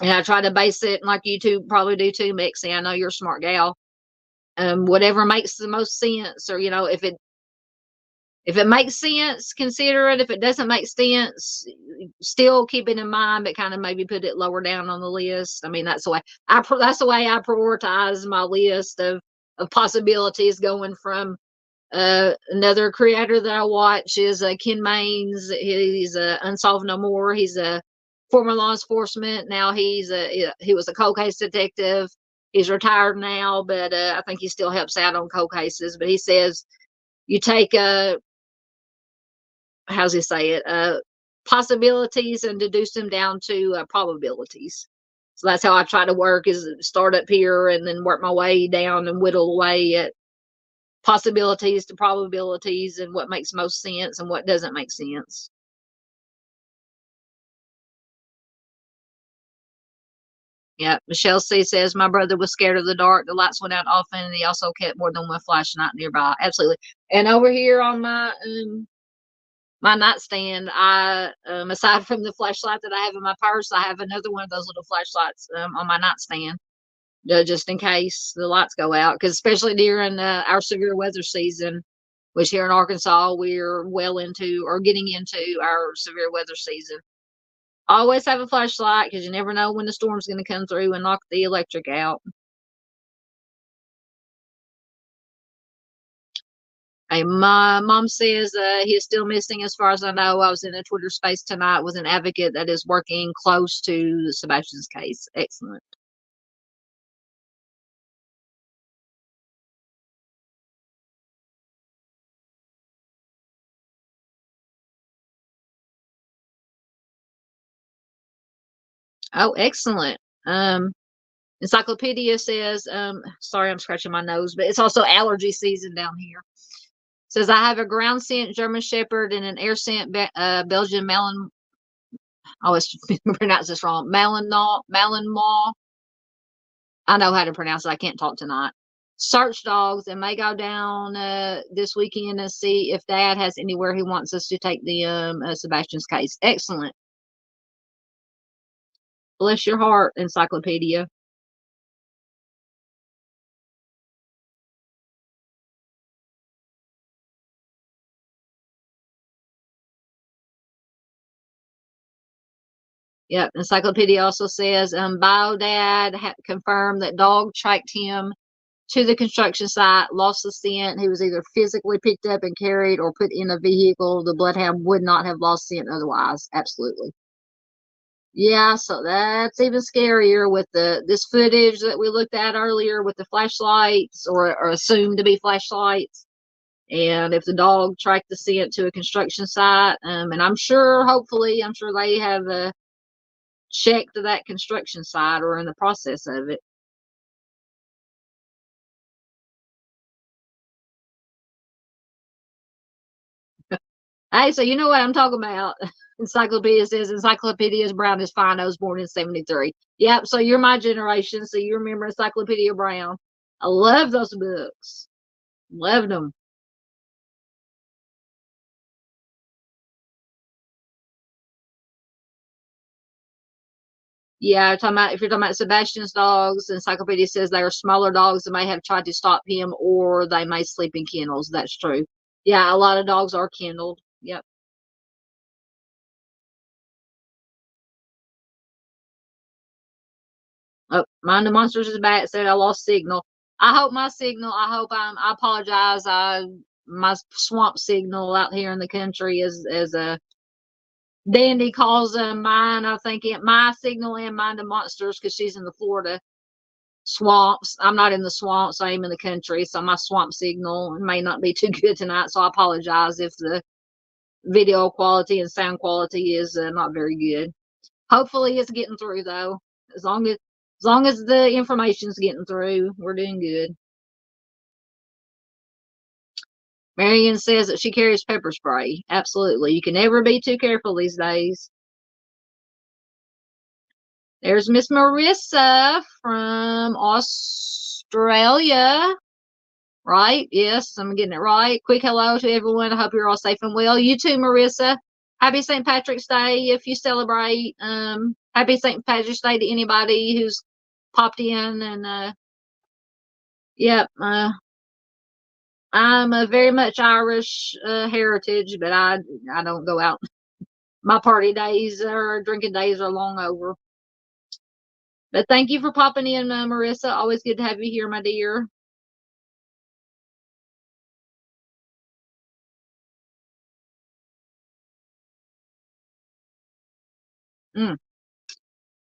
And I try to base it like you two probably do too, Mixie. I know you're a smart gal. Whatever makes the most sense, or if it makes sense, consider it. If it doesn't make sense, still keep it in mind, but kind of maybe put it lower down on the list. I mean, that's the way I prioritize my list of possibilities, going from another creator that I watch is Ken Maines. He's Unsolved No More. He's a former law enforcement. Now he was a cold case detective. He's retired now, but I think he still helps out on cold cases. But he says you take how's he say it? Possibilities and deduce them down to probabilities. So that's how I try to work: is start up here and then work my way down and whittle away at possibilities to probabilities and what makes most sense and what doesn't make sense. Yeah, Michelle C says my brother was scared of the dark. The lights went out often, and he also kept more than one flashlight nearby. Absolutely. And over here on my nightstand, I aside from the flashlight that I have in my purse, I have another one of those little flashlights on my nightstand, just in case the lights go out. Because especially during our severe weather season, which here in Arkansas we're well into or getting into our severe weather season. Always have a flashlight because you never know when the storm's going to come through and knock the electric out. Hey, my mom says he is still missing. As far as I know, I was in a Twitter space tonight with an advocate that is working close to Sebastian's case. Excellent. Oh, excellent. Encyclopedia says, sorry, I'm scratching my nose, but it's also allergy season down here. Says I have a ground scent German Shepherd and an air scent Belgian Malin. I always pronounce this wrong. Malinois. I know how to pronounce it. I can't talk tonight. Search dogs and may go down this weekend and see if Dad has anywhere he wants us to take the Sebastian's case. Excellent. Bless your heart, Encyclopedia. Yep. Encyclopedia also says Bio-Dad confirmed that dog tracked him to the construction site, lost the scent. He was either physically picked up and carried or put in a vehicle. The bloodhound would not have lost scent otherwise. Absolutely. Yeah, so that's even scarier with this footage that we looked at earlier with the flashlights or assumed to be flashlights. And if the dog tracked the scent to a construction site, and I'm sure they have checked that construction site or in the process of it. Hey, so you know what I'm talking about. Encyclopedia says Encyclopedia's Brown is fine. I was born in 73. Yep, so you're my generation, so you remember Encyclopedia Brown. I love those books. Loved them. Yeah, if you're talking about Sebastian's dogs, Encyclopedia says they are smaller dogs that may have tried to stop him or they may sleep in kennels. That's true. Yeah, a lot of dogs are kennelled. Yep. Oh, Mind the Monsters is back. Said I lost signal. I apologize. My swamp signal out here in the country is as a Dandy calls mine. I think my signal and Mind the Monsters because she's in the Florida swamps. I'm not in the swamps. I am in the country, so my swamp signal may not be too good tonight. So I apologize if the video quality and sound quality is not very good. Hopefully, it's getting through though. As long as the information's getting through, we're doing good. Marion says that she carries pepper spray. Absolutely. You can never be too careful these days. There's Miss Marissa from Australia. Right? Yes, I'm getting it right. Quick hello to everyone. I hope you're all safe and well. You too, Marissa. Happy St. Patrick's Day if you celebrate. Have happy St. Patrick's Day to anybody who's popped in. And I'm a very much Irish heritage, but I don't go out. My party days or drinking days are long over. But thank you for popping in, Marissa. Always good to have you here, my dear.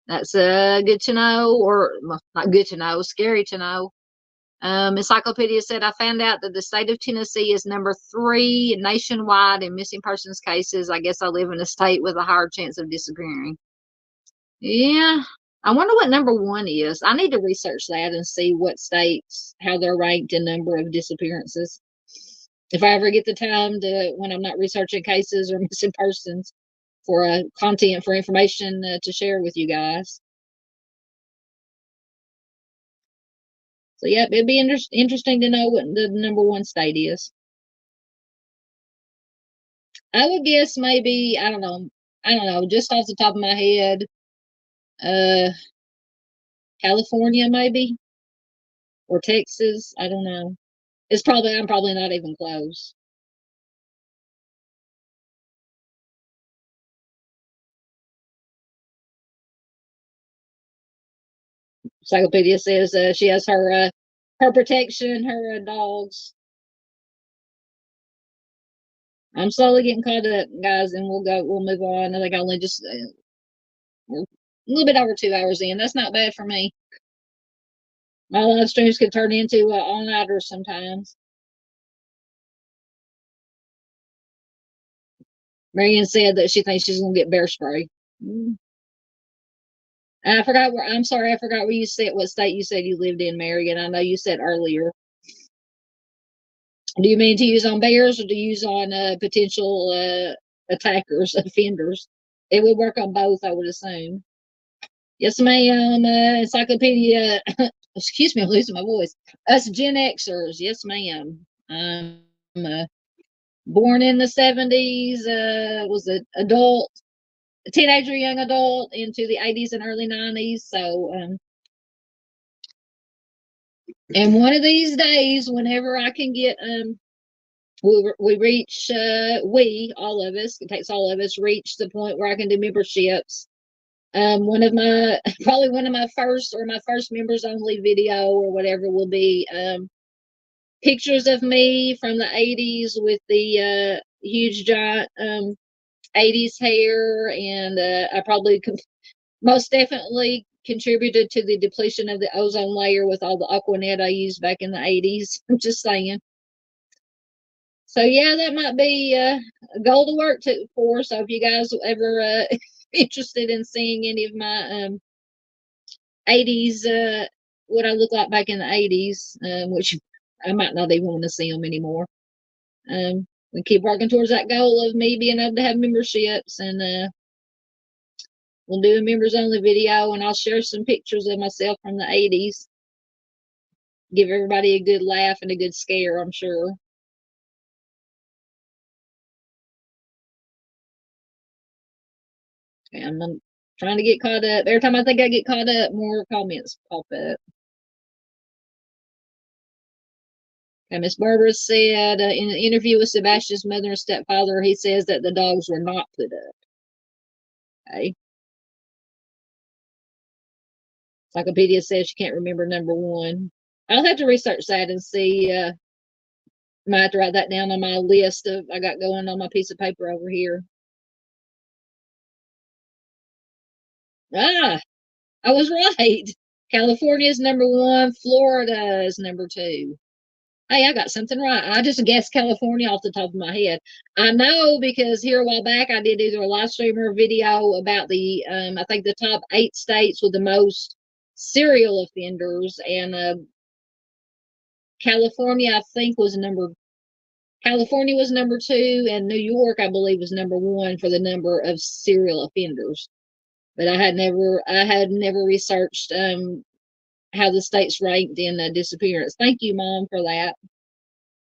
That's good to know, or well, not good to know, scary to know. Encyclopedia said, I found out that the state of Tennessee is number 3 nationwide in missing persons cases. I guess I live in a state with a higher chance of disappearing. Yeah. I wonder what number 1 is. I need to research that and see what states, how they're ranked in number of disappearances. If I ever get the time to, when I'm not researching cases or missing persons, for content, for information to share with you guys. So yeah, it'd be interesting to know what the number 1 state is. I would guess maybe, I don't know, just off the top of my head, California maybe, or Texas. I don't know. I'm probably not even close. Encyclopedia says she has her protection, her dogs. I'm slowly getting caught up, guys, and we'll move on. I think I only just we're a little bit over 2 hours in. That's not bad for me. My live streams can turn into all-nighters sometimes. Marion said that she thinks she's gonna get bear spray. I forgot where. I'm sorry, I forgot where you said, what state you said you lived in, Marion. I know you said earlier. Do you mean to use on bears, or do you use on potential attackers, offenders? It would work on both, I would assume. Yes, ma'am. Encyclopedia. Excuse me, I'm losing my voice. Us Gen Xers. Yes, ma'am. Born in the 70s. Was an adult, a teenager, young adult, into the 80s and early 90s. So, and one of these days, whenever I can get, we reach, all of us, it takes all of us, reach the point where I can do memberships. Probably one of my first members only video or whatever will be, pictures of me from the 80s with the, huge giant, 80s hair. And, I probably most definitely contributed to the depletion of the ozone layer with all the Aquanet I used back in the 80s. I'm just saying. So yeah, that might be a goal to work for. So if you guys ever interested in seeing any of my 80s, what I look like back in the 80s, which I might not even want to see them anymore. We keep working towards that goal of me being able to have memberships, and we'll do a members only video, and I'll share some pictures of myself from the 80s. Give everybody a good laugh and a good scare, I'm sure. And I'm trying to get caught up. Every time I think I get caught up, more comments pop up. And Miss Barbara said in an interview with Sebastian's mother and stepfather, he says that the dogs were not put up. Okay. Encyclopedia says she can't remember number 1. I'll have to research that and see. I might have to write that down on my list of I got going on my piece of paper over here. I was right. California is number 1. Florida is number 2. Hey, I got something right. I just guessed California off the top of my head. I know because here a while back I did either a live stream or a video about the I think the top 8 states with the most serial offenders, and California was number 2, and New York I believe was number 1 for the number of serial offenders. But I had never researched how the states ranked in disappearance. Thank you, Mom, for that.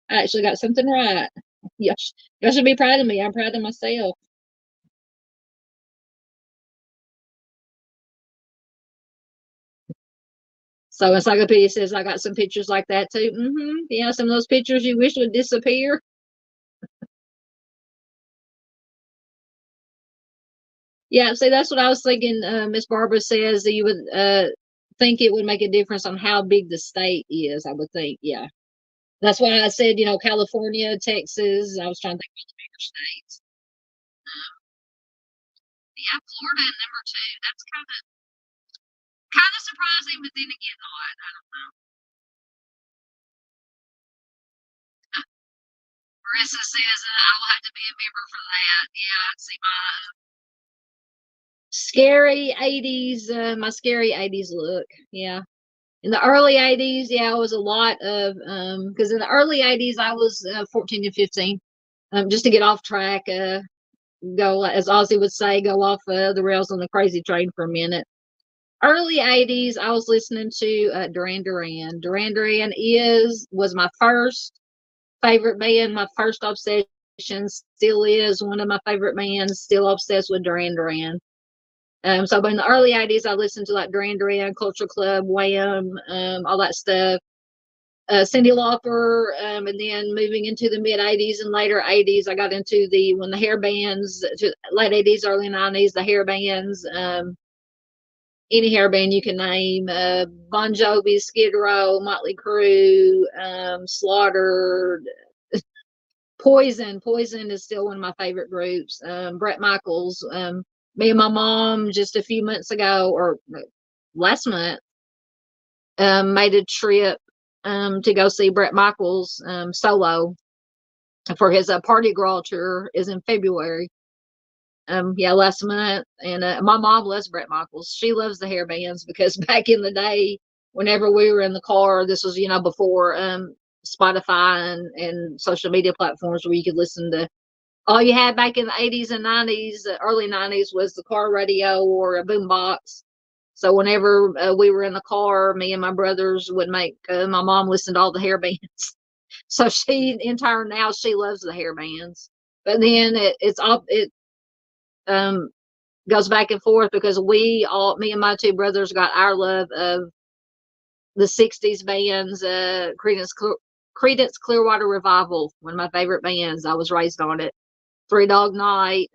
I actually got something right. Y'all should be proud of me. I'm proud of myself. So Encyclopedia says I got some pictures like that too. Yeah, some of those pictures you wish would disappear. Yeah, see, that's what I was thinking. Miss Barbara says that you would think it would make a difference on how big the state is. I would think, yeah. That's why I said, California, Texas. I was trying to think of the bigger states. Yeah, Florida at number two. That's kind of surprising, but then again, not. I don't know. Marissa says I will have to be a member for that. Yeah, I see my scary 80s, my scary 80s look. Yeah. In the early 80s, yeah, it was a lot of, because in the early 80s, I was 14 and 15. Just to get off track, go, as Ozzy would say, go off the rails on the crazy train for a minute. Early 80s, I was listening to Duran Duran. Duran Duran was my first favorite band, my first obsession, still is one of my favorite bands, still obsessed with Duran Duran. So in the early 80s, I listened to like Duran Duran, Culture Club, Wham, all that stuff. Cyndi Lauper, and then moving into the mid 80s and later 80s, I got into when the hair bands, late 80s, early 90s, the hair bands, any hair band you can name, Bon Jovi, Skid Row, Motley Crue, Slaughter, Poison. Poison is still one of my favorite groups. Bret Michaels. Me and my mom just a few months ago, or last month, made a trip to go see Bret Michaels solo for his Party Girl tour is in February. Yeah, last month. And my mom loves Bret Michaels. She loves the hair bands because back in the day, whenever we were in the car, this was, before Spotify and social media platforms where you could listen to, all you had back in the 80s and 90s, early 90s, was the car radio or a boombox. So whenever we were in the car, me and my brothers would make my mom listen to all the hair bands. So now she loves the hair bands. But then it goes back and forth because me and my two brothers got our love of the 60s bands, Creedence Clearwater Revival, one of my favorite bands. I was raised on it. Three Dog Night,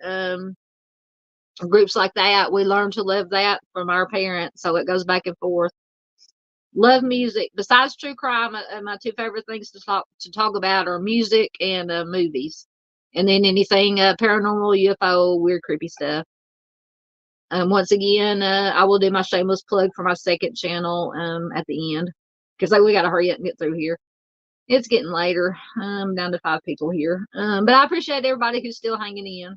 groups like that. We learned to love that from our parents, so it goes back and forth. Love music. Besides true crime, my two favorite things to talk about are music and movies, and then anything paranormal, UFO, weird, creepy stuff. Once again, I will do my shameless plug for my second channel at the end because we got to hurry up and get through here. It's getting later. I'm down to 5 people here, but I appreciate everybody who's still hanging in.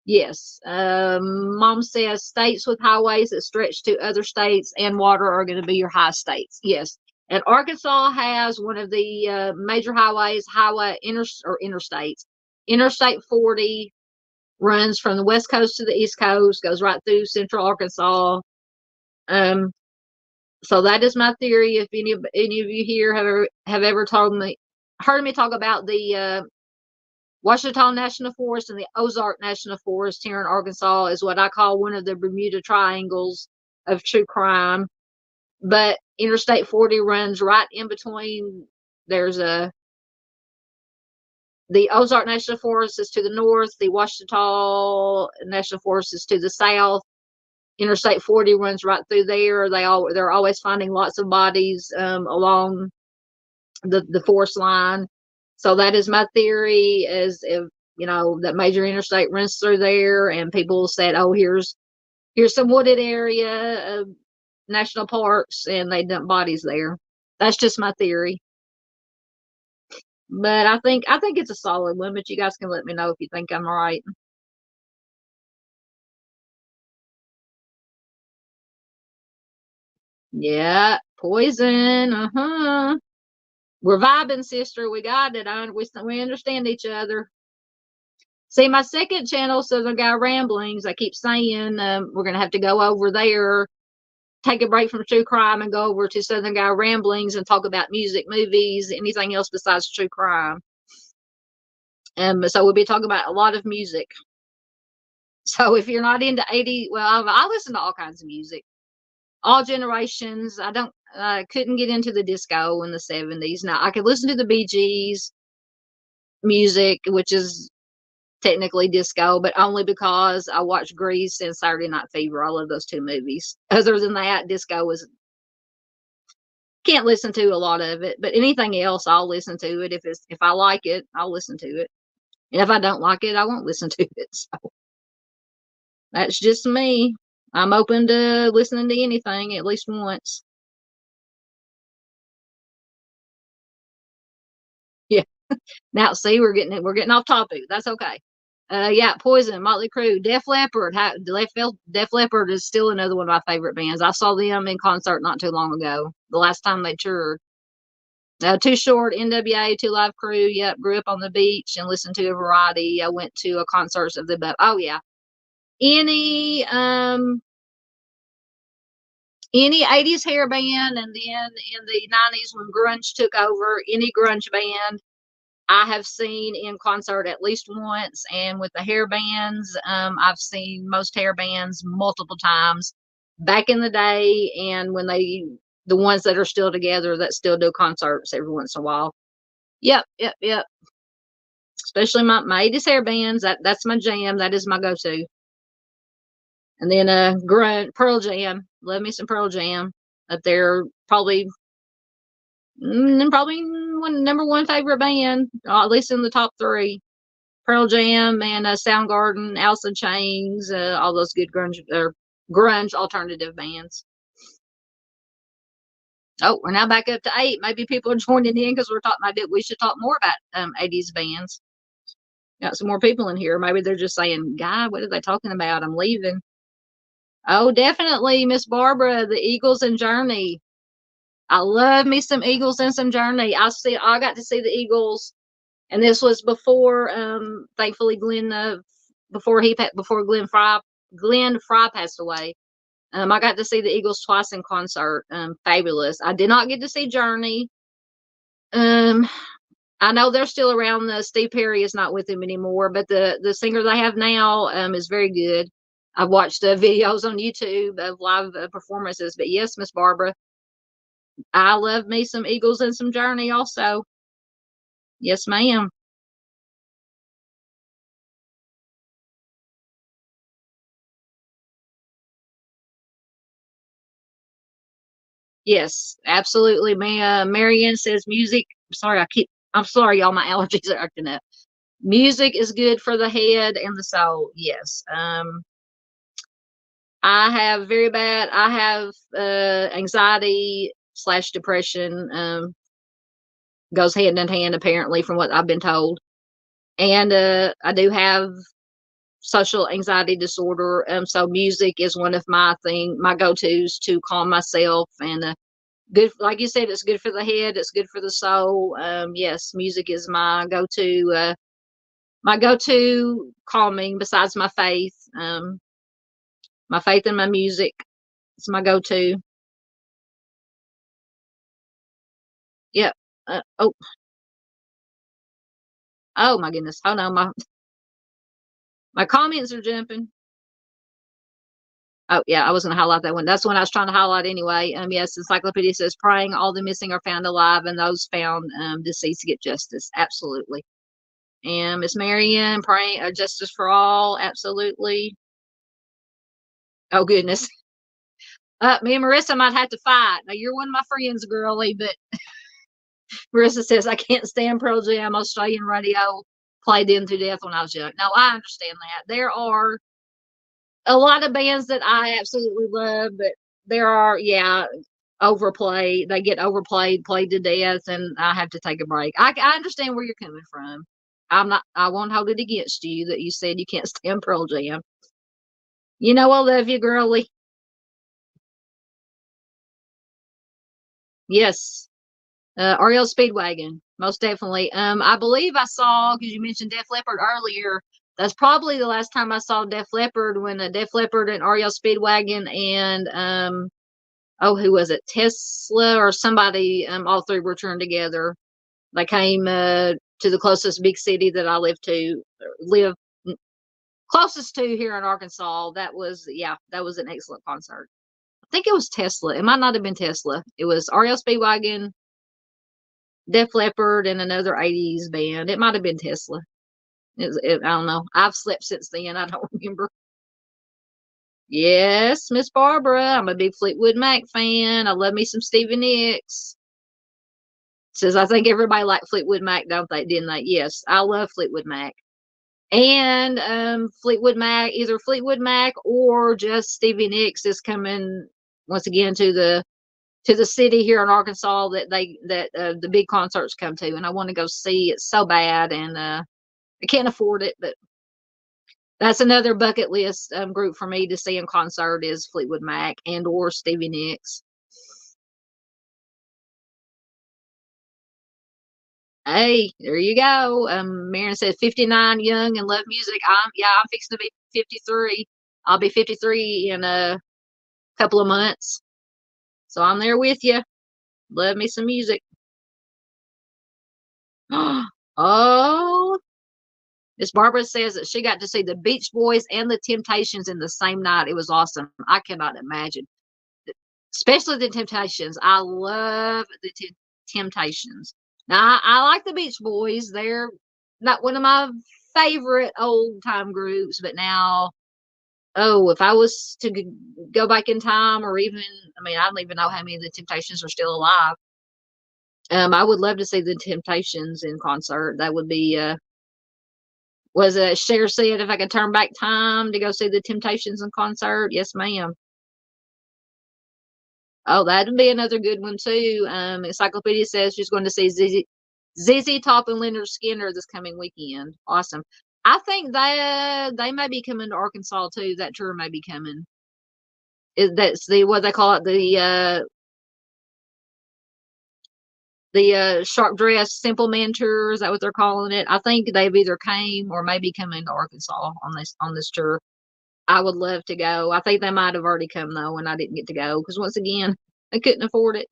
Yes. Mom says states with highways that stretch to other states and water are going to be your high states. Yes. And Arkansas has one of the major highways, interstates. Interstate 40 runs from the west coast to the east coast, goes right through central Arkansas. So that is my theory. If any of you here have ever heard me talk about the Ouachita National Forest and the Ozark National Forest here in Arkansas, is what I call one of the Bermuda Triangles of true crime. But Interstate 40 runs right in between. There's the Ozark National Forest is to the north. The Ouachita National Forest is to the south. Interstate 40 runs right through there. They're always finding lots of bodies along the forest line. So that is my theory, is if that major interstate runs through there, and people said, "Oh, here's some wooded area of national parks," and they dump bodies there. That's just my theory. But I think it's a solid one. But you guys can let me know if you think I'm right. Yeah, poison. We're vibing, sister. We got it. We understand each other. See, my second channel, Southern Guy Ramblings, I keep saying we're going to have to go over there, take a break from true crime, and go over to Southern Guy Ramblings and talk about music, movies, anything else besides true crime. So we'll be talking about a lot of music. So if you're not into 80, well, I listen to all kinds of music, all generations. I couldn't get into the disco in the 70s. Now I could listen to the Bee Gees music, which is technically disco, but only because I watched Grease and Saturday Night Fever. I love those two movies. Other than that, disco is can't listen to a lot of it, but anything else, I'll listen to it. If I like it, I'll listen to it. And if I don't like it, I won't listen to it. So that's just me. I'm open to listening to anything at least once. Yeah. Now, see, we're getting off topic. That's okay. Yeah, Poison, Motley Crue, Def Leppard. Def Leppard is still another one of my favorite bands. I saw them in concert not too long ago. The last time they toured. Too Short, NWA, Two Live Crew. Yep, grew up on the beach and listened to a variety. I went to a concerts of the. Oh yeah, any um any 80s hair band, and then in the 90s when grunge took over, any grunge band I have seen in concert at least once. And with the hair bands, I've seen most hair bands multiple times back in the day, and when the ones that are still together that still do concerts every once in a while. Yep. Especially my 80s hair bands. That's my jam. That is my go-to. And then Pearl Jam. Love me some Pearl Jam. Up there, probably number one favorite band, at least in the top three. Pearl Jam and Soundgarden, Alice in Chains, all those good grunge alternative bands. Oh, we're now back up to 8. Maybe people are joining in because we're talking about it. We should talk more about 80s bands. Got some more people in here. Maybe they're just saying, God, what are they talking about? I'm leaving. Oh, definitely, Miss Barbara, the Eagles and Journey. I love me some Eagles and some Journey. I got to see the Eagles, and this was before, thankfully, before Glenn Fry passed away. I got to see the Eagles twice in concert. Fabulous. I did not get to see Journey. I know they're still around. Steve Perry is not with them anymore, but the singer they have now is very good. I've watched videos on YouTube of live performances. But yes, Miss Barbara, I love me some Eagles and some Journey also. Yes, ma'am. Yes, absolutely. Marianne says music. I'm sorry, y'all. My allergies are acting up. Music is good for the head and the soul. Yes. I have anxiety / depression. Goes hand in hand, apparently, from what I've been told. And I do have social anxiety disorder. So music is one of my go-tos to calm myself. And good, like you said, it's good for the head, it's good for the soul. Yes, music is my go-to calming besides my faith and my music. It's my go-to. Yep. Oh my goodness. Hold on, my comments are jumping. Oh yeah, I was gonna highlight that one. That's the one I was trying to highlight anyway. Yes, Encyclopedia says praying all the missing are found alive and those found deceased get justice. Absolutely. And Miss Marion praying justice for all. Absolutely. Oh goodness. Me and Marissa might have to fight. Now you're one of my friends, girly, but Marissa says I can't stand Pearl Jam. Australian radio played them to death when I was young. No, I understand that. There are a lot of bands that I absolutely love, but there are, overplayed. They get overplayed, played to death, and I have to take a break. I understand where you're coming from. I won't hold it against you that you said you can't stand Pearl Jam. You know I love you, girly. Yes. RL Speedwagon, most definitely. I believe I saw, because you mentioned Def Leppard earlier, that's probably the last time I saw Def Leppard, when Def Leppard and RL Speedwagon and who was it? Tesla or somebody, all three were turned together. They came to the closest big city that I live. closest to here in Arkansas. That was an excellent concert. I think it was Tesla. It might not have been Tesla. It was R.L. Speedwagon, Def Leppard, and another 80s band. It might have been Tesla. I don't know. I've slept since then. I don't remember. Yes, Miss Barbara. I'm a big Fleetwood Mac fan. I love me some Stevie Nicks. Says, I think everybody liked Fleetwood Mac, don't they? Didn't they? Yes, I love Fleetwood Mac. And Fleetwood Mac, either Fleetwood Mac or just Stevie Nicks is coming once again to the city here in Arkansas that the big concerts come to, and I want to go see it so bad, and I can't afford it, but that's another bucket list group for me to see in concert is Fleetwood Mac and or Stevie Nicks. Hey, there you go. Marion said 59, young and love music. I'm fixing to be 53. I'll be 53 in a couple of months. So I'm there with you. Love me some music. Oh, Miss Barbara says that she got to see the Beach Boys and the Temptations in the same night. It was awesome. I cannot imagine. Especially the Temptations. I love the Temptations. Now, I like the Beach Boys. They're not one of my favorite old time groups, but now, if I was to go back in time, or even, I don't even know how many of the Temptations are still alive. I would love to see the Temptations in concert. That would be, Cher said if I could turn back time to go see the Temptations in concert? Yes, ma'am. Oh, that'd be another good one too. Encyclopedia says she's going to see ZZ Top and Leonard Skinner this coming weekend. Awesome. I think they may be coming to Arkansas too. That tour may be coming. That's what they call it, the Sharp Dress Simple Man tour. Is that what they're calling it? I think they've either came or maybe coming to Arkansas on this tour. I would love to go. I think they might have already come though, and I didn't get to go because once again, I couldn't afford it.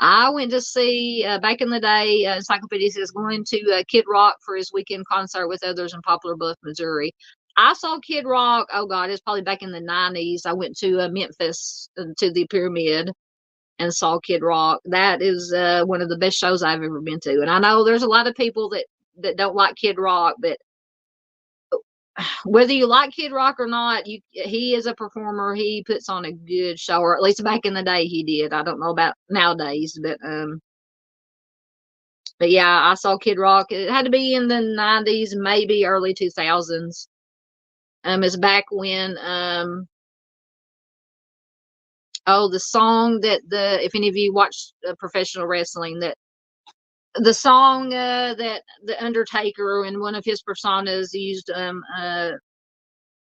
I went to see back in the day. Encyclopedia says going to Kid Rock for his weekend concert with others in Poplar Bluff, Missouri. I saw Kid Rock. Oh God, it's probably back in the 90s. I went to Memphis to the Pyramid and saw Kid Rock. That is one of the best shows I've ever been to. And I know there's a lot of people that don't like Kid Rock, but whether you like Kid Rock or not, he is a performer. He puts on a good show, or at least back in the day he did. I don't know about nowadays, but yeah, I saw Kid Rock. It had to be in the 90s, maybe early 2000s. It's back when the song if any of you watch professional wrestling, that the song that the Undertaker and one of his personas used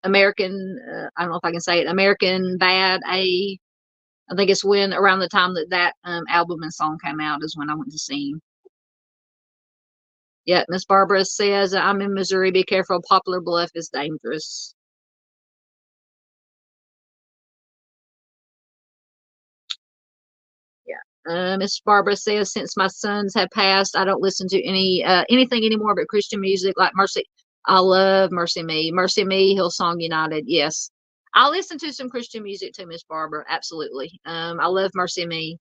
American, I don't know if I can say it, American Bad I think it's when around the time that album and song came out is when I went to see him. Yeah, Miss Barbara says, I'm in Missouri, be careful, Poplar Bluff is dangerous. Yeah. Miss Barbara says, since my sons have passed, I don't listen to anything anymore but Christian music like Mercy. I love Mercy Me. Mercy Me, Hillsong United. Yes. I listen to some Christian music too, Miss Barbara. Absolutely. I love Mercy Me.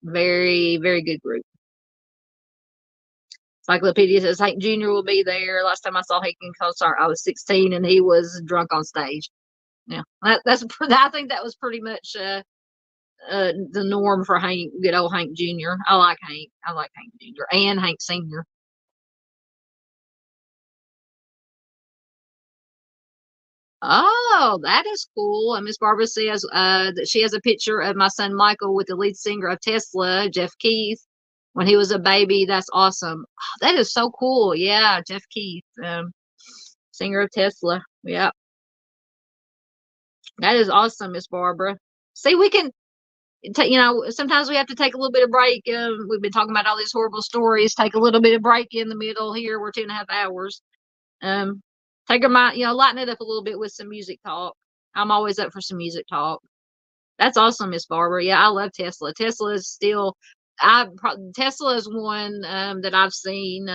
Very, very good group. Encyclopedia says Hank Jr. will be there. Last time I saw Hank in concert, I was 16 and he was drunk on stage. Yeah, I think that was pretty much the norm for Hank, good old Hank Jr. I like Hank. I like Hank Jr. and Hank Sr. Oh, that is cool. And Miss Barbara says that she has a picture of my son Michael with the lead singer of Tesla, Jeff Keith, when he was a baby. That's awesome. Oh, that is so cool. Yeah, Jeff Keith, singer of Tesla. Yeah, that is awesome, Miss Barbara. See, we can, sometimes we have to take a little bit of break. We've been talking about all these horrible stories. Take a little bit of break in the middle here. We're 2.5 hours. Take a mind, lighten it up a little bit with some music talk. I'm always up for some music talk. That's awesome, Miss Barbara. Yeah, I love Tesla. Tesla is still Tesla is one that I've seen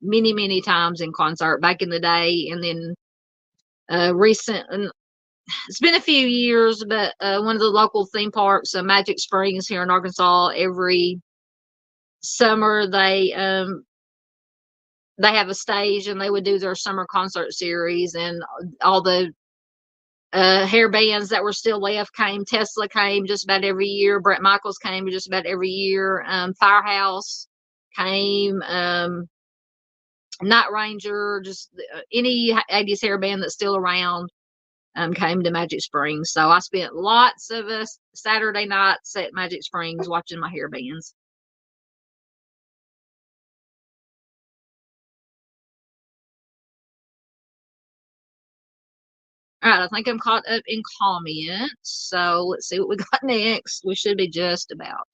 many times in concert back in the day, and then recent. It's been a few years, but one of the local theme parks, Magic Springs here in Arkansas, every summer they have a stage and they would do their summer concert series, and all the hair bands that were still left came. Tesla came just about every year. Brett Michaels came just about every year. Firehouse came. Night Ranger, just any 80s hair band that's still around came to Magic Springs. So I spent lots of Saturday nights at Magic Springs watching my hair bands. All right, I think I'm caught up in comments. So let's see what we got next. We should be just about.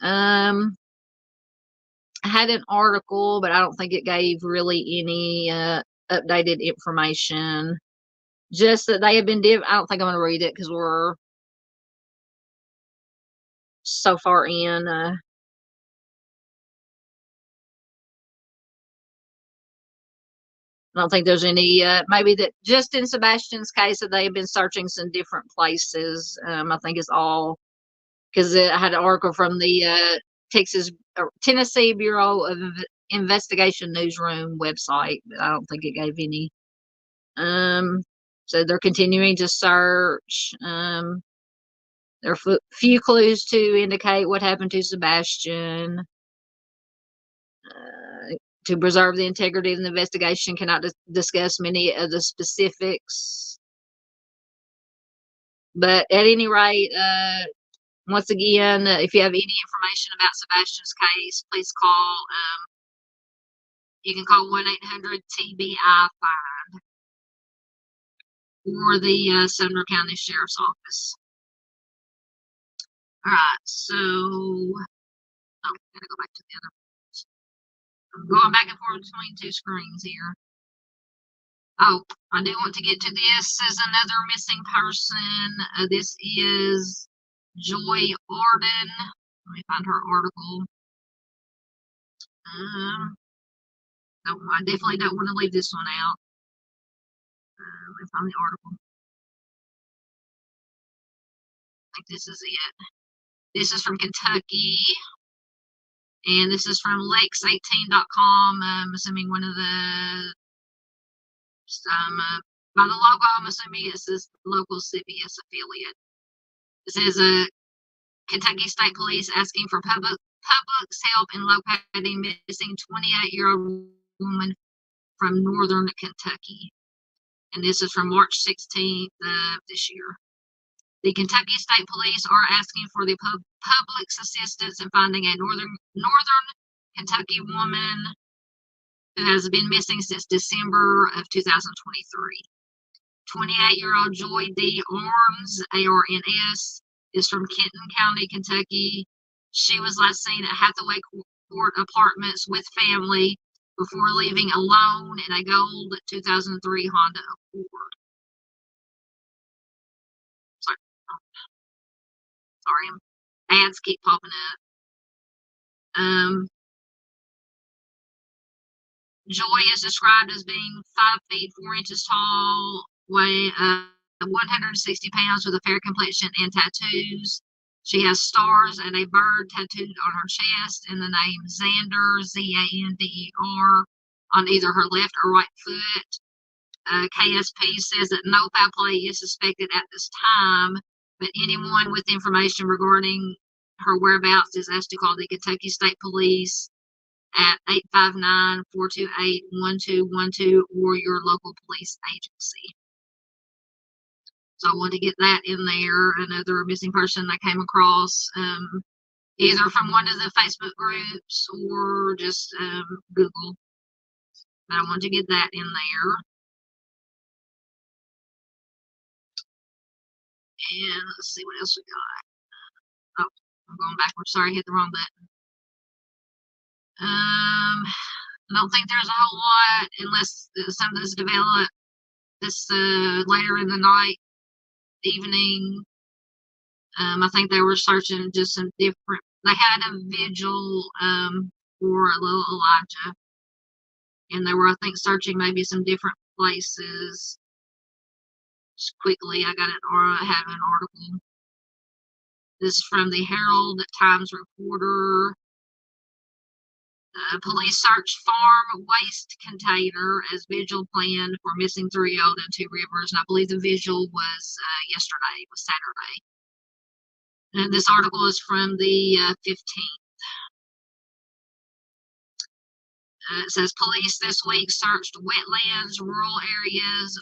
I had an article, but I don't think it gave really any updated information. Just that they have been I don't think I'm going to read it because we're so far in. I don't think there's any, maybe that just in Sebastian's case that they've been searching some different places. I think it's all because I had an article from the Tennessee Bureau of Investigation Newsroom website, but I don't think it gave any. So they're continuing to search. There are few clues to indicate what happened to Sebastian. To preserve the integrity of the investigation, cannot discuss many of the specifics. But at any rate, once again, if you have any information about Sebastian's case, please call. You can call 1-800-TBI-FIND or the Sumner County Sheriff's Office. All right, so I'm gonna go back to the other. I'm going back and forth between two screens here. Oh, I do want to get to this as another missing person. This is Joy Arden. Let me find her article. No, I definitely don't want to leave this one out. Let me find the article. I think this is it. This is from Kentucky. And this is from lakes18.com. I'm assuming one of the by the logo, I'm assuming it's this local CBS affiliate. It says Kentucky State Police asking for public's help in locating missing 28-year-old woman from northern Kentucky. And this is from March 16th of this year. The Kentucky State Police are asking for the public's assistance in finding a northern Kentucky woman who has been missing since December of 2023. 28-year-old Joy D. Arns, ARNS, is from Kenton County, Kentucky. She was last seen at Hathaway Court Apartments with family before leaving alone in a gold 2003 Honda Accord. Sorry, ads keep popping up. Joy is described as being 5 feet 4 inches tall, weigh 160 pounds, with a fair complexion and tattoos. She has stars and a bird tattooed on her chest and the name Zander, Zander, on either her left or right foot. KSP says that no foul play is suspected at this time, but anyone with information regarding her whereabouts is asked to call the Kentucky State Police at 859-428-1212 or your local police agency. So I want to get that in there. Another missing person I came across, either from one of the Facebook groups or just Google. But I want to get that in there. And let's see what else we got. Oh, I'm going backwards. Sorry, I hit the wrong button. I don't think there's a whole lot unless something's developed this later in the night, evening. I think they were searching just some different they had a vigil for a little Elijah, and they were, I think, searching maybe some different places. Just quickly, I have an article. This is from the Herald Times Reporter. Police search farm waste container as vigil planned for missing 3-year-old in Two Rivers. And I believe the vigil was yesterday, was Saturday. And this article is from the 15th. It says police this week searched wetlands, rural areas,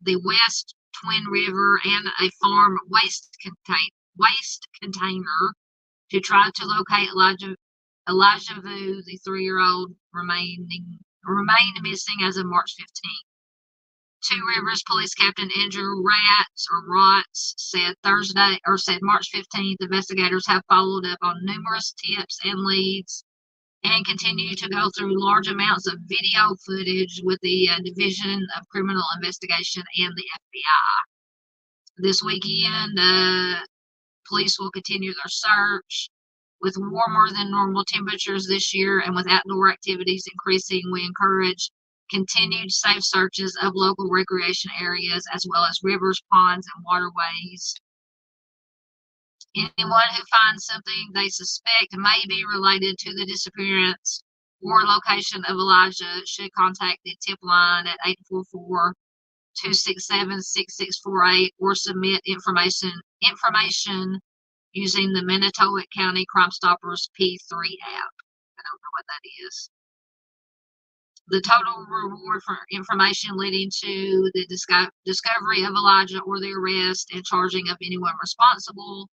the West Twin River, and a farm waste container to try to locate Elijah Vu, the 3-year-old, remained missing as of March 15th. Two Rivers Police Captain Andrew Rotz said March 15th, investigators have followed up on numerous tips and leads and continue to go through large amounts of video footage with the Division of Criminal Investigation and the FBI. This weekend, police will continue their search. With warmer than normal temperatures this year and with outdoor activities increasing, we encourage continued safe searches of local recreation areas as well as rivers, ponds, and waterways. Anyone who finds something they suspect may be related to the disappearance or location of Elijah should contact the tip line at 844-267-6648 or submit information using the Manitowoc County Crime Stoppers P3 app. I don't know what that is. The total reward for information leading to the discovery of Elijah or the arrest and charging of anyone responsible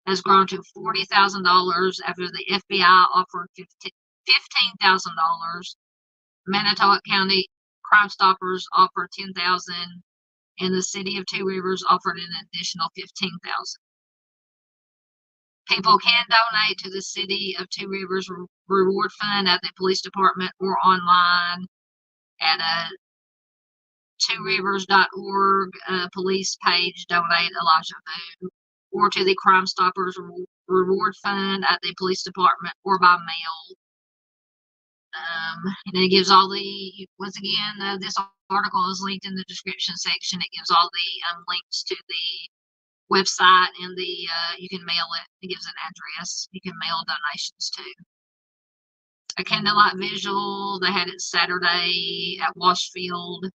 has grown to $40,000 after the FBI offered $15,000. Manitowoc County Crime Stoppers offered $10,000, and the City of Two Rivers offered an additional $15,000. People can donate to the City of Two Rivers Reward Fund at the police department or online at tworivers.org police page, donate Elijah Vu, or to the Crime Stoppers Reward Fund at the police department or by mail. And it gives all the, once again, this article is linked in the description section. It gives all the links to the website and the you can mail it. It gives an address you can mail donations to. A candlelight vigil, they had it Saturday at Washfield.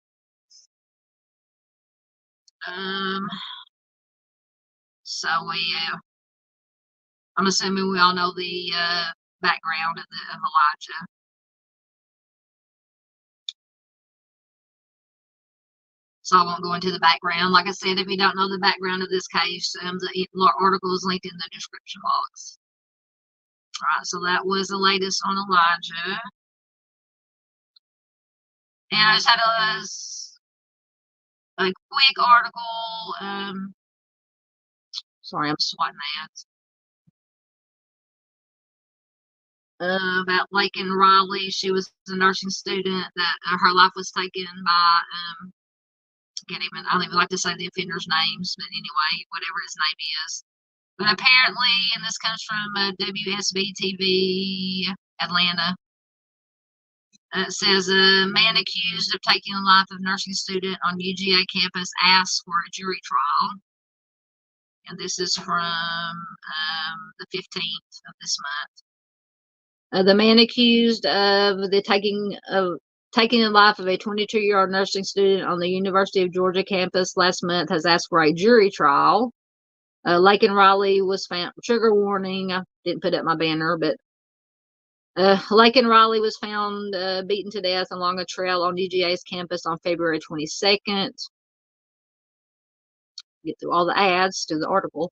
So I'm assuming we all know the background of Elijah. So I won't go into the background. Like I said, if you don't know the background of this case, the article is linked in the description box. All right, so that was the latest on Elijah. And I just had a quick article. Sorry, I'm swatting that. About Laken Riley. She was a nursing student that her life was taken by I don't even like to say the offender's names, but anyway, whatever his name is. But apparently, and this comes from WSB TV Atlanta, it says a man accused of taking the life of nursing student on UGA campus asks for a jury trial. And this is from the 15th of this month. The man accused of taking the life of a 22-year-old nursing student on the University of Georgia campus last month has asked for a jury trial. Laken Riley was found, trigger warning, I didn't put up my banner, but Laken Riley was found beaten to death along a trail on UGA's campus on February 22nd. Get through all the ads to the article.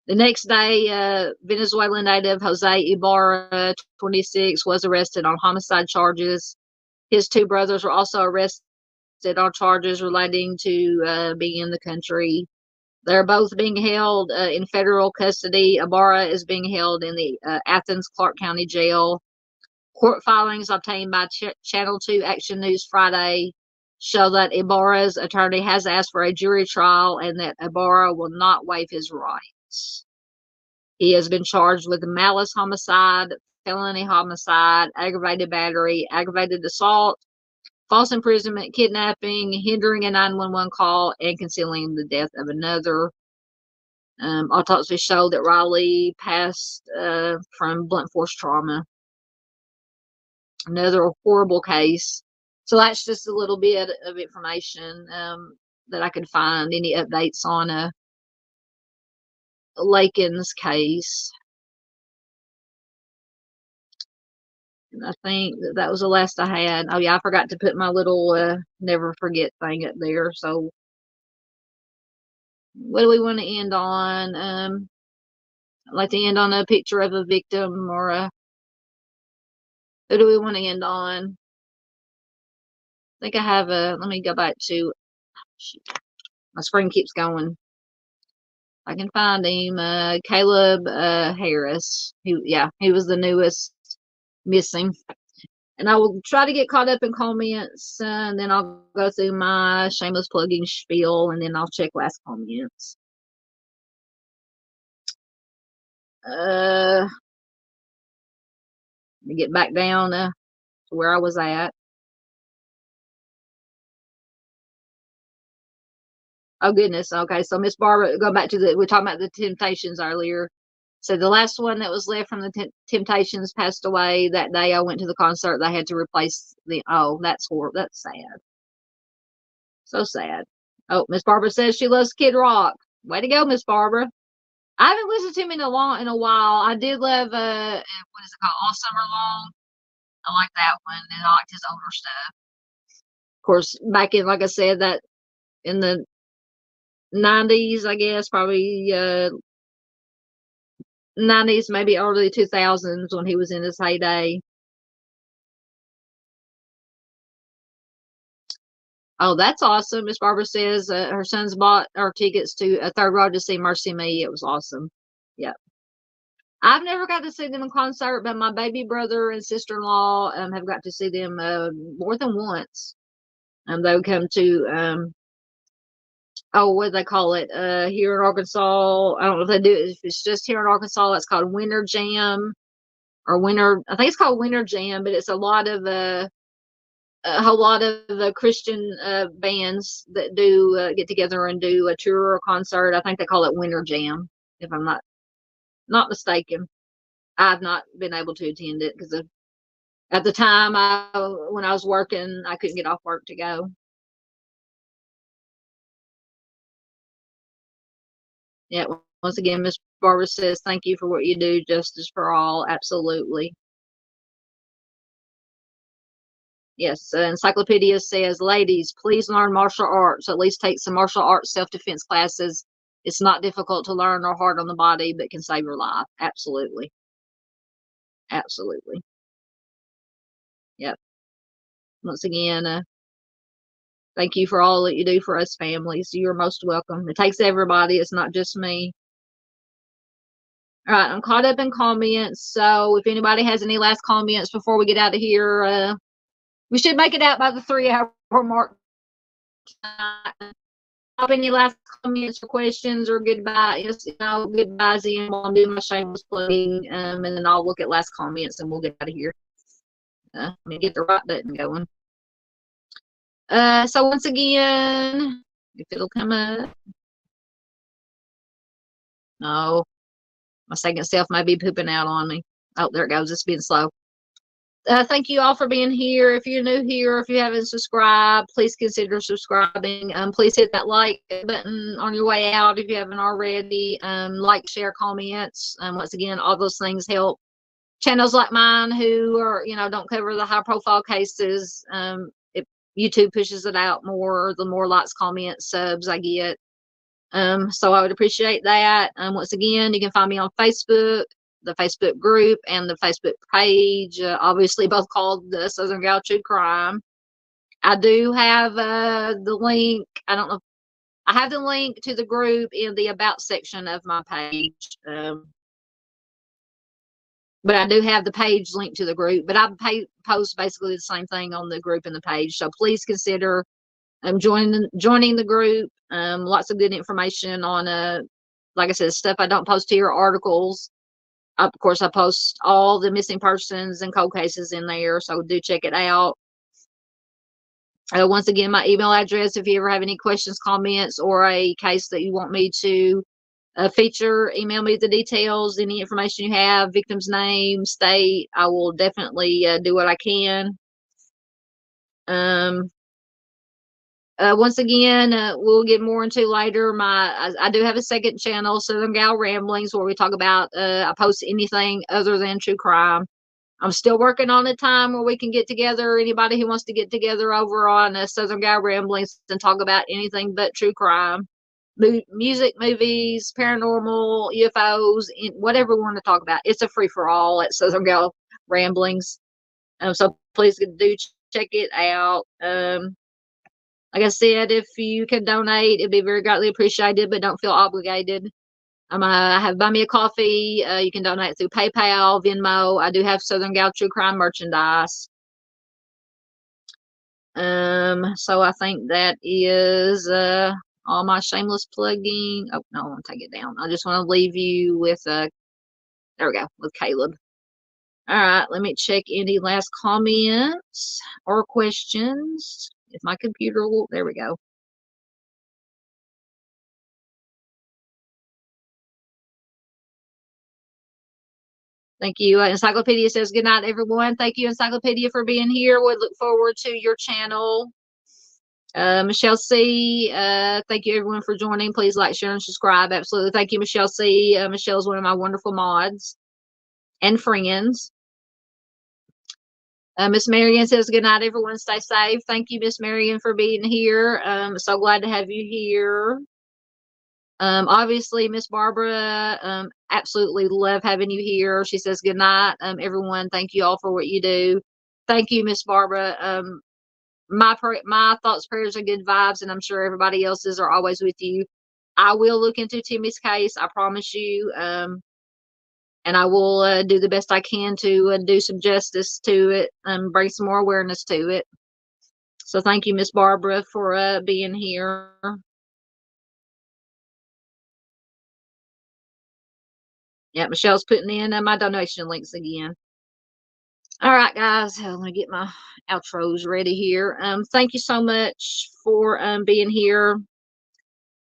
The next day, Venezuelan native Jose Ibarra, 26, was arrested on homicide charges. His two brothers were also arrested on charges relating to being in the country. They're both being held in federal custody. Ibarra is being held in the Athens Clark County Jail. Court filings obtained by Channel 2 Action News Friday show that Ibarra's attorney has asked for a jury trial and that Ibarra will not waive his rights. He has been charged with malice homicide, felony homicide, aggravated battery, aggravated assault, false imprisonment, kidnapping, hindering a 911 call, and concealing the death of another. Autopsy showed that Riley passed from blunt force trauma. Another horrible case. So that's just a little bit of information that I could find. Any updates on Laken's case? And I think that was the last I had. Oh yeah, I forgot to put my little never forget thing up there. So what do we want to end on? I'd like to end on a picture of a victim, or who do we want to end on? I think I have let me go back to, shoot, my screen keeps going. I can find him. Caleb Harris. He was the newest missing. And I will try to get caught up in comments, and then I'll go through my shameless plugging spiel, and then I'll check last comments. Let me get back down to where I was at. Oh goodness. Okay, so Miss Barbara, go back to we were talking about the Temptations earlier. So the last one that was left from the Temptations passed away that day. I went to the concert. They had to replace the. Oh, that's horrible. That's sad. So sad. Oh, Miss Barbara says she loves Kid Rock. Way to go, Miss Barbara. I haven't listened to him in a while. I did love what is it called? All Summer Long. I like that one, and I liked his older stuff. Of course, back in, like I said, that in the 90s, I guess, probably 90s, maybe early 2000s, when he was in his heyday. Oh, that's awesome. Miss Barbara says her sons bought our tickets to a Third Row to see Mercy Me. It was awesome. Yep. I've never got to see them in concert, but my baby brother and sister-in-law have got to see them more than once. They would come to what do they call it? Here in Arkansas, I don't know if they do it. If it's just here in Arkansas, it's called Winter Jam or Winter. I think it's called Winter Jam, but it's a whole lot of the Christian bands that do get together and do a tour or concert. I think they call it Winter Jam, if I'm not mistaken. I've not been able to attend it because at the time when I was working, I couldn't get off work to go. Yeah, once again, Miss Barbara says, thank you for what you do, justice for all. Absolutely. Yes, Encyclopedia says, ladies, please learn martial arts. At least take some martial arts self-defense classes. It's not difficult to learn or hard on the body, but can save your life. Absolutely. Absolutely. Yep. Once again, thank you for all that you do for us families. You're most welcome. It takes everybody. It's not just me. All right, I'm caught up in comments. So if anybody has any last comments before we get out of here, we should make it out by the 3-hour mark. Have any last comments or questions or goodbye? Yes, goodbyes in while I'm doing my shameless plugging, and then I'll look at last comments and we'll get out of here. Let me get the right button going. So once again, if it'll come up. No, my second self may be pooping out on me. Oh, there it goes. It's being slow. Thank you all for being here. If you're new here, if you haven't subscribed, please consider subscribing. Please hit that like button on your way out if you haven't already. Like, share, comments. Once again, all those things help channels like mine who are, don't cover the high profile cases. If YouTube pushes it out more, the more likes, comments, subs I get. So I would appreciate that. Once again, you can find me on Facebook, the Facebook group, and the Facebook page, obviously both called the Southern Gal True Crime. I do have the link. I don't know. I have the link to the group in the About section of my page. But I do have the page linked to the group. But I post basically the same thing on the group and the page. So please consider joining the group. Lots of good information on like I said, stuff I don't post here, articles. Of course, I post all the missing persons and cold cases in there, so do check it out. Once again, my email address, if you ever have any questions, comments, or a case that you want me to feature, email me the details, any information you have, victim's name, state. I will definitely do what I can. Once again, we'll get more into later. I do have a second channel, Southern Gal Ramblings, where we talk about, I post anything other than true crime. I'm still working on a time where we can get together. Anybody who wants to get together over on Southern Gal Ramblings and talk about anything but true crime, music, movies, paranormal, UFOs, whatever we want to talk about. It's a free for all at Southern Gal Ramblings. So please do check it out. Like I said, if you can donate, it'd be very greatly appreciated, but don't feel obligated. I have Buy Me a Coffee. You can donate through PayPal, Venmo. I do have Southern Gal True Crime merchandise. So I think that is all my shameless plugging. Oh, no, I want to take it down. I just want to leave you with, there we go, with Caleb. All right, let me check any last comments or questions. If my computer will, there we go. Thank you. Encyclopedia says, good night, everyone. Thank you, Encyclopedia, for being here. We look forward to your channel. Michelle C., thank you, everyone, for joining. Please like, share, and subscribe. Absolutely. Thank you, Michelle C. Michelle's one of my wonderful mods and friends. Miss Marion says, good night, everyone. Stay safe. Thank you, Miss Marion, for being here. So glad to have you here. Obviously, Miss Barbara, absolutely love having you here. She says, good night, everyone. Thank you all for what you do. Thank you, Miss Barbara. My thoughts, prayers, and good vibes, and I'm sure everybody else's are always with you. I will look into Timmy's case. I promise you. And I will do the best I can to do some justice to it and bring some more awareness to it. So thank you, Miss Barbara, for being here. Yeah, Michelle's putting in my donation links again. All right, guys, I'm going to get my outros ready here. Thank you so much for being here.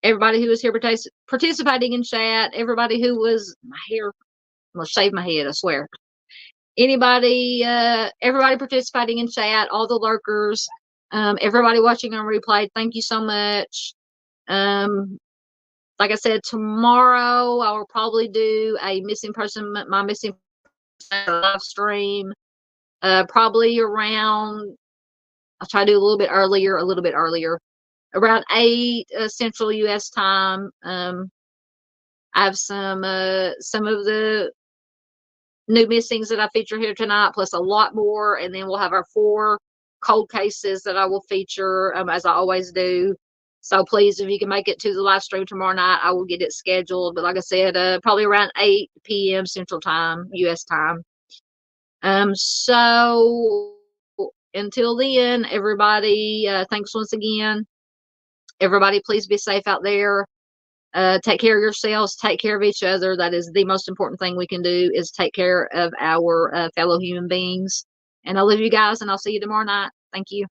Everybody who was here participating in chat, everybody who was, my hair, I'm going to shave my head, I swear. Anybody, everybody participating in chat, all the lurkers, everybody watching on replay, thank you so much. Like I said, tomorrow I will probably do a missing person, my missing person live stream. Probably around, I'll try to do a little bit earlier, around 8 Central U.S. time. I have some of the new missings that I feature here tonight, plus a lot more, and then we'll have our 4 cold cases that I will feature, as I always do. So please, if you can make it to the live stream tomorrow night, I will get it scheduled. But like I said, probably around 8 p.m. Central Time, U.S. time. So until then, everybody, thanks once again. Everybody, please be safe out there. Take care of yourselves. Take care of each other. That is the most important thing we can do, is take care of our fellow human beings. And I love you guys, and I'll see you tomorrow night. Thank you.